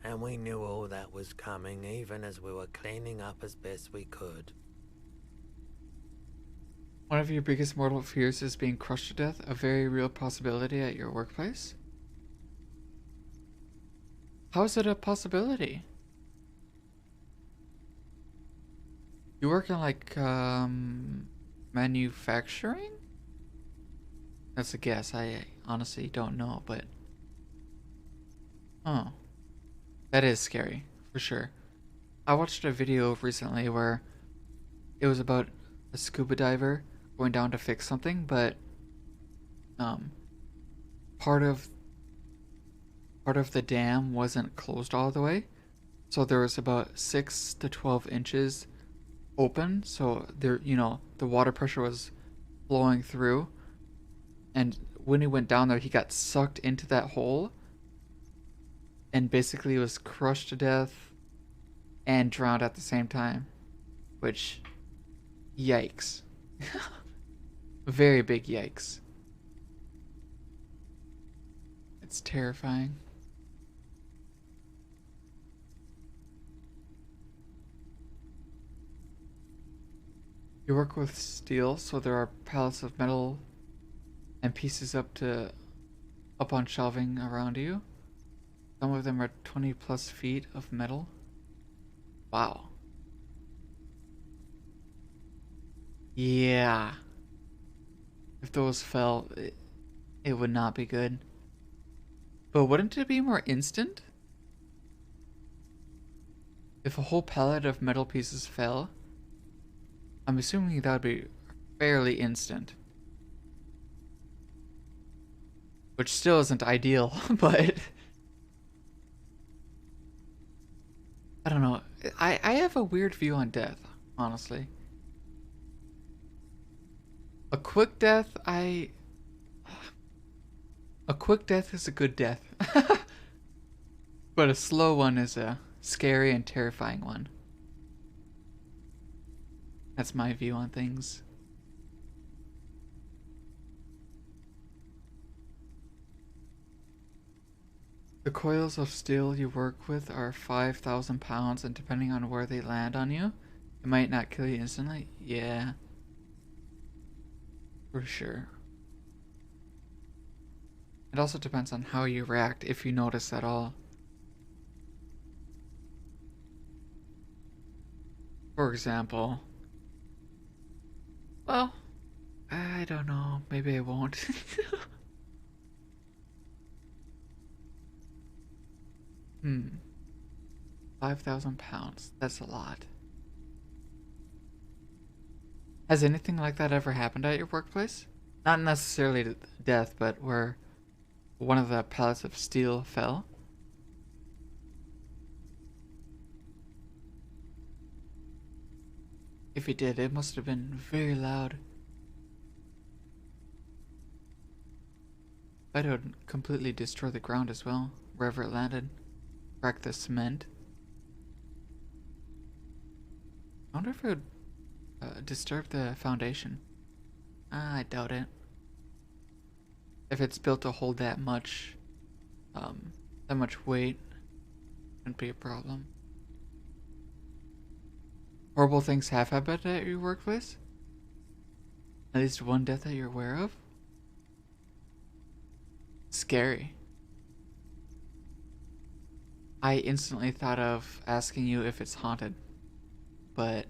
And we knew all that was coming even as we were cleaning up as best we could. One of your biggest mortal fears is being crushed to death, a very real possibility at your workplace? How is it a possibility? You work in like manufacturing? That's a guess. I honestly don't know, but oh, that is scary for sure. I watched a video recently where it was about a scuba diver going down to fix something, but part of the dam wasn't closed all the way, so there was about 6 to 12 inches open, so there, the water pressure was flowing through, and when he went down there, he got sucked into that hole and basically was crushed to death and drowned at the same time, which, yikes. Very big yikes. It's terrifying. You work with steel, so there are pallets of metal and pieces up on shelving around you. Some of them are 20 plus feet of metal. Wow. Yeah. If those fell, it would not be good. But wouldn't it be more instant? If a whole pallet of metal pieces fell, I'm assuming that would be fairly instant. Which still isn't ideal, but I don't know. I have a weird view on death, honestly. A quick death is a good death. But a slow one is a scary and terrifying one. That's my view on things. The coils of steel you work with are 5,000 pounds, and depending on where they land on you, it might not kill you instantly. Yeah. For sure. It also depends on how you react, if you notice at all. For example, well, I don't know, maybe I won't. 5,000 pounds, that's a lot. Has anything like that ever happened at your workplace? Not necessarily death, but where one of the pallets of steel fell? If it did, it must have been very loud. Bet it would completely destroy the ground as well, wherever it landed. Crack the cement. I wonder if it would disturb the foundation. I doubt it. If it's built to hold that much weight, wouldn't be a problem. Horrible things have happened at your workplace? At least one death that you're aware of? Scary. I instantly thought of asking you if it's haunted. But,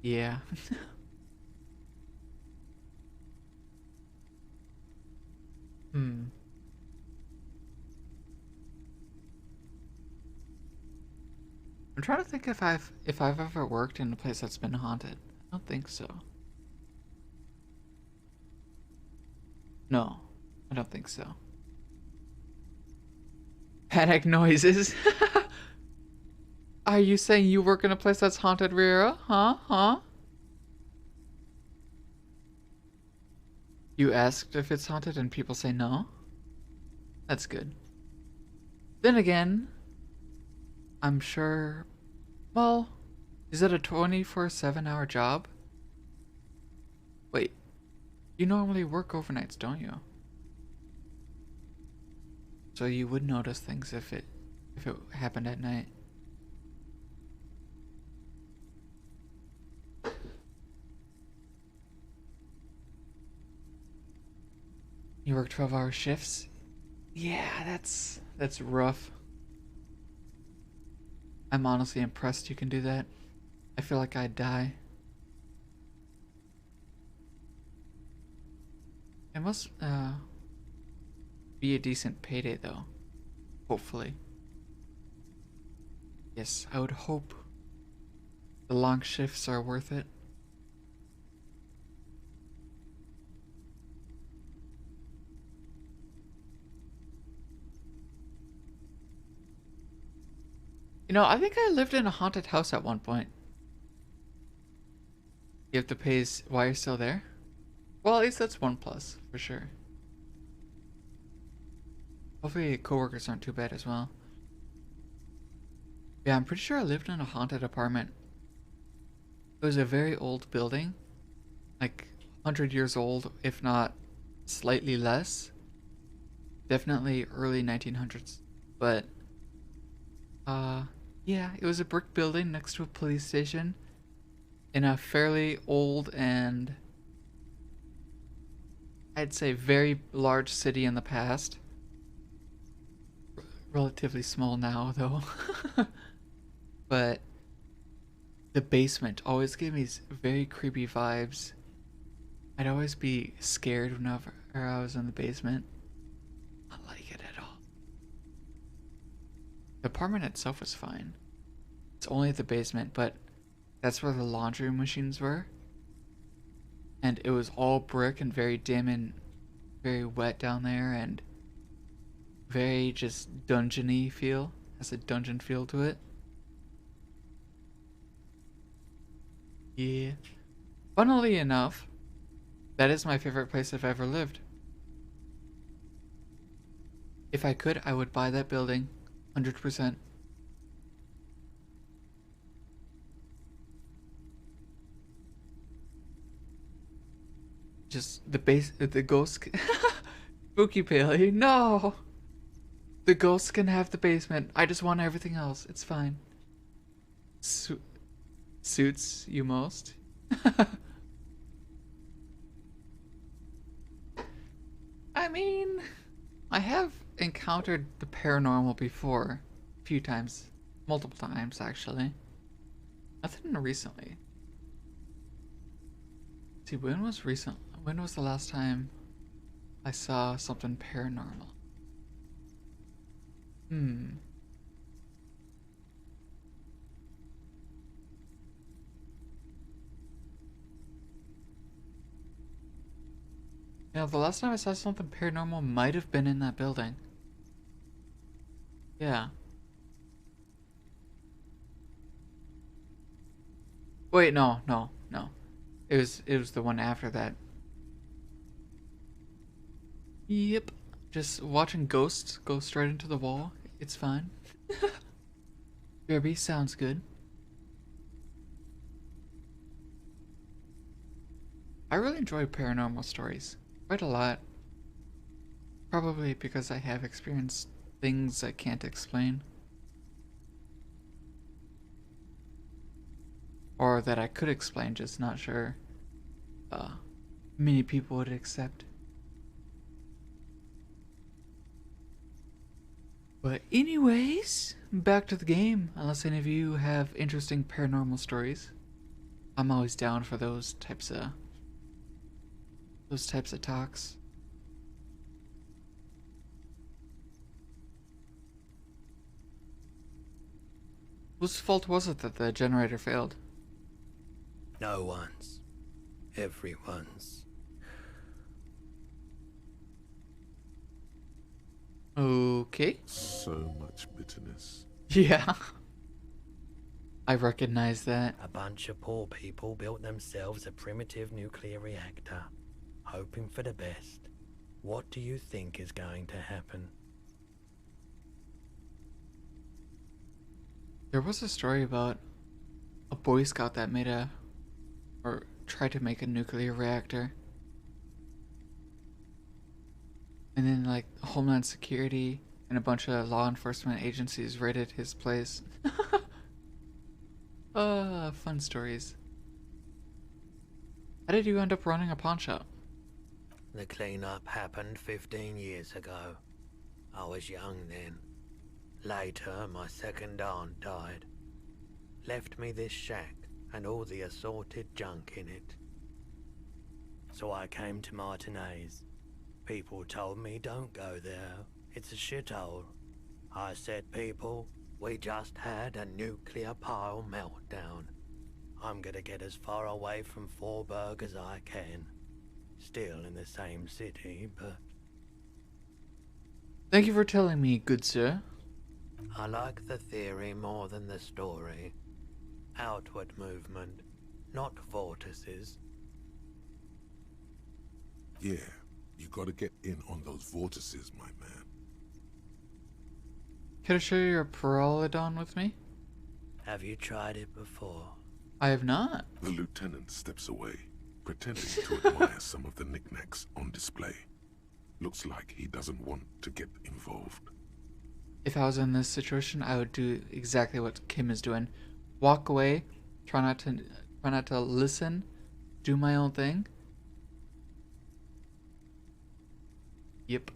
yeah. I'm trying to think if I've ever worked in a place that's been haunted. I don't think so. No, I don't think so. Panic noises. Are you saying you work in a place that's haunted, Rira? Huh? You asked if it's haunted and people say no? That's good. Then again, I'm sure... Well, is it a 24/7-hour job? Wait, you normally work overnights, don't you? So you would notice things if it happened at night. You work 12-hour shifts? Yeah, that's rough. I'm honestly impressed you can do that. I feel like I'd die. It must be a decent payday though. Hopefully. Yes, I would hope the long shifts are worth it. You know, I think I lived in a haunted house at one point. You have to pay while you're still there? Well, at least that's one plus, for sure. Hopefully coworkers aren't too bad as well. Yeah, I'm pretty sure I lived in a haunted apartment. It was a very old building. Like 100 years old, if not slightly less. Definitely early 1900s. But, yeah, it was a brick building next to a police station in a fairly old and I'd say very large city in the past. Relatively small now, though. But the basement always gave me very creepy vibes. I'd always be scared whenever I was in the basement. Not like it at all. The apartment itself was fine. It's only the basement, but that's where the laundry machines were. And it was all brick and very dim and very wet down there and very just dungeony feel. Has a dungeon feel to it. Yeah. Funnily enough, that is my favorite place I've ever lived. If I could, I would buy that building. 100%. Just the ghost. Spooky Paley, no! The ghosts can have the basement. I just want everything else. It's fine. Suits you most. I mean, I have encountered the paranormal before. A few times. Multiple times, actually. Nothing recently. See, when was the last time I saw something paranormal? You know, the last time I saw something paranormal might have been in that building. Yeah. Wait, no. It was the one after that. Yep. Just watching ghosts go straight into the wall. It's fine. BRB sounds good. I really enjoy paranormal stories. Quite a lot. Probably because I have experienced things I can't explain. Or that I could explain, just not sure many people would accept. But anyways, back to the game. Unless any of you have interesting paranormal stories, I'm always down for those types of talks. Whose fault was it that the generator failed? No one's. Everyone's. Okay. So much bitterness. Yeah. I recognize that. A bunch of poor people built themselves a primitive nuclear reactor, hoping for the best. What do you think is going to happen? There was a story about a Boy Scout that made or tried to make a nuclear reactor. And then, like, Homeland Security and a bunch of law enforcement agencies raided his place. Fun stories. How did you end up running a pawn shop? The cleanup happened 15 years ago. I was young then. Later, my second aunt died. Left me this shack and all the assorted junk in it. So I came to Martinez. People told me don't go there. It's a shithole. I said, people, we just had a nuclear pile meltdown. I'm gonna get as far away from Forburg as I can. Still in the same city, but... Thank you for telling me, good sir. I like the theory more than the story. Outward movement, not vortices. Yeah, you gotta get in on those vortices, my man. Can I share your Peralodon with me? Have you tried it before? I have not. The lieutenant steps away, pretending to admire some of the knickknacks on display. Looks like he doesn't want to get involved. If I was in this situation, I would do exactly what Kim is doing. Walk away, try not to listen, do my own thing. Yep.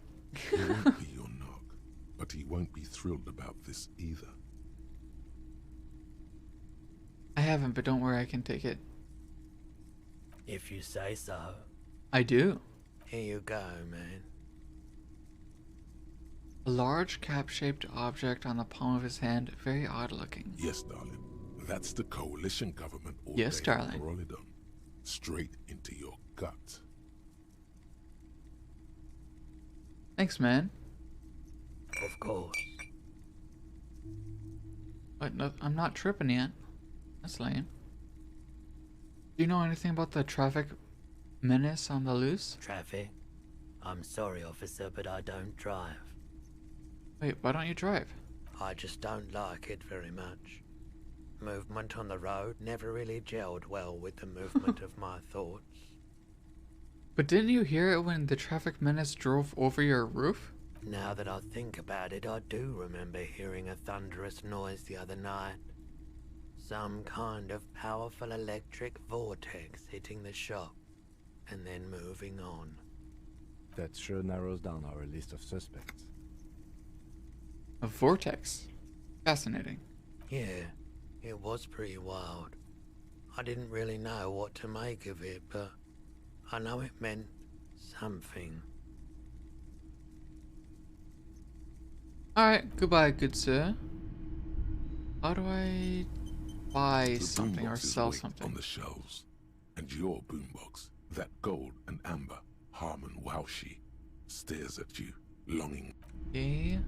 He won't be your knock, but he won't be thrilled about this either. I haven't, but don't worry, I can take it. If you say so. I do. Here you go, man. A large cap-shaped object on the palm of his hand, very odd looking. Yes, darling. That's the coalition government ordained Yes, darling. Peralodon. Straight into your gut. Thanks, man. Of course. But no, I'm not tripping yet. That's lame. Do you know anything about the traffic menace on the loose? Traffic? I'm sorry, officer, but I don't drive. Wait, why don't you drive? I just don't like it very much. Movement on the road never really gelled well with the movement of my thoughts. But didn't you hear it when the traffic menace drove over your roof? Now that I think about it, I do remember hearing a thunderous noise the other night. Some kind of powerful electric vortex hitting the shop, and then moving on. That sure narrows down our list of suspects. A vortex? Fascinating. Yeah, it was pretty wild. I didn't really know what to make of it, but I know it meant something. Alright, goodbye, good sir. How do I buy The something or boombox is sell waiting something? on the shelves, and your boombox, that gold and amber Harmon Waushi, stares at you, longing. Okay.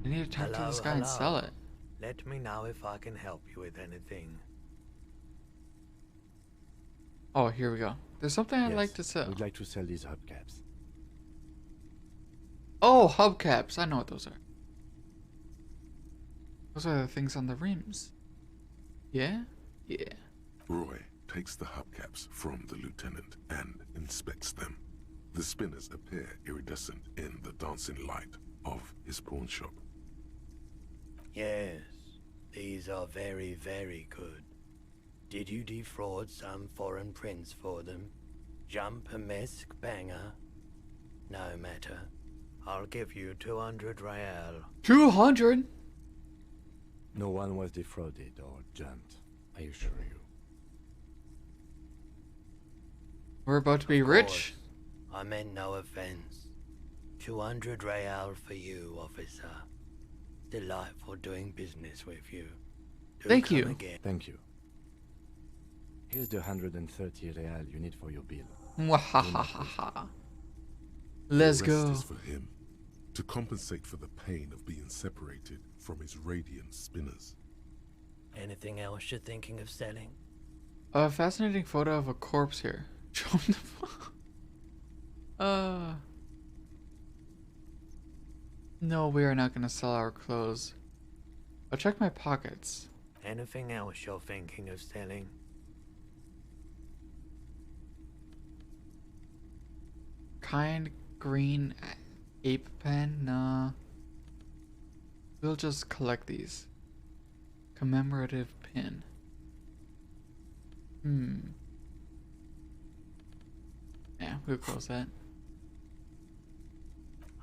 I need to talk to this guy and sell it. Let me know if I can help you with anything. Oh, here we go. There's something I'd Yes, like to sell. We'd like to sell these hubcaps. Oh, hubcaps. I know what those are. Those are the things on the rims. Yeah? Yeah. Roy takes the hubcaps from the lieutenant and inspects them. The spinners appear iridescent in the dancing light of his pawn shop. Yes, these are very, very good. Did you defraud some foreign prince for them? Jump a mesk banger? No matter. I'll give you 200 real. 200? No one was defrauded or jumped, I assure you. We're about to be rich. I meant no offense. 200 real for you, officer. Delightful doing business with you. Do Thank come you. Again. Thank you. Here's the 130 real you need for your bill. Mwahahaha. Let's The go. rest is for him, to compensate for the pain of being separated from his radiant spinners. Anything else you're thinking of selling? A fascinating photo of a corpse here. Show him the No, we are not gonna sell our clothes. I'll check my pockets. Anything else you're thinking of selling? Kind green ape pen? Nah. We'll just collect these. Commemorative pin. Yeah, we'll close that.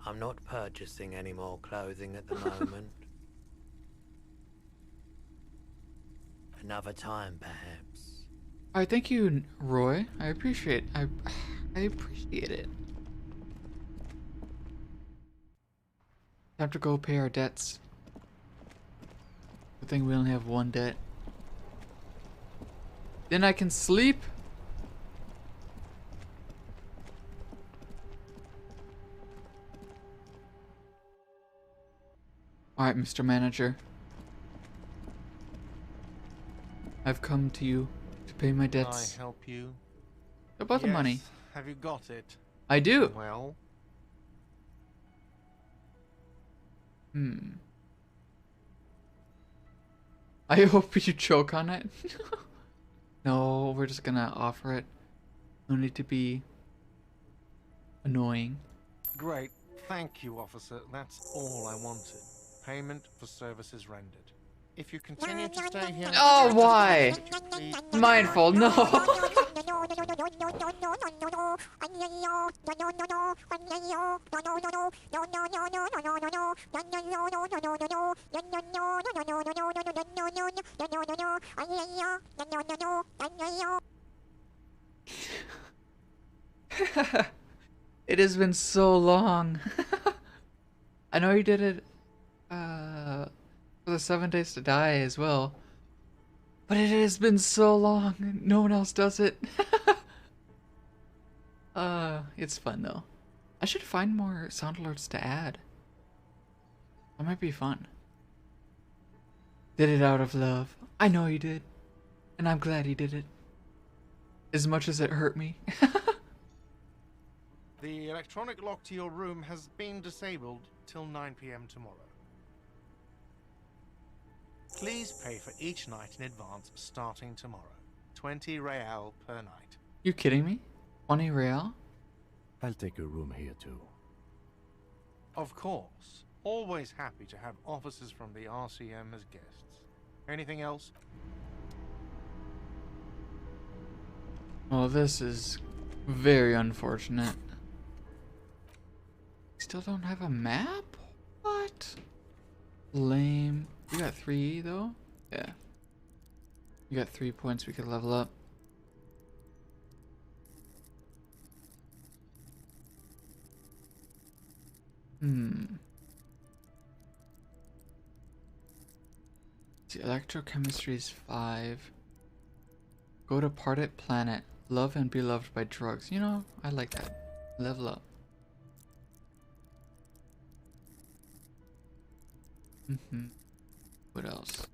I'm not purchasing any more clothing at the moment. Another time, perhaps. Alright, thank you, Roy. I appreciate I appreciate it. Time to go pay our debts. Good thing we only have one debt. Then I can sleep. Alright, Mr. Manager. I've come to you to pay my debts. Can I help you? About the money. Have you got it? I do. Well. I hope you choke on it. No, we're just gonna offer it. No need to be annoying. Great. Thank you, officer. That's all I wanted. Payment for services rendered. If you continue to stay here... Oh, why? Mindful, no. It has been so long. I know you did it for the 7 Days to Die as well. But it has been so long. No one else does it. It's fun though. I should find more sound alerts to add. That might be fun. Did it out of love. I know you did. And I'm glad you did it. As much as it hurt me. The electronic lock to your room has been disabled till 9 p.m. tomorrow. Please pay for each night in advance starting tomorrow. 20 real per night. You kidding me? 20 real? I'll take a room here too. Of course. Always happy to have officers from the RCM as guests. Anything else? Well, this is very unfortunate. Still don't have a map? What? Lame. You got 3 though? Yeah. You got 3 points we could level up. See, electrochemistry is 5. Go to Parted Planet. Love and be loved by drugs. You know, I like that. Level up. What else?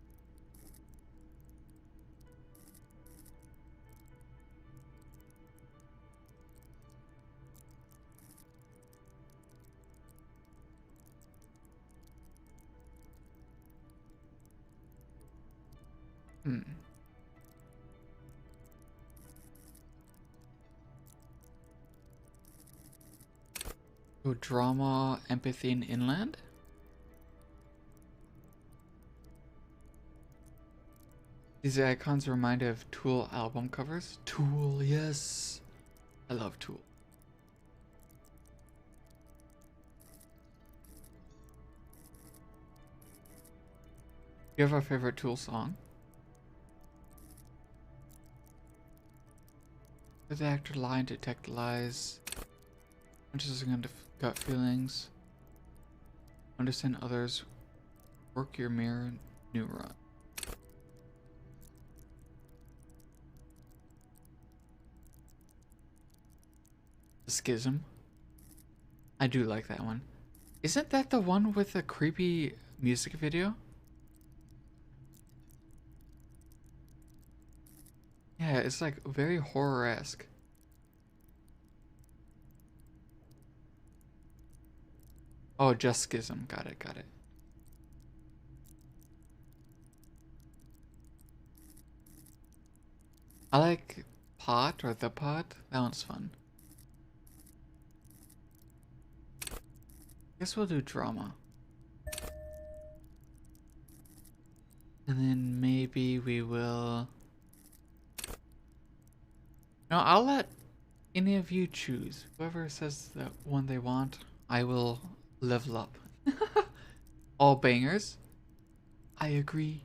Go drama, empathy, and inland. These icons remind of Tool album covers. Tool, yes. I love Tool. Do you have a favorite Tool song? Let the actor lie and detect lies. Conscious and gut feelings. Understand others. Work your mirror. Neuron. Schism. I do like that one. Isn't that the one with the creepy music video? Yeah, it's like very horror-esque. Oh, just Schism. Got it, got it. I like Pot or The Pot. That one's fun. Guess we'll do drama. And then maybe we will... No, I'll let any of you choose. Whoever says the one they want, I will level up. All bangers. I agree.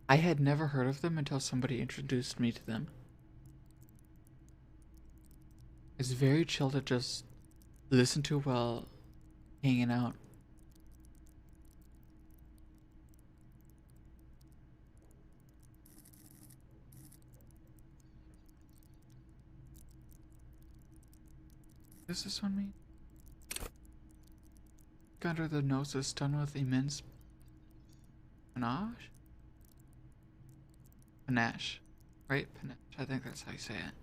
I had never heard of them until somebody introduced me to them. It's very chill to just listen to while hanging out. What does this one mean? Under the nose is stunned with immense panache? Panache. Right? Panache. I think that's how you say it.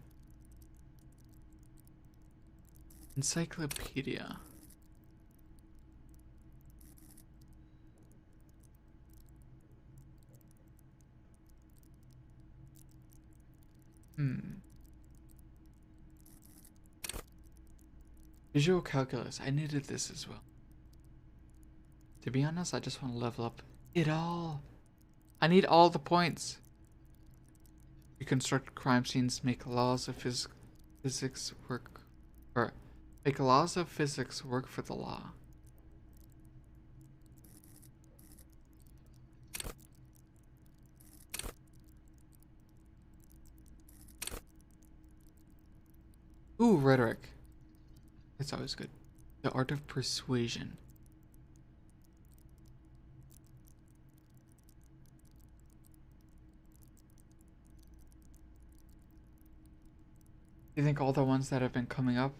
Encyclopedia. Visual calculus. I needed this as well. To be honest, I just want to level up it all. I need all the points. Reconstruct crime scenes, make laws of physics work, or make laws of physics work for the law. Ooh, rhetoric. That's always good. The art of persuasion. You think all the ones that have been coming up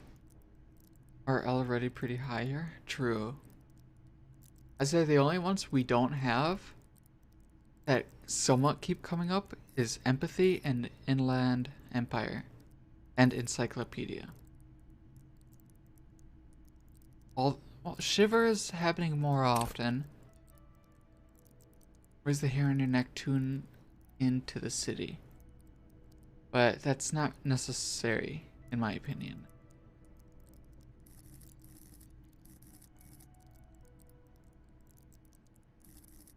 are already pretty high here? True. I say the only ones we don't have that somewhat keep coming up is empathy and inland empire and encyclopedia. Well, Shiver is happening more often. Where's the hair on your neck? Tune into the city. But that's not necessary, in my opinion.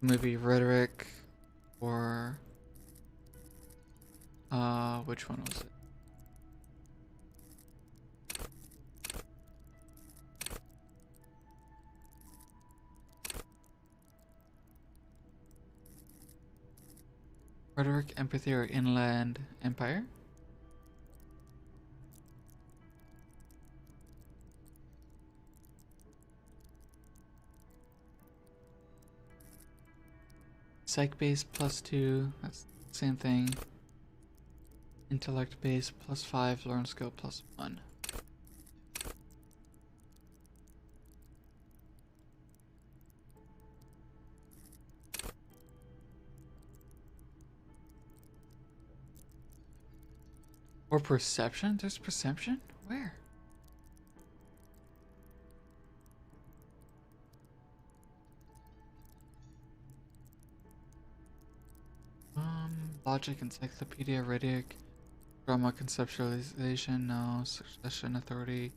Maybe rhetoric or which one was it? Rhetoric, empathy, or inland empire? Psych base +2, that's the same thing. Intellect base +5, learn skill +1. Or perception? There's perception? Where? Logic, encyclopedia, rhetoric, Trauma conceptualization, no. Succession authority.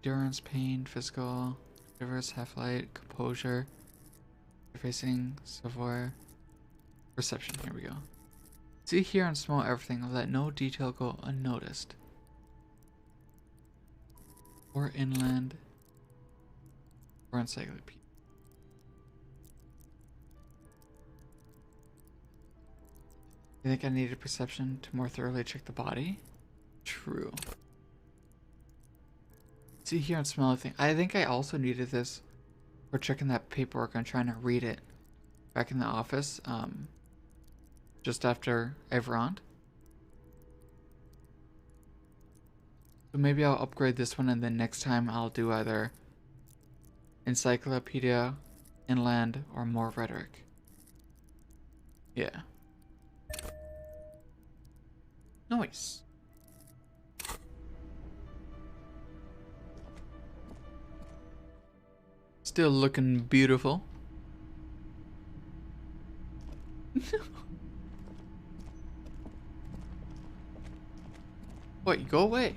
Endurance, pain, physical, diverse, half-light, composure, facing, savoir, perception. Here we go. See, hear, and smell everything. Let no detail go unnoticed. Or inland, or encyclopedia. You think I needed perception to more thoroughly check the body? True. See, hear, and smell everything. I think I also needed this for checking that paperwork. I'm trying to read it back in the office, just after Everond. So maybe I'll upgrade this one, and then next time I'll do either encyclopedia, inland, or more rhetoric. Yeah. Nice. Still looking beautiful. Wait, go away.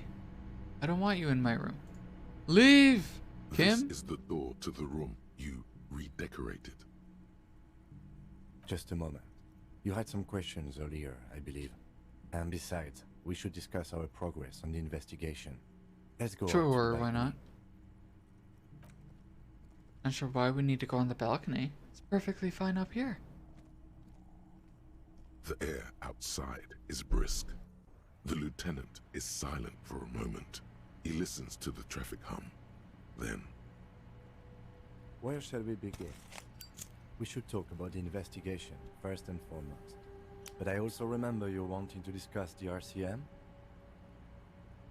I don't want you in my room. Leave, Kim. This is the door to the room you redecorated. Just a moment. You had some questions earlier, I believe. And besides, we should discuss our progress on the investigation. Let's go. Sure, why not? Not sure why we need to go on the balcony. It's perfectly fine up here. The air outside is brisk. The lieutenant is silent for a moment. He listens to the traffic hum. Then... Where shall we begin? We should talk about the investigation, first and foremost. But I also remember you wanting to discuss the RCM?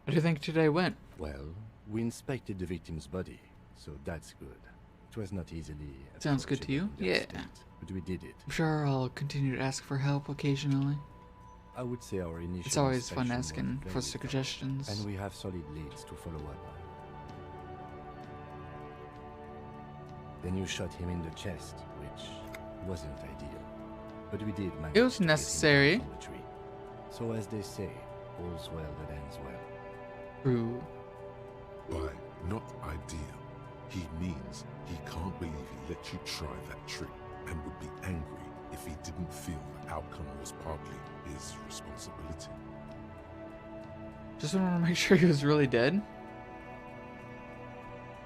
How do you think today went? Well, we inspected the victim's body, so that's good. It was not easily... Sounds good to you? Yeah. State, but we did it. I'm sure I'll continue to ask for help occasionally. I would say our initial... It's always fun inspection asking for suggestions. And we have solid leads to follow up on. Then you shot him in the chest, which wasn't ideal. But we did manage it was to necessary. Get him down from the tree. So as they say, all's well that ends well. True. By not ideal, he means he can't believe he let you try that trick and would be angry if he didn't feel the outcome was partly his responsibility. Just want to make sure he was really dead.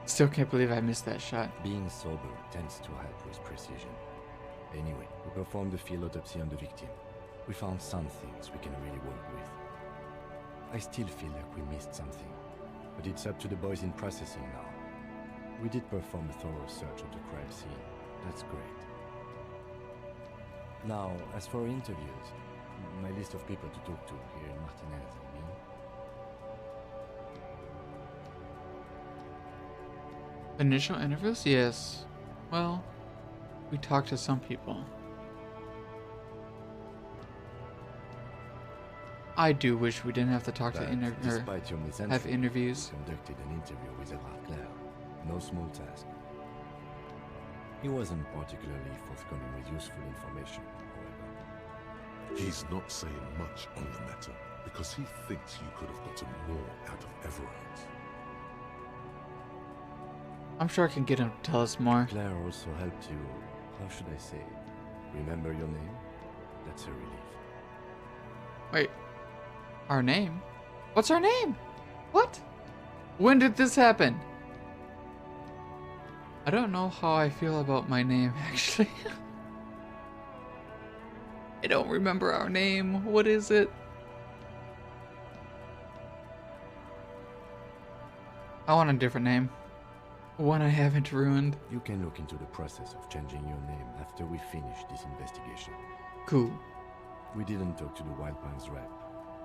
Still can't believe I missed that shot. Being sober tends to help with precision. Anyway, we performed a field autopsy on the victim. We found some things we can really work with. I still feel like we missed something, but it's up to the boys in processing now. We did perform a thorough search of the crime scene. That's great. Now, as for interviews, my list of people to talk to here in Martinez, I mean. Initial interviews? Yes. Well, we talked to some people. I do wish we didn't have to talk to have interviews. Conducted an interview with Everard Clare. No small task. He wasn't particularly forthcoming with useful information, however. He's not saying much on the matter because he thinks you could have gotten more out of Everard. I'm sure I can get him to tell us more. Claire also helped you, how should I say, remember your name? That's a relief. Wait, our name? What's our name? What? When did this happen? I don't know how I feel about my name, actually. I don't remember our name. What is it? I want a different name. One I haven't ruined. You can look into the process of changing your name after we finish this investigation. Cool. We didn't talk to the Wild Pines rep.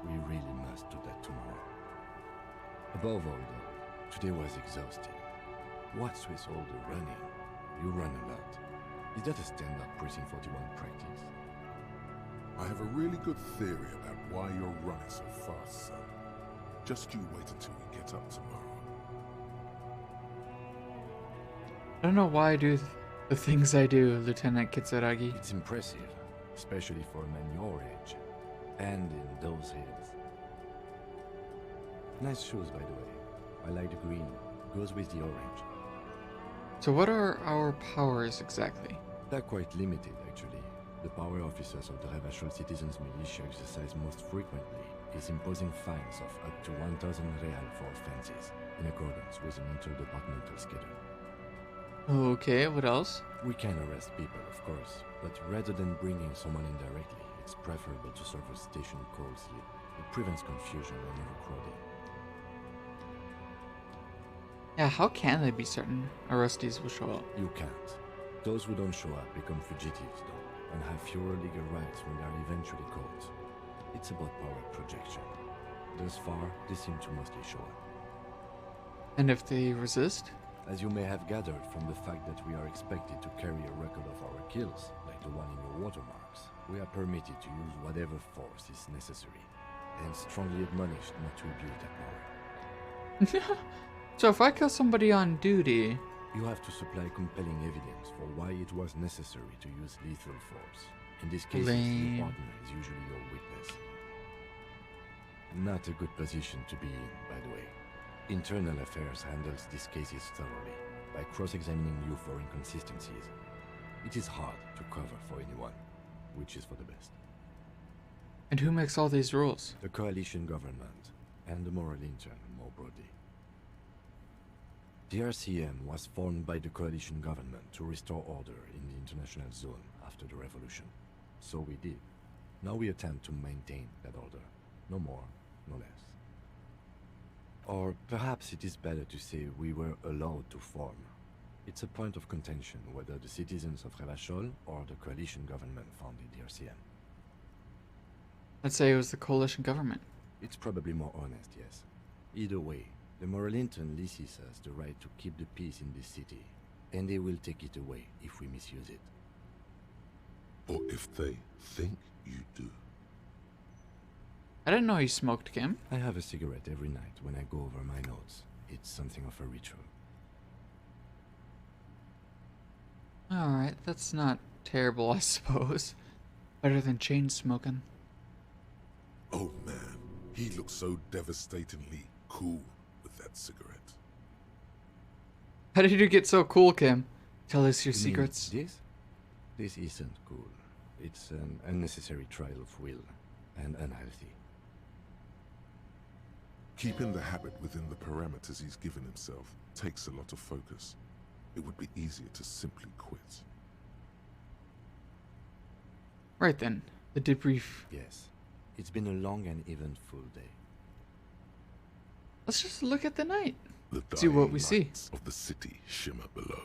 We really must do that tomorrow. Above all, though, today was exhausting. What's with all the running? You run a lot. Is that a standard Precinct 41 practice? I have a really good theory about why you're running so fast, son. Just you wait until we get up tomorrow. I don't know why I do the things I do, Lieutenant Kitsuragi. It's impressive, especially for a man your age. And in those hills. Nice shoes, by the way. I like the green. Goes with the orange. So what are our powers exactly? They're quite limited, actually. The power officers of the Revachol Citizens Militia exercise most frequently is imposing fines of up to 1,000 real for offenses, in accordance with an interdepartmental schedule. Okay, what else? We can arrest people, of course, but rather than bringing someone in directly, it's preferable to serve a station calls here. It prevents confusion and overcrowding. Yeah, how can they be certain arrestees will show up? You can't. Those who don't show up become fugitives, though, and have fewer legal rights when they are eventually caught. It's about power projection. Thus far, they seem to mostly show up. And if they resist? As you may have gathered from the fact that we are expected to carry a record of our kills, like the one in your watermarks, we are permitted to use whatever force is necessary, and strongly admonished not to abuse that power. So if I kill somebody on duty... You have to supply compelling evidence for why it was necessary to use lethal force. In this case, your partner is usually your witness. Not a good position to be in, by the way. Internal Affairs handles these cases thoroughly, by cross-examining you for inconsistencies. It is hard to cover for anyone, which is for the best. And who makes all these rules? The coalition government, and the moral intern, more broadly. The RCM was formed by the coalition government to restore order in the international zone after the revolution. So we did. Now we attempt to maintain that order. No more, no less. Or perhaps it is better to say we were allowed to form. It's a point of contention whether the citizens of Revachol or the coalition government founded the RCM. Let's say it was the coalition government. It's probably more honest, yes. Either way, the moral intern leases us the right to keep the peace in this city, and they will take it away if we misuse it. Or if they think you do. I didn't know you smoked, Kim. I have a cigarette every night when I go over my notes. It's something of a ritual. Alright, that's not terrible, I suppose. Better than chain smoking. Oh man, he looks so devastatingly cool with that cigarette. How did you get so cool, Kim? Tell us your You mean secrets. This isn't cool. It's an unnecessary trial of will, and unhealthy. Keeping the habit within the parameters he's given himself takes a lot of focus. It would be easier to simply quit. Right then, the debrief. Yes, it's been a long and eventful day. Let's just look at the night. The See what we dying see. lights of the city shimmer below.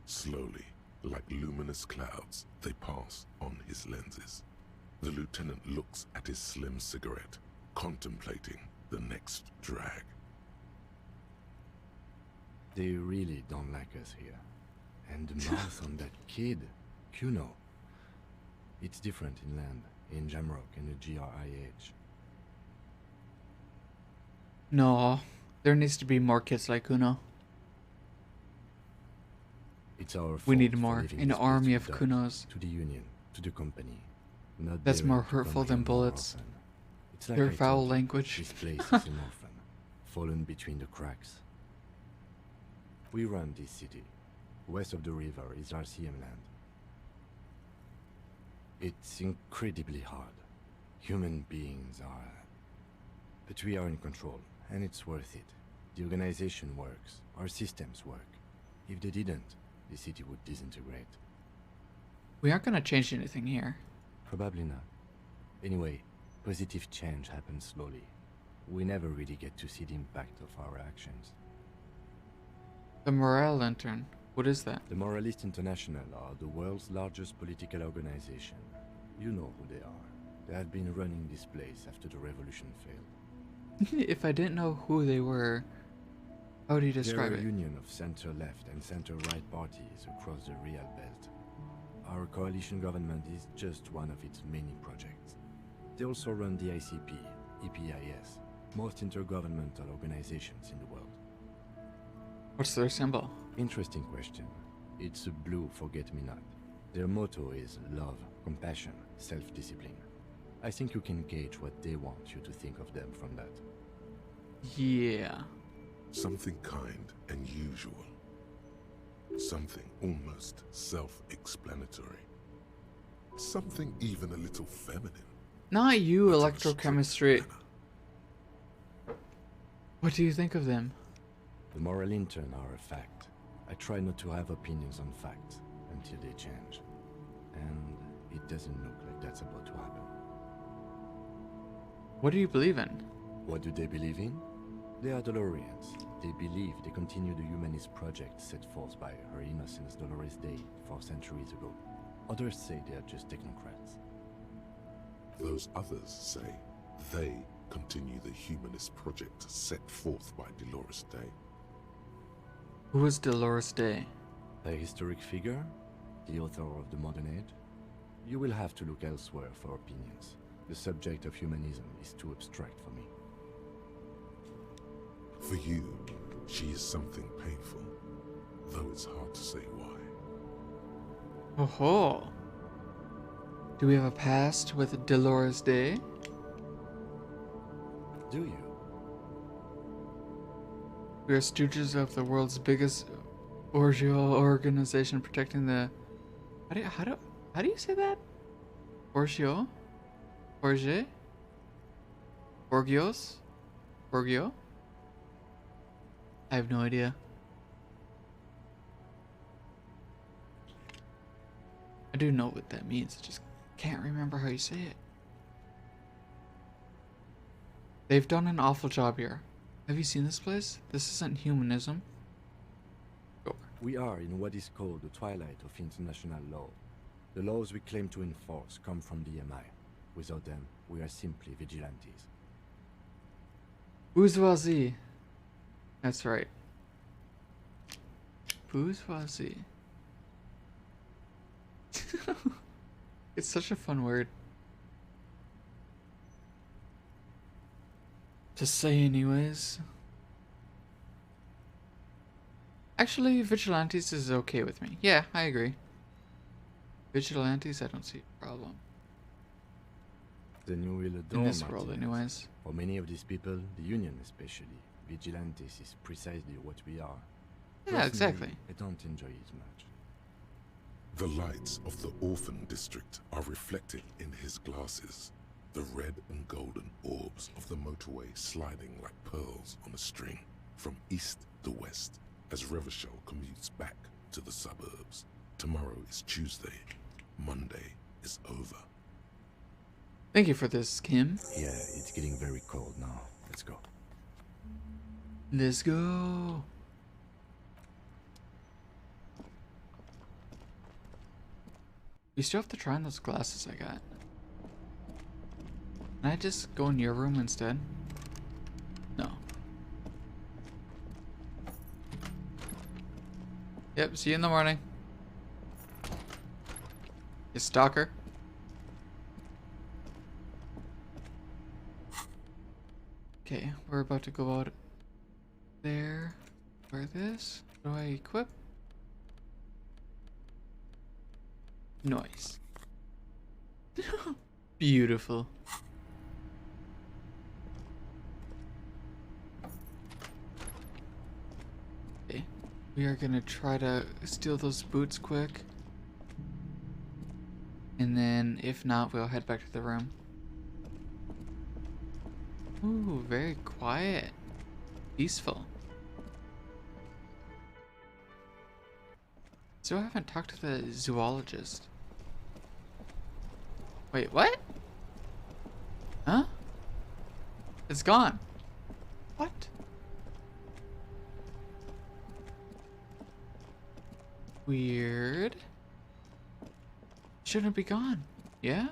Slowly, like luminous clouds, they pass on his lenses. The lieutenant looks at his slim cigarette, contemplating the next drag. They really don't like us here. And the mouth on that kid, Kuno. It's different inland, in Jamrock and the GRIH. No, there needs to be more kids like Kuno. It's our We need fault for more. leaving An this place army to of die. Kunos. To the Union, to the company. Not That's daring more to come hurtful here than more bullets. often. It's like Their I foul told you, language. This place is an orphan, fallen between the cracks. We run this city. West of the river is RCM land. It's incredibly hard. Human beings are... But we are in control, and it's worth it. The organization works. Our systems work. If they didn't, the city would disintegrate. We aren't gonna change anything here. Probably not. Anyway, positive change happens slowly. We never really get to see the impact of our actions. The Morale Lantern. What is that? The Moralist International are the world's largest political organization. You know who they are. They have been running this place after the revolution failed. If I didn't know who they were, how would you describe They're a it? union of center-left and center-right parties across the Real Belt. Our coalition government is just one of its many projects. They also run the ICP, EPIS, most intergovernmental organizations in the world. What's their symbol? Interesting question. It's a blue forget-me-not. Their motto is love, compassion, self-discipline. I think you can gauge what they want you to think of them from that. Yeah. Something kind and usual. Something almost self-explanatory. Something even a little feminine. Not you, electrochemistry. What do you think of them? The moral intern are a fact. I try not to have opinions on facts until they change. And it doesn't look like that's about to happen. What do you believe in? What do they believe in? They are Dolorians. They believe they continue the humanist project set forth by Her Innocence Dolores Day 4 centuries ago. Others say they are just technocrats. Those others say they continue the humanist project set forth by Dolores Day. Who is Dolores Day? A historic figure? The author of the modern age? You will have to look elsewhere for opinions. The subject of humanism is too abstract for me. For you, she is something painful, though it's hard to say why. Oh ho! Do we have a past with Dolores Day? Do you? We are stooges of the world's biggest orgial organization protecting the... How do you say that? Orgio? Orge? Orgios? Orgio? I have no idea. I do know what that means, I just can't remember how you say it. They've done an awful job here. Have you seen this place? This isn't humanism. Go. We are in what is called the twilight of international law. The laws we claim to enforce come from the MI. Without them, we are simply vigilantes. Bourgeoisie. That's right. Bourgeoisie. It's such a fun word to say anyways. Actually, vigilantes is okay with me. Yeah, I agree. Vigilantes, I don't see a problem. Then you will adore in this Martinez. world anyways. For many of these people, the Union especially, vigilantes is precisely what we are. Yeah, exactly. I don't enjoy it much. The lights of the orphan district are reflected in his glasses. The red and golden orbs of the motorway sliding like pearls on a string from east to west as Revachol commutes back to the suburbs. Tomorrow is Tuesday. Monday is over. Thank you for this, Kim. Yeah, it's getting very cold now. Let's go. Let's go. We still have to try on those glasses I got. Can I just go in your room instead? No. Yep, see you in the morning. You stalker. Okay, we're about to go out there. Where this? Do I equip? Nice. Beautiful. Okay, we are gonna try to steal those boots quick. And then, if not, we'll head back to the room. Ooh, very quiet. Peaceful. So I haven't talked to the zoologist. Wait, what? Huh? It's gone. What? Weird. Shouldn't be gone. Yeah?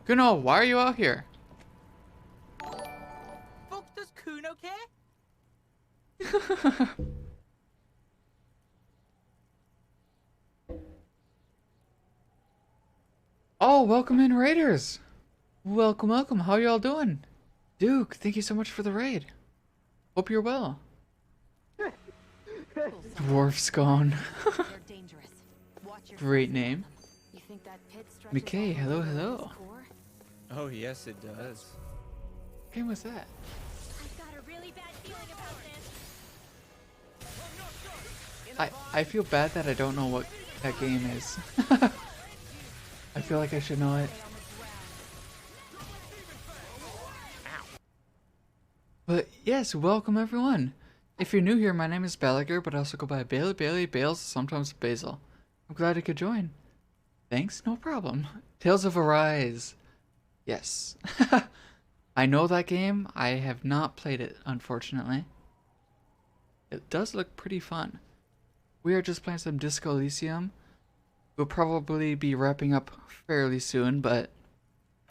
Kuno, why are you out here? Fuck, does Kuno care? Oh, welcome in, Raiders. Welcome, welcome. How y'all doing? Duke, thank you so much for the raid. Hope you're well. Dwarf's gone. They're dangerous. Great name. You think that pit stretches McKay, all the way hello, to his hello. core? Oh, yes, it does. What game was that? I've got a really bad feeling about this. I feel bad that I don't know what that game is. I feel like I should know it. But yes, welcome everyone. If you're new here, my name is Balaguer, but I also go by Bailey, Bales, sometimes Basil. I'm glad you could join. Thanks, no problem. Tales of Arise. Yes. I know that game. I have not played it, unfortunately. It does look pretty fun. We are just playing some Disco Elysium. We'll probably be wrapping up fairly soon, but...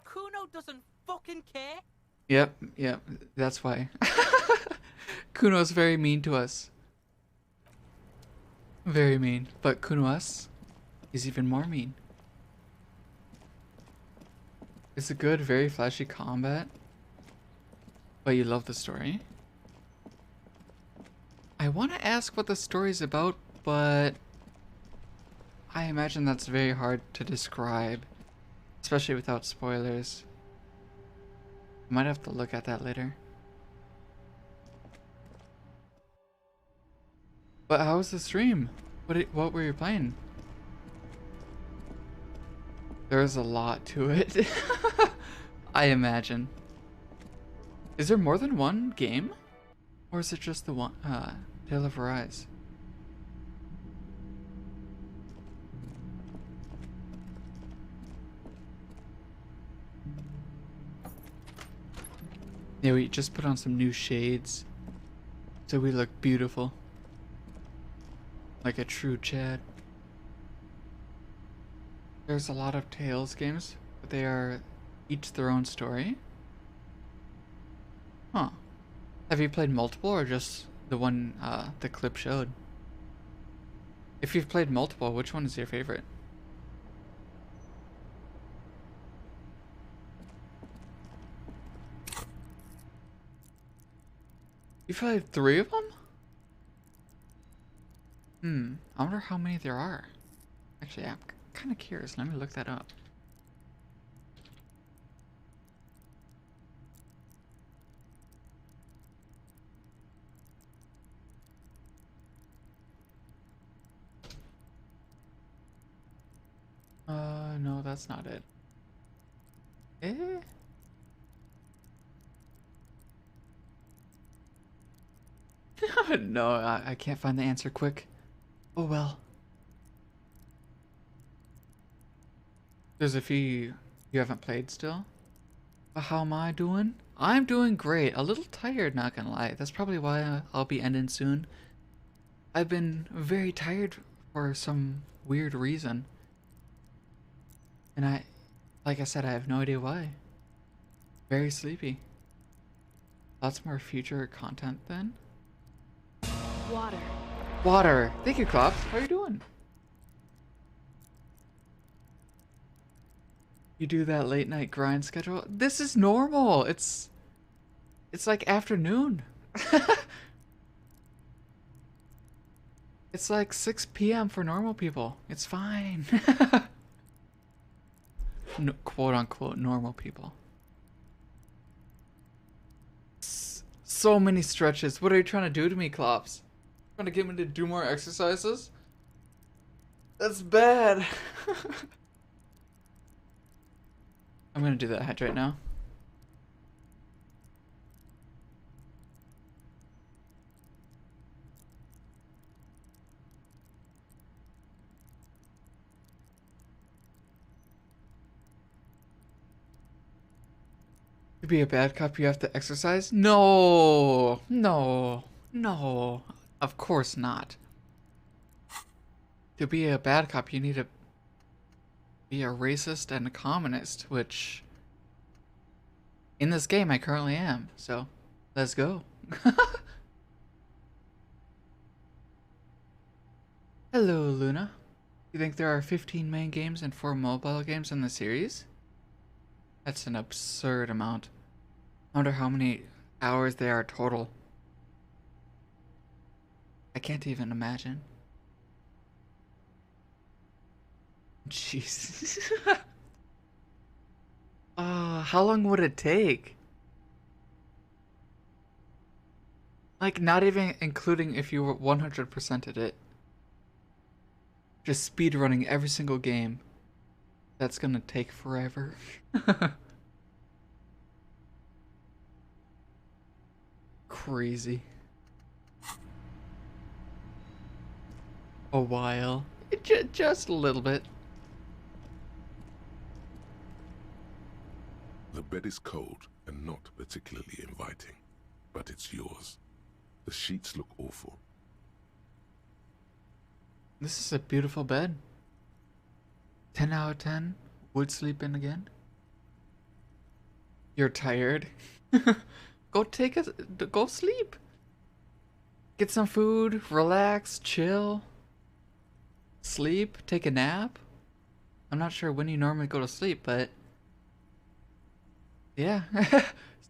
Kuno doesn't fucking care. Yep, that's why. Kuno's very mean to us. Very mean. But Kuno-us is even more mean. It's a good, very flashy combat. But you love the story. I want to ask what the story's about, but I imagine that's very hard to describe, especially without spoilers. I might have to look at that later. But how was the stream? What were you playing? There's a lot to it. I imagine. Is there more than one game? Or is it just the one, Tale of Arise? Yeah, we just put on some new shades. So we look beautiful. Like a true Chad. There's a lot of Tales games, but they are each their own story. Huh. Have you played multiple or just the one the clip showed? If you've played multiple, which one is your favorite? You played 3 of them? I wonder how many there are. Actually, I'm kind of curious. Let me look that up. No, that's not it. No, I can't find the answer quick. Oh well. There's a few you haven't played still. But how am I doing? I'm doing great. A little tired, not gonna lie. That's probably why I'll be ending soon. I've been very tired for some weird reason. And like I said, I have no idea why. Very sleepy. Lots more future content then. Water. Water. Thank you, Klops. How are you doing? You do that late night grind schedule? This is normal. It's like afternoon. It's like 6 p.m. for normal people. It's fine. No, quote unquote normal people. So many stretches. What are you trying to do to me, Klops? Trying to get me to do more exercises? That's bad. I'm gonna do that hydrate now. To be a bad cop, you have to exercise? No, no, no. Of course not. To be a bad cop, you need to be a racist and a communist, which in this game I currently am. So, let's go. Hello, Luna. You think there are 15 main games and 4 mobile games in the series? That's an absurd amount. I wonder how many hours there are total. I can't even imagine. Jeez. How long would it take? Like, not even including if you were 100%ed it. Just speed running every single game. That's gonna take forever. Crazy. A while. Just a little bit. The bed is cold and not particularly inviting, but it's yours. The sheets look awful. This is a beautiful bed. 10 out of 10. Would sleep in again. You're tired. Go sleep. Get some food, relax, chill. Sleep, take a nap. I'm not sure when you normally go to sleep, but yeah,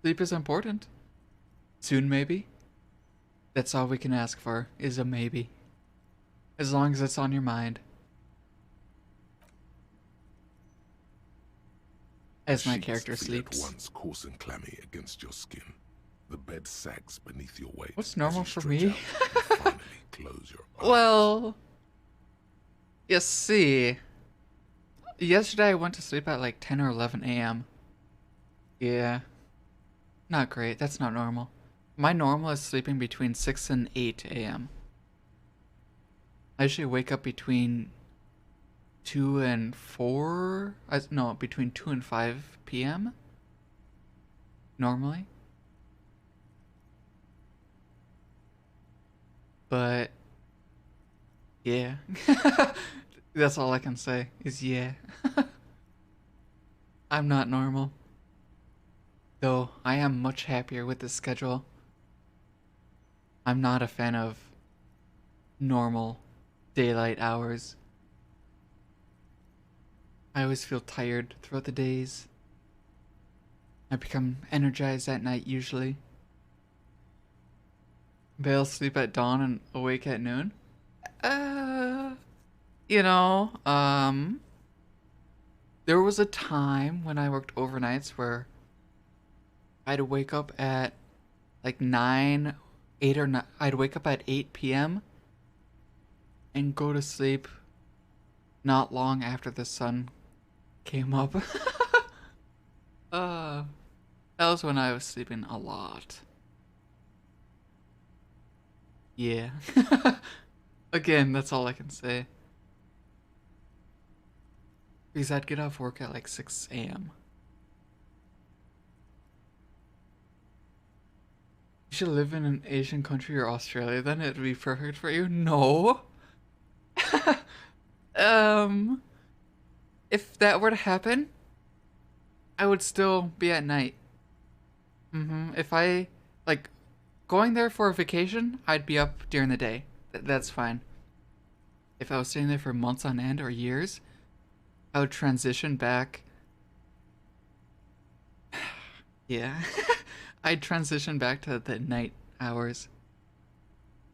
sleep is important. Soon, maybe. That's all we can ask for, is a maybe. As long as it's on your mind. As my character sleeps. At once coarse and clammy against your skin. The bed sags beneath your weight. What's normal as you for me? finally close your eyes. Well, you see, yesterday I went to sleep at like 10 or 11 a.m. Yeah, not great. That's not normal. My normal is sleeping between 6 and 8 a.m. I usually wake up between 2 and 4. No, between 2 and 5 p.m. normally. But yeah. That's all I can say is yeah. I'm not normal. Though I am much happier with this schedule. I'm not a fan of normal daylight hours. I always feel tired throughout the days. I become energized at night usually. But I'll sleep at dawn and awake at noon. You know, there was a time when I worked overnights where I'd wake up at like 8 or 9. I'd wake up at 8 p.m. and go to sleep not long after the sun came up. That was when I was sleeping a lot. Yeah. Again, that's all I can say. Because I'd get off work at like 6 a.m. You should live in an Asian country or Australia, then it'd be perfect for you. No. If that were to happen, I would still be at night. If I, like, going there for a vacation, I'd be up during the day. That's fine. If I was staying there for months on end or years, I would transition back. Yeah. I'd transition back to the night hours.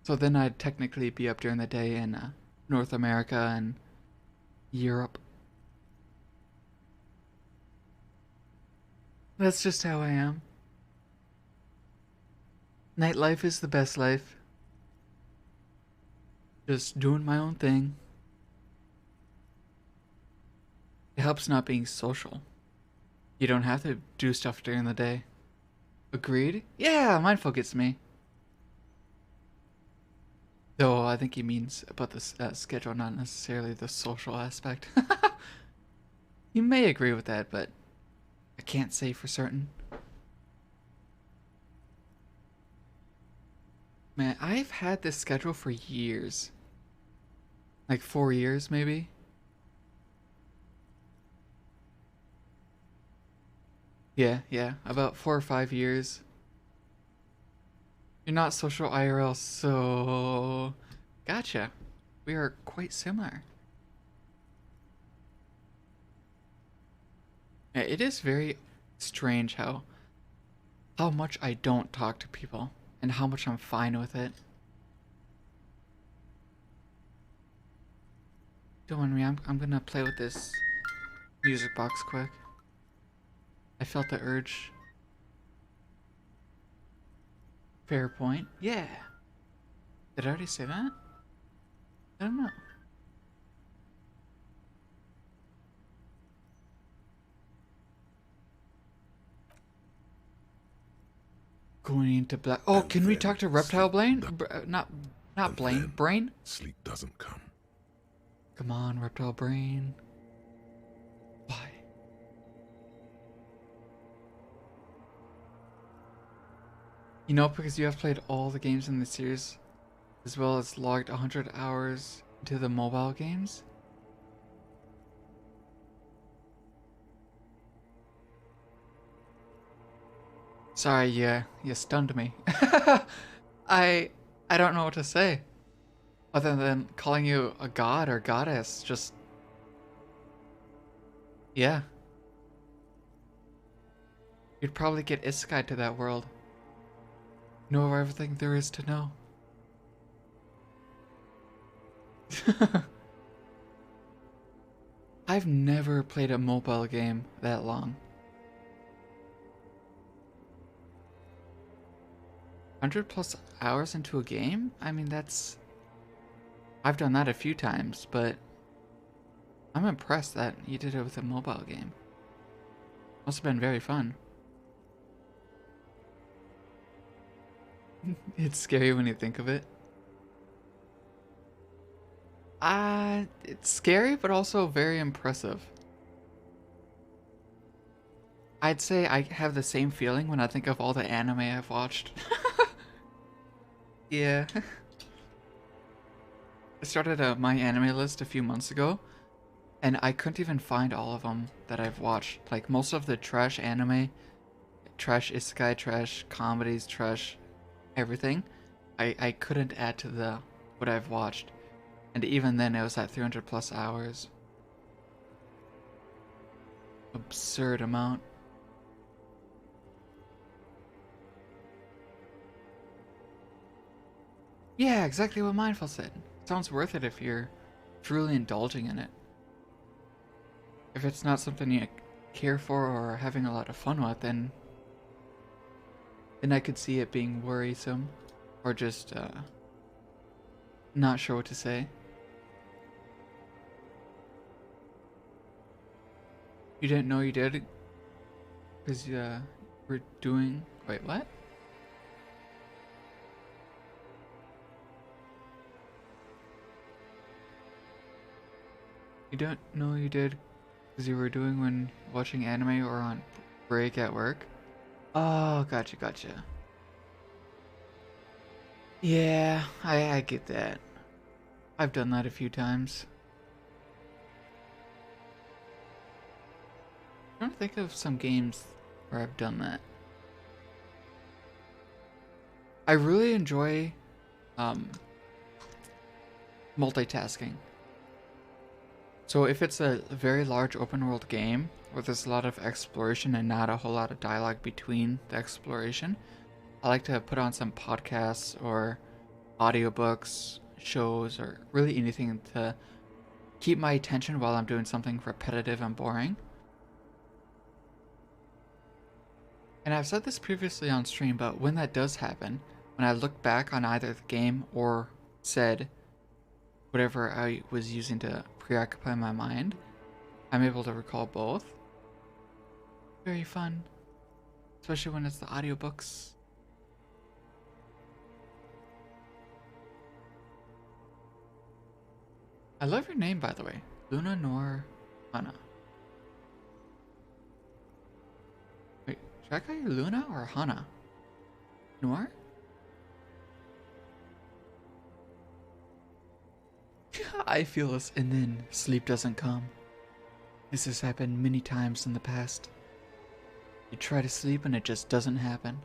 So then I'd technically be up during the day in North America and Europe. That's just how I am. Nightlife is the best life. Just doing my own thing. It helps not being social. You don't have to do stuff during the day. Agreed? Yeah, mindful gets me. Though I think he means about the schedule, not necessarily the social aspect. You may agree with that, but I can't say for certain. Man, I've had this schedule for years. Like 4 years, maybe? Yeah, about 4 or 5 years. You're not social IRL, so... Gotcha. We are quite similar. Yeah, it is very strange how much I don't talk to people and how much I'm fine with it. Don't mind me, I'm gonna play with this music box quick. I felt the urge. Fair point. Yeah. Did I already say that? I don't know. Going into black. Oh, And can we then talk to Reptile Blaine? Not And Blaine. then Brain? Sleep doesn't come. Come on, Reptile Brain. Why? You know, because you have played all the games in the series, as well as logged 100 hours into the mobile games. Sorry, you stunned me. I don't know what to say. Other than calling you a god or goddess, just... Yeah. You'd probably get isekai to that world. Know everything there is to know. I've never played a mobile game that long. 100+ hours into a game? I mean, that's... I've done that a few times, but I'm impressed that you did it with a mobile game. Must have been very fun. It's scary when you think of it. It's scary, but also very impressive. I'd say I have the same feeling when I think of all the anime I've watched. Yeah. I started a My Anime list a few months ago, and I couldn't even find all of them that I've watched. Like, most of the trash anime, trash isekai, trash comedies, trash everything, I couldn't add to the what I've watched. And even then, it was at 300+ hours. Absurd amount. Yeah, exactly what Mindful said. Sounds worth it if you're truly indulging in it. If it's not something you care for or having a lot of fun with, then I could see it being worrisome or just not sure what to say. You didn't know you did because you were doing... Wait, what? You don't know you did because you were doing when watching anime or on break at work? Oh, gotcha. Yeah, I get that. I've done that a few times. I'm trying to think of some games where I've done that. I really enjoy multitasking. So if it's a very large open world game where there's a lot of exploration and not a whole lot of dialogue between the exploration, I like to put on some podcasts or audiobooks, shows, or really anything to keep my attention while I'm doing something repetitive and boring. And I've said this previously on stream, but when that does happen, when I look back on either the game or said whatever I was using to preoccupy my mind, I'm able to recall both. Very fun. Especially when it's the audiobooks. I love your name, by the way. Luna Nor Hana. Wait, should I call you Luna or Hana? Noir? I feel this, and then sleep doesn't come. This has happened many times in the past. You try to sleep and it just doesn't happen.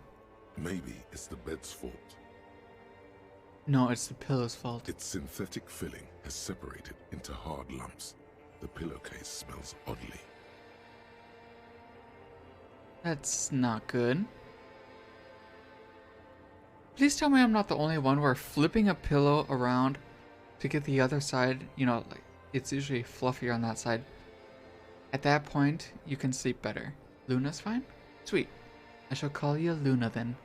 Maybe it's the bed's fault. No, it's the pillow's fault. Its synthetic filling has separated into hard lumps. The pillowcase smells oddly. That's not good. Please tell me I'm not the only one where flipping a pillow around to get the other side, you know, like it's usually fluffier on that side. At that point, you can sleep better. Luna's fine? Sweet. I shall call you Luna then.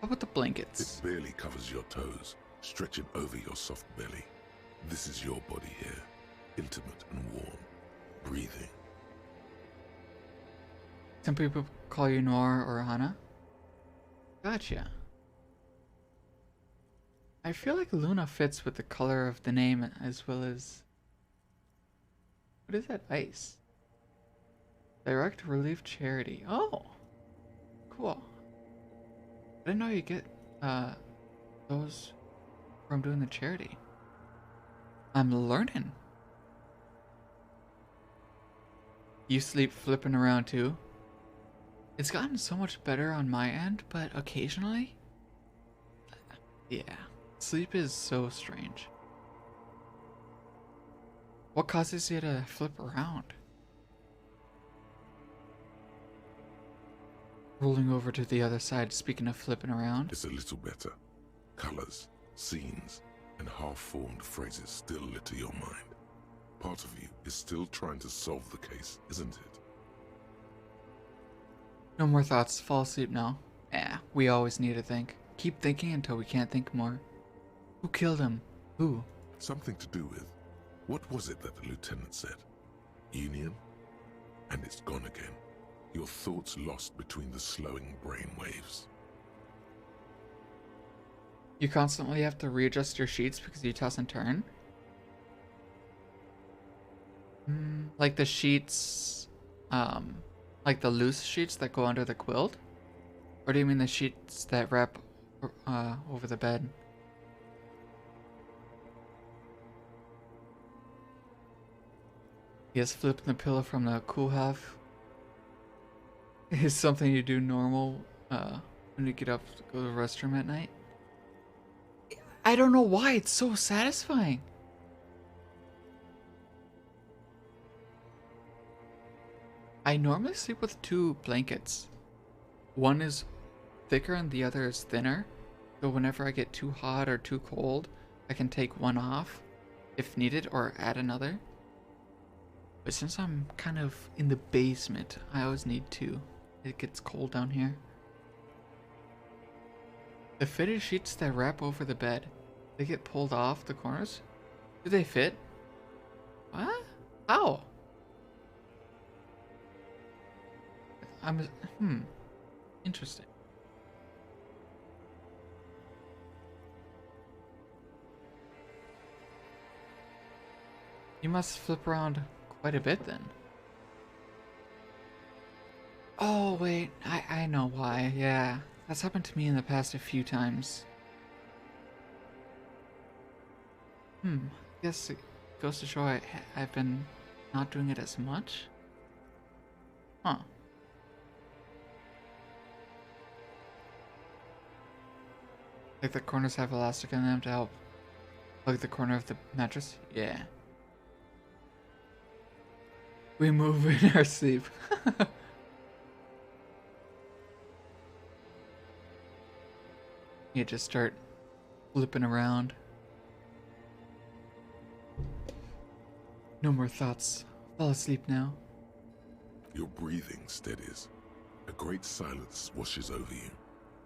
How about the blankets? It barely covers your toes, stretching over your soft belly. This is your body here, intimate and warm, breathing. Some people call you Noir or Hana. Gotcha. I feel like Luna fits with the color of the name as well as... What is that? Ice. Direct Relief Charity. Oh! Cool. I didn't know you get those from doing the charity. I'm learning. You sleep flipping around too? It's gotten so much better on my end, but occasionally... Yeah. Sleep is so strange. What causes you to flip around? Rolling over to the other side, speaking of flipping around. It's a little better. Colors, scenes, and half-formed phrases still litter your mind. Part of you is still trying to solve the case, isn't it? No more thoughts. Fall asleep now. We always need to think. Keep thinking until we can't think more. Who killed him? Who? Something to do with... What was it that the lieutenant said? Union? And it's gone again. Your thoughts lost between the slowing brain waves. You constantly have to readjust your sheets because you toss and turn? Like the sheets, like the loose sheets that go under the quilt? Or do you mean the sheets that wrap over the bed? Yes, flipping the pillow from the cool half is something you do normal when you get up to go to the restroom at night. I don't know why, it's so satisfying. I normally sleep with 2 blankets. One is thicker and the other is thinner. So whenever I get too hot or too cold, I can take one off if needed or add another. But since I'm kind of in the basement, I always need 2. It gets cold down here. The fitted sheets that wrap over the bed, they get pulled off the corners? Do they fit? What? How? Interesting. You must flip around quite a bit then. Oh wait, I know why, yeah. That's happened to me in the past a few times. I guess it goes to show I've been not doing it as much. Huh. Like the corners have elastic in them to help plug the corner of the mattress? Yeah. We move in our sleep. You just start flipping around. No more thoughts. Fall asleep now. Your breathing steadies. A great silence washes over you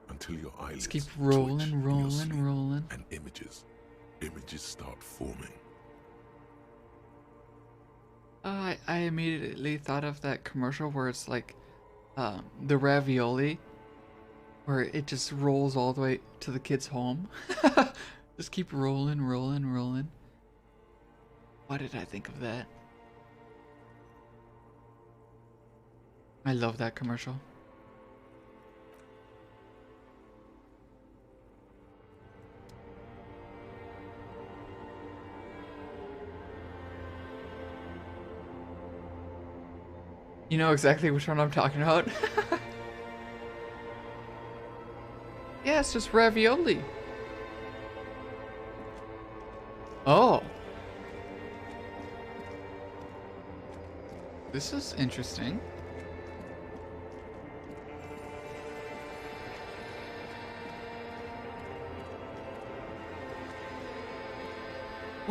until your eyelids Just keep rolling, twitch in your rolling, sleep, rolling. and images start forming. I immediately thought of that commercial where it's like the ravioli, where it just rolls all the way to the kid's home. Just keep rolling, rolling, rolling. Why did I think of that? I love that commercial. You know exactly which one I'm talking about? Yeah, it's just ravioli. Oh. This is interesting.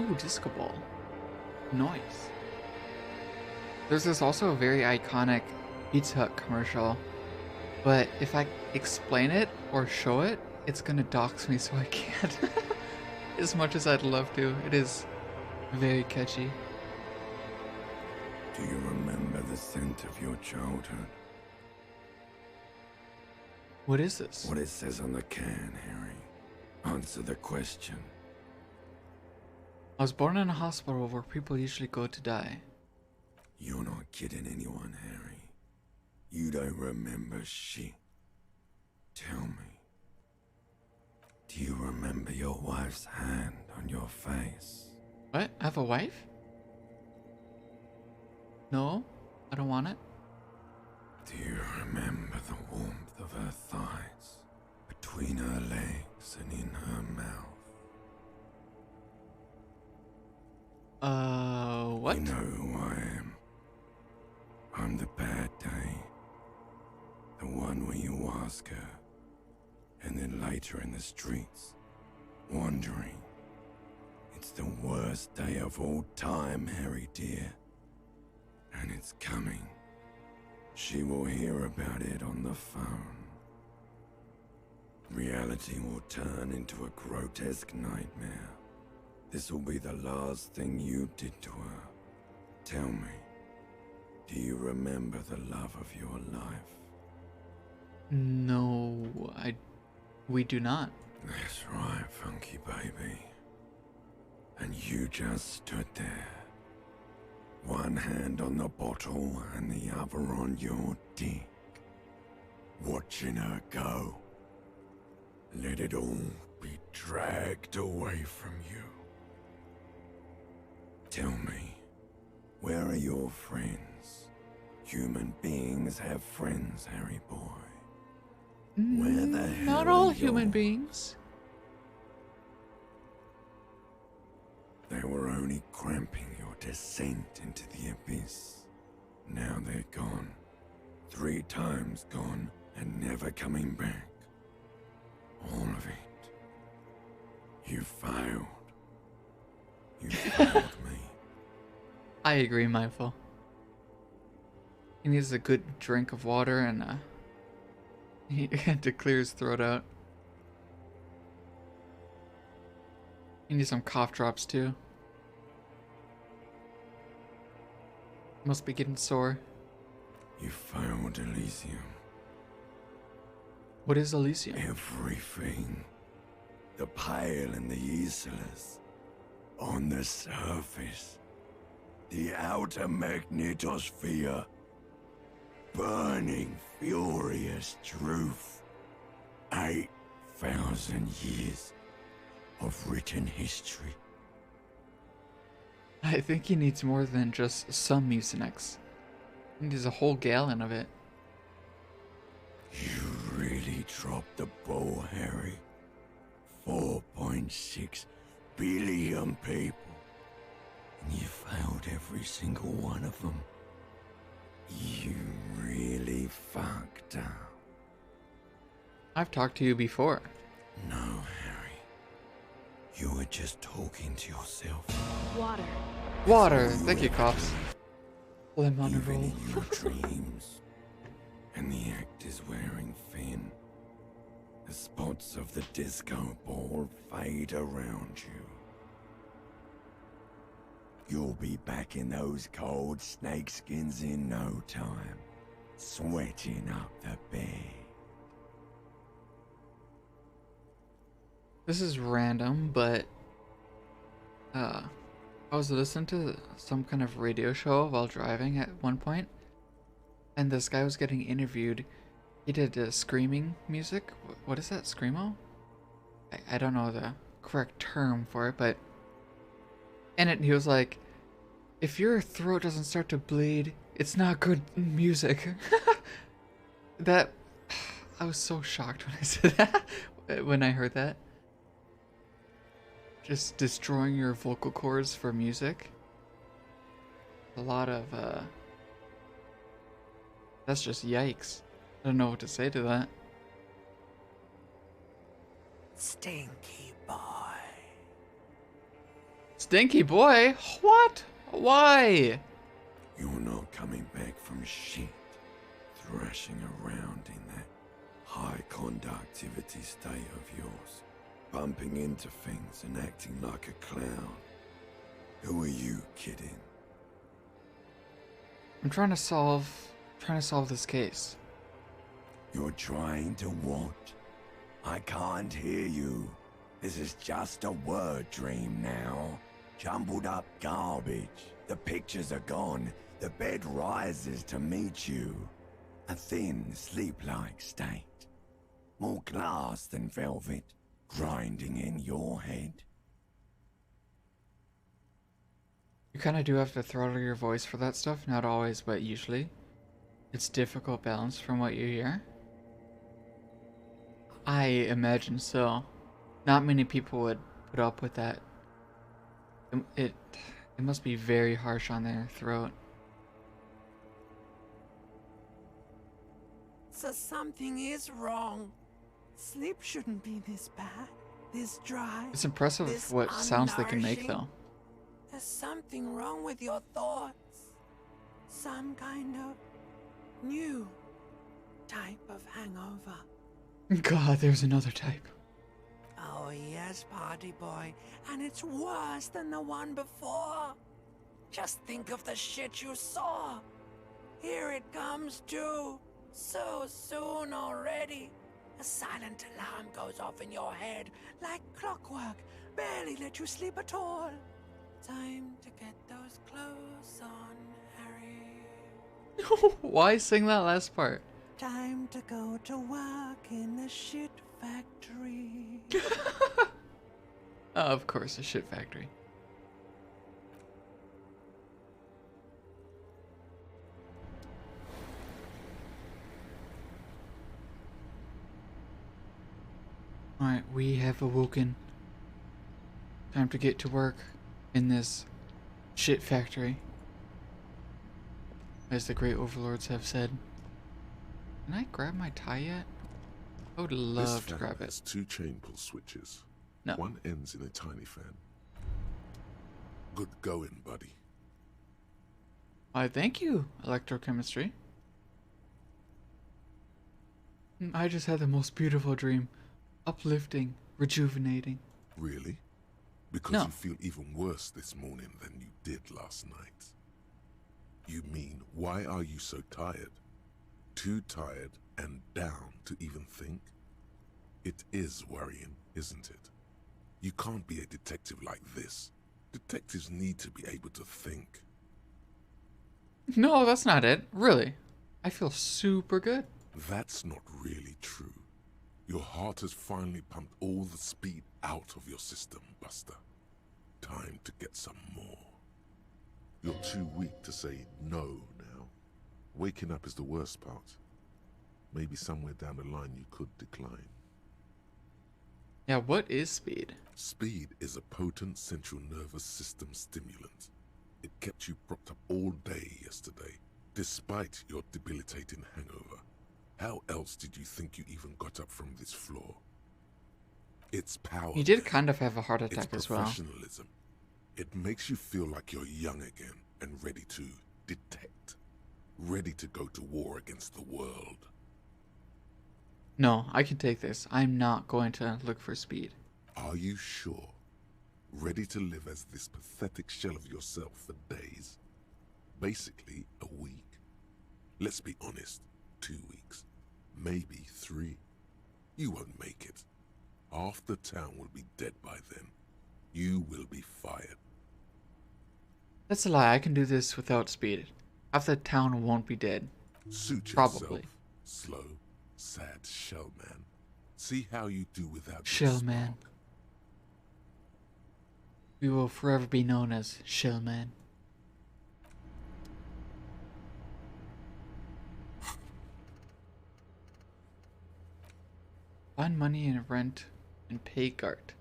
Oh, disco ball. Nice. There's this also very iconic Pizza Hut commercial, but if I explain it or show it, it's gonna dox me, so I can't. As much as I'd love to, it is very catchy. Do you remember the scent of your childhood? What is this? What it says on the can, Harry. Answer the question. I was born in a hospital where people usually go to die. You're not kidding anyone, Harry. You don't remember shit. Tell me. Do you remember your wife's hand on your face? What? I have a wife? No, I don't want it. Do you remember the warmth of her thighs, between her legs and in her mouth? What? You know who I am. I'm the bad day. The one where you ask her, and then later in the streets, wandering. It's the worst day of all time, Harry dear. And it's coming. She will hear about it on the phone. Reality will turn into a grotesque nightmare. This will be the last thing you did to her. Tell me, do you remember the love of your life? No, we do not. That's right, funky baby. And you just stood there. One hand on the bottle and the other on your dick. Watching her go. Let it all be dragged away from you. Tell me, where are your friends? Human beings have friends, Harry boy. Where the hell Not all are human your- beings. They were only cramping your descent into the abyss. Now they're gone. 3 times gone and never coming back. All of it. You failed. You failed me. I agree, Mindful. He needs a good drink of water and to clear his throat out. He needs some cough drops too. Must be getting sore. You failed Elysium. What is Elysium? Everything. The pale and the useless. On the surface. The outer magnetosphere. Burning, furious truth. 8,000 years of written history. I think he needs more than just some Mucinex. He needs a whole gallon of it. You really dropped the ball, Harry. 4.6 billion people. And you failed every single one of them. You really fucked up. I've talked to you before. No, Harry. You were just talking to yourself. Water. Water! Thank you, cops. Lemon Even roll. in your dreams. And the act is wearing thin. The spots of the disco ball fade around you. You'll be back in those cold snakeskins in no time, sweating up the bed. This is random, but I was listening to some kind of radio show while driving at one point, and this guy was getting interviewed. He did screaming music. What is that? Screamo? I don't know the correct term for it, but in it he was like, if your throat doesn't start to bleed, it's not good music. That, I was so shocked when I said that, when I heard that. Just destroying your vocal cords for music. A lot of, that's just yikes. I don't know what to say to that. Stinky boy. Stinky boy? What? Why? You're not coming back from shit. Thrashing around in that high conductivity state of yours. Bumping into things and acting like a clown. Who are you kidding? I'm trying to solve this case. You're trying to what? I can't hear you. This is just a word dream now. Jumbled up garbage. The pictures are gone. The bed rises to meet you. A thin, sleep-like state. More glass than velvet, grinding in your head. You kind of do have to throttle your voice for that stuff. Not always, but usually. It's difficult balance from what you hear. I imagine so. Not many people would put up with that. It must be very harsh on their throat. So something is wrong. Sleep shouldn't be this bad, this dry. It's impressive this what sounds they can make, unnourishing. though. There's something wrong with your thoughts. Some kind of new type of hangover. God, there's another type. Oh yes, party boy. And it's worse than the one before. Just think of the shit you saw. Here it comes too. So soon already. A silent alarm goes off in your head like clockwork. Barely let you sleep at all. Time to get those clothes on, Harry. Why sing that last part? Time to go to work in the shit factory. Oh, of course, a shit factory. Alright, we have awoken. Time to get to work in this shit factory. As the great overlords have said. Can I grab my tie yet? I would love to grab it. Has two chain pull switches. No. One ends in a tiny fan. Good going, buddy. Why, thank you, electrochemistry. I just had the most beautiful dream. Uplifting, rejuvenating. Really? Because No. you feel even worse this morning than you did last night. You mean, why are you so tired? Too tired and down to even think? It is worrying, isn't it? You can't be a detective like this. Detectives need to be able to think. No, that's not it. Really. I feel super good. That's not really true. Your heart has finally pumped all the speed out of your system, Buster. Time to get some more. You're too weak to say no now. Waking up is the worst part. Maybe somewhere down the line you could decline. Yeah, what is speed? Speed is a potent central nervous system stimulant. It kept you propped up all day yesterday, despite your debilitating hangover. How else did you think you even got up from this floor? It's power. He did kind of have a heart attack It's as well. professionalism. It makes you feel like you're young again and ready to detect. Ready to go to war against the world. No, I can take this. I'm not going to look for speed. Are you sure? Ready to live as this pathetic shell of yourself for days? Basically, a week. Let's be honest, 2 weeks. Maybe 3. You won't make it. Half the town will be dead by then. You will be fired. That's a lie. I can do this without speed. Half the town won't be dead. Suit Probably. yourself, slow, sad shell man. See how you do without your Shell man. We will forever be known as Shell Man. Find money in rent and pay guard.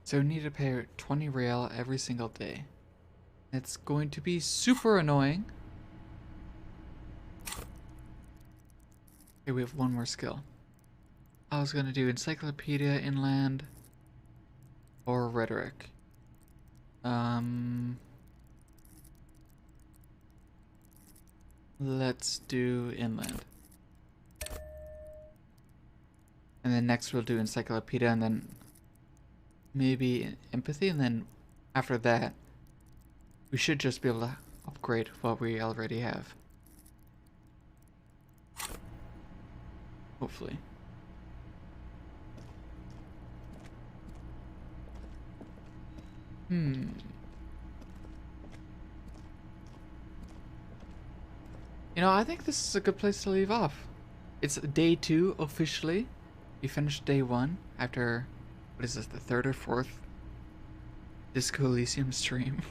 So we need to pay 20 real every single day. It's going to be super annoying. Okay, we have one more skill. I was gonna do Encyclopedia, Inland, or Rhetoric. Let's do inland. And then next we'll do encyclopedia, and then maybe empathy, and then after that we should just be able to upgrade what we already have. Hopefully. You know, I think this is a good place to leave off. It's day 2 officially. We finished day 1 after, what is this, the 3rd or 4th Disco Elysium stream.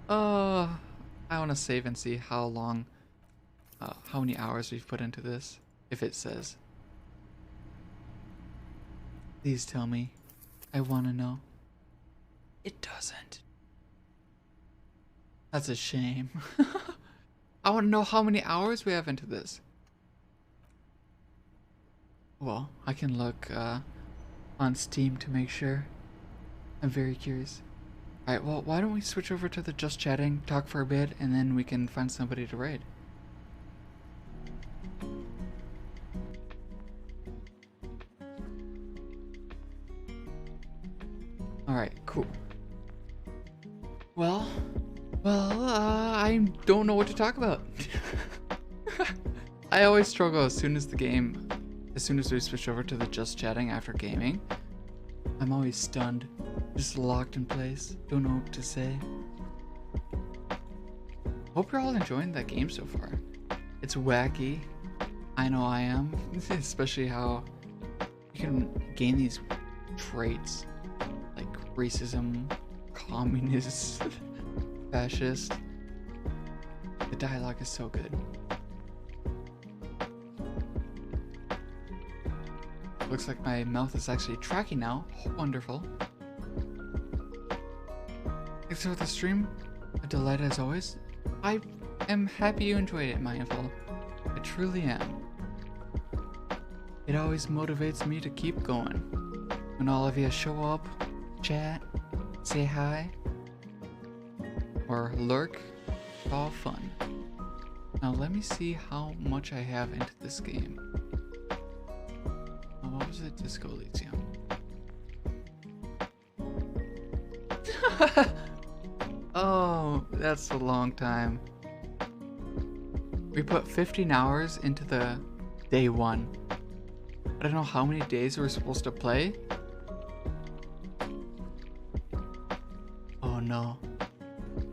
I want to save and see how long, how many hours we've put into this, if it says. Please tell me. I want to know. It doesn't. That's a shame. I want to know how many hours we have into this. Well, I can look on Steam to make sure. I'm very curious. Alright, well, why don't we switch over to the just chatting, talk for a bit, and then we can find somebody to raid. Alright, cool. Well, I don't know what to talk about. I always struggle as soon as we switch over to the just chatting after gaming. I'm always stunned, just locked in place, don't know what to say. Hope you're all enjoying that game so far. It's wacky. I know I am, especially how you can gain these traits like racism, communist, fascist. The dialogue is so good. Looks like my mouth is actually tracking now. Wonderful. Thanks for the stream. A delight as always. I am happy you enjoyed it, my info. I truly am. It always motivates me to keep going. When all of you show up, chat, say hi, or lurk, it's all fun. Now let me see how much I have into this game. Oh, what was it? Disco Elysium. Oh, that's a long time. We put 15 hours into the day 1. I don't know how many days we're supposed to play. Oh no.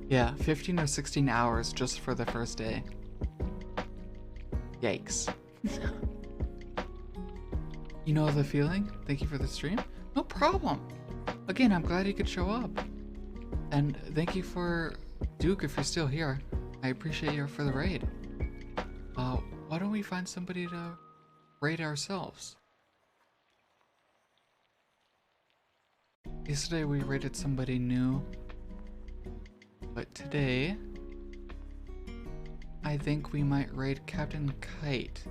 Yeah, 15 or 16 hours just for the first day. Yikes. You know the feeling? Thank you for the stream. No problem. Again, I'm glad you could show up. And thank you for Duke if you're still here. I appreciate you for the raid. Why don't we find somebody to raid ourselves? Yesterday we raided somebody new. But today, I think we might raid Captain Kite.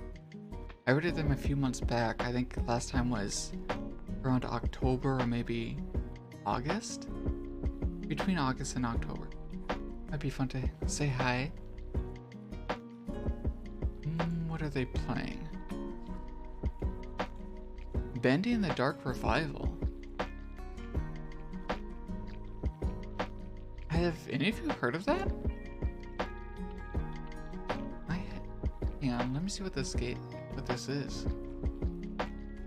I raided them a few months back. I think last time was around October or maybe August? Between August and October. Might be fun to say hi. What are they playing? Bendy in the Dark Revival. Have any of you heard of that? Hang on, let me see what this is.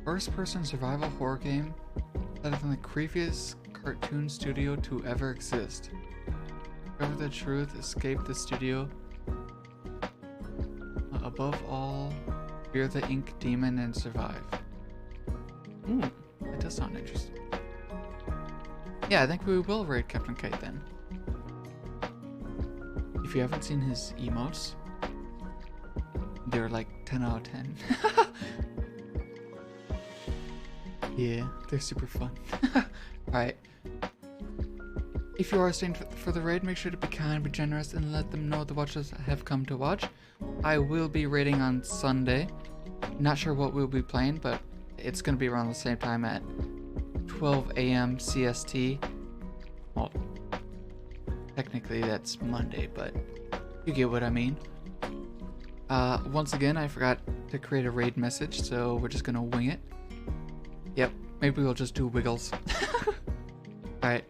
First-person survival horror game that is from the creepiest cartoon studio to ever exist. Discover the truth, escape the studio. Above all, fear the ink demon and survive. That does sound interesting. Yeah, I think we will raid Captain Kite then. If you haven't seen his emotes, they're like 10 out of 10. Yeah, they're super fun. Alright. If you are staying for the raid, make sure to be kind, be generous, and let them know the watchers have come to watch. I will be raiding on Sunday. Not sure what we'll be playing, but it's going to be around the same time at 12 a.m. CST. Well, technically that's Monday, but you get what I mean. Once again, I forgot to create a raid message, so we're just gonna wing it. Yep, maybe we'll just do wiggles. Alright,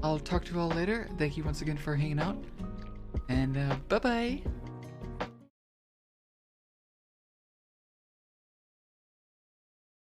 I'll talk to you all later. Thank you once again for hanging out, and bye-bye!